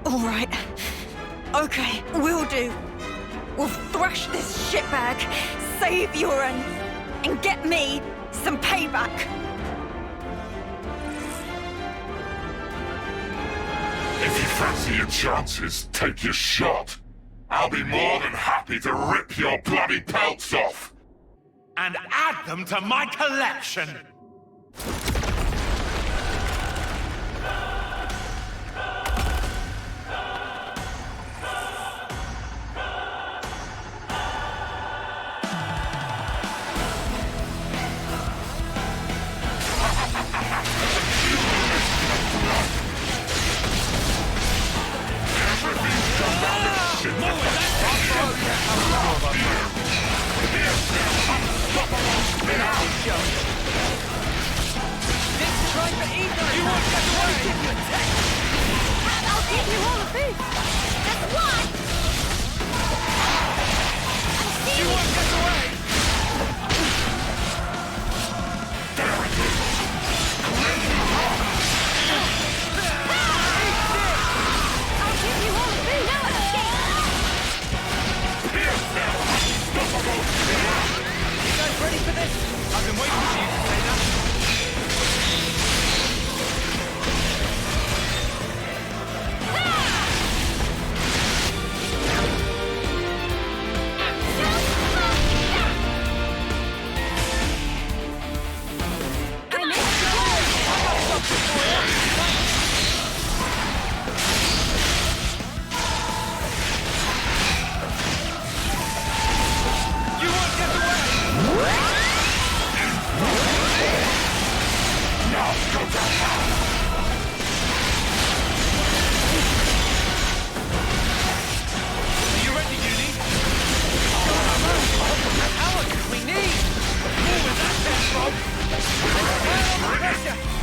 All right. Okay, we'll do. We'll thrash this shitbag, save Yoren, and get me some payback. If you fancy your chances, take your shot. I'll be more than happy to rip your bloody pelts off. And add them to my collection. Everything's You won't get away! I'll give you all a boost! That's one! You won't get away! I'll give you all a boost! Now You guys ready for this? I've been waiting for you to say that.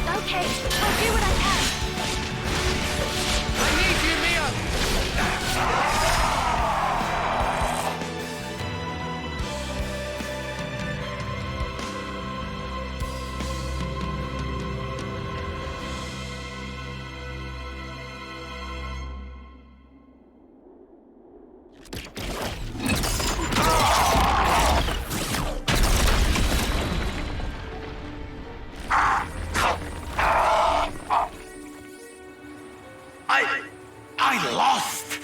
Okay, I'll do what I can. I need you, Mia! I lost!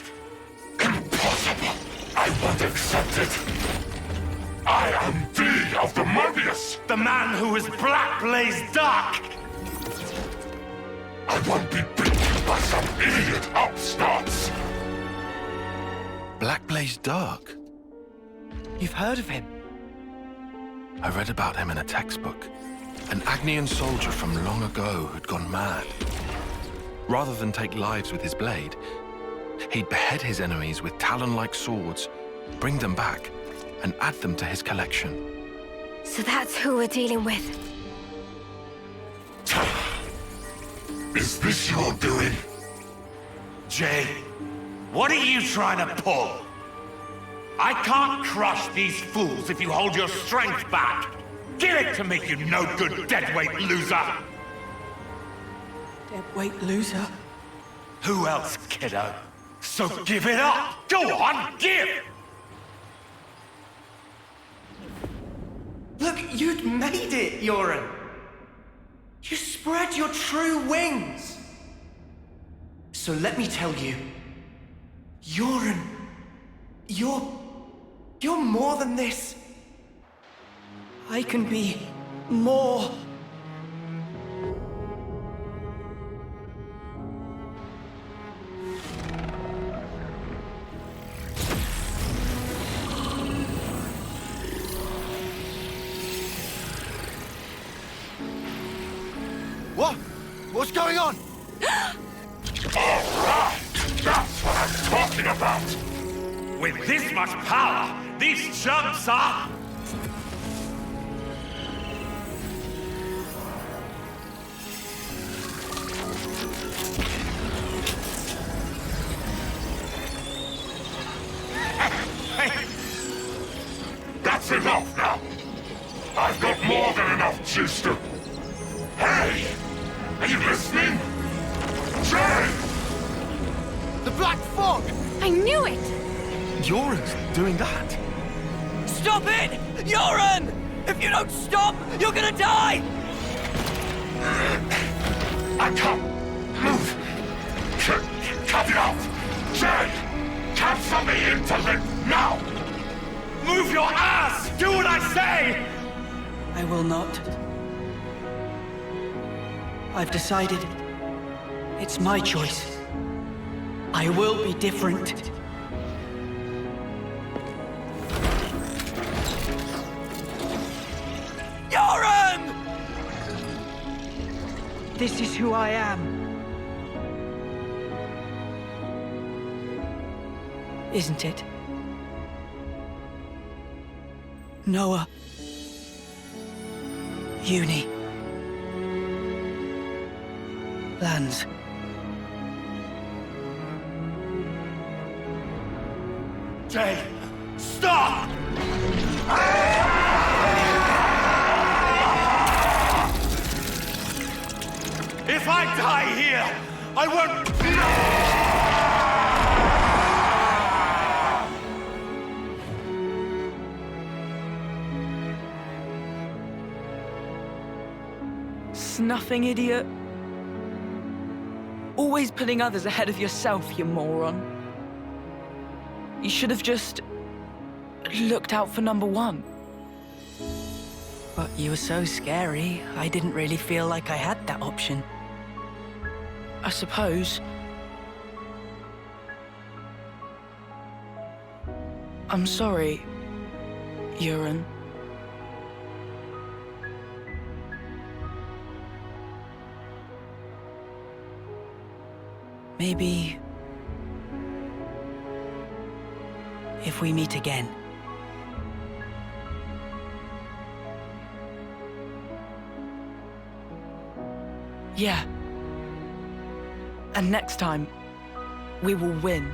Impossible! I won't accept it! I am D of the Moebius! The man who is Black Blaze Dark! I won't be beaten by some idiot upstarts! Black Blaze Dark? You've heard of him? I read about him in a textbook. An Agnian soldier from long ago who'd gone mad. Rather than take lives with his blade, he'd behead his enemies with talon-like swords, bring them back, and add them to his collection. So that's who we're dealing with. Is this your doing? Jay, what are you trying to pull? I can't crush these fools if you hold your strength back. Give it to me, you no-good deadweight loser! Deadweight loser? Who else, kiddo? So give it up! Go on, give! Look, you'd made it, Euron. You spread your true wings. So let me tell you, Euron, you're more than this. I can be more. What? What's going on? Alright! That's what I'm talking about! With this much power, these chumps are... That's enough now! I've got more than enough juice to... Hey! Are you listening? Jay! The Black Fog! I knew it! Euron's doing that? Stop it! Euron! If you don't stop, you're gonna die! I can't move! Cut it out! Jay! Cancel me into limp now! Move your ass! Do what I say! I will not. I've decided. It's my choice. I will be different. Euron! This is who I am. Isn't it? Noah. Eunie. Lanz. Jay, stop! If I die here, I won't... Snuffing idiot. Always putting others ahead of yourself, you moron. You should have just looked out for number one. But you were so scary, I didn't really feel like I had that option. I suppose. I'm sorry, Euron. Maybe if we meet again. Yeah. And next time, we will win.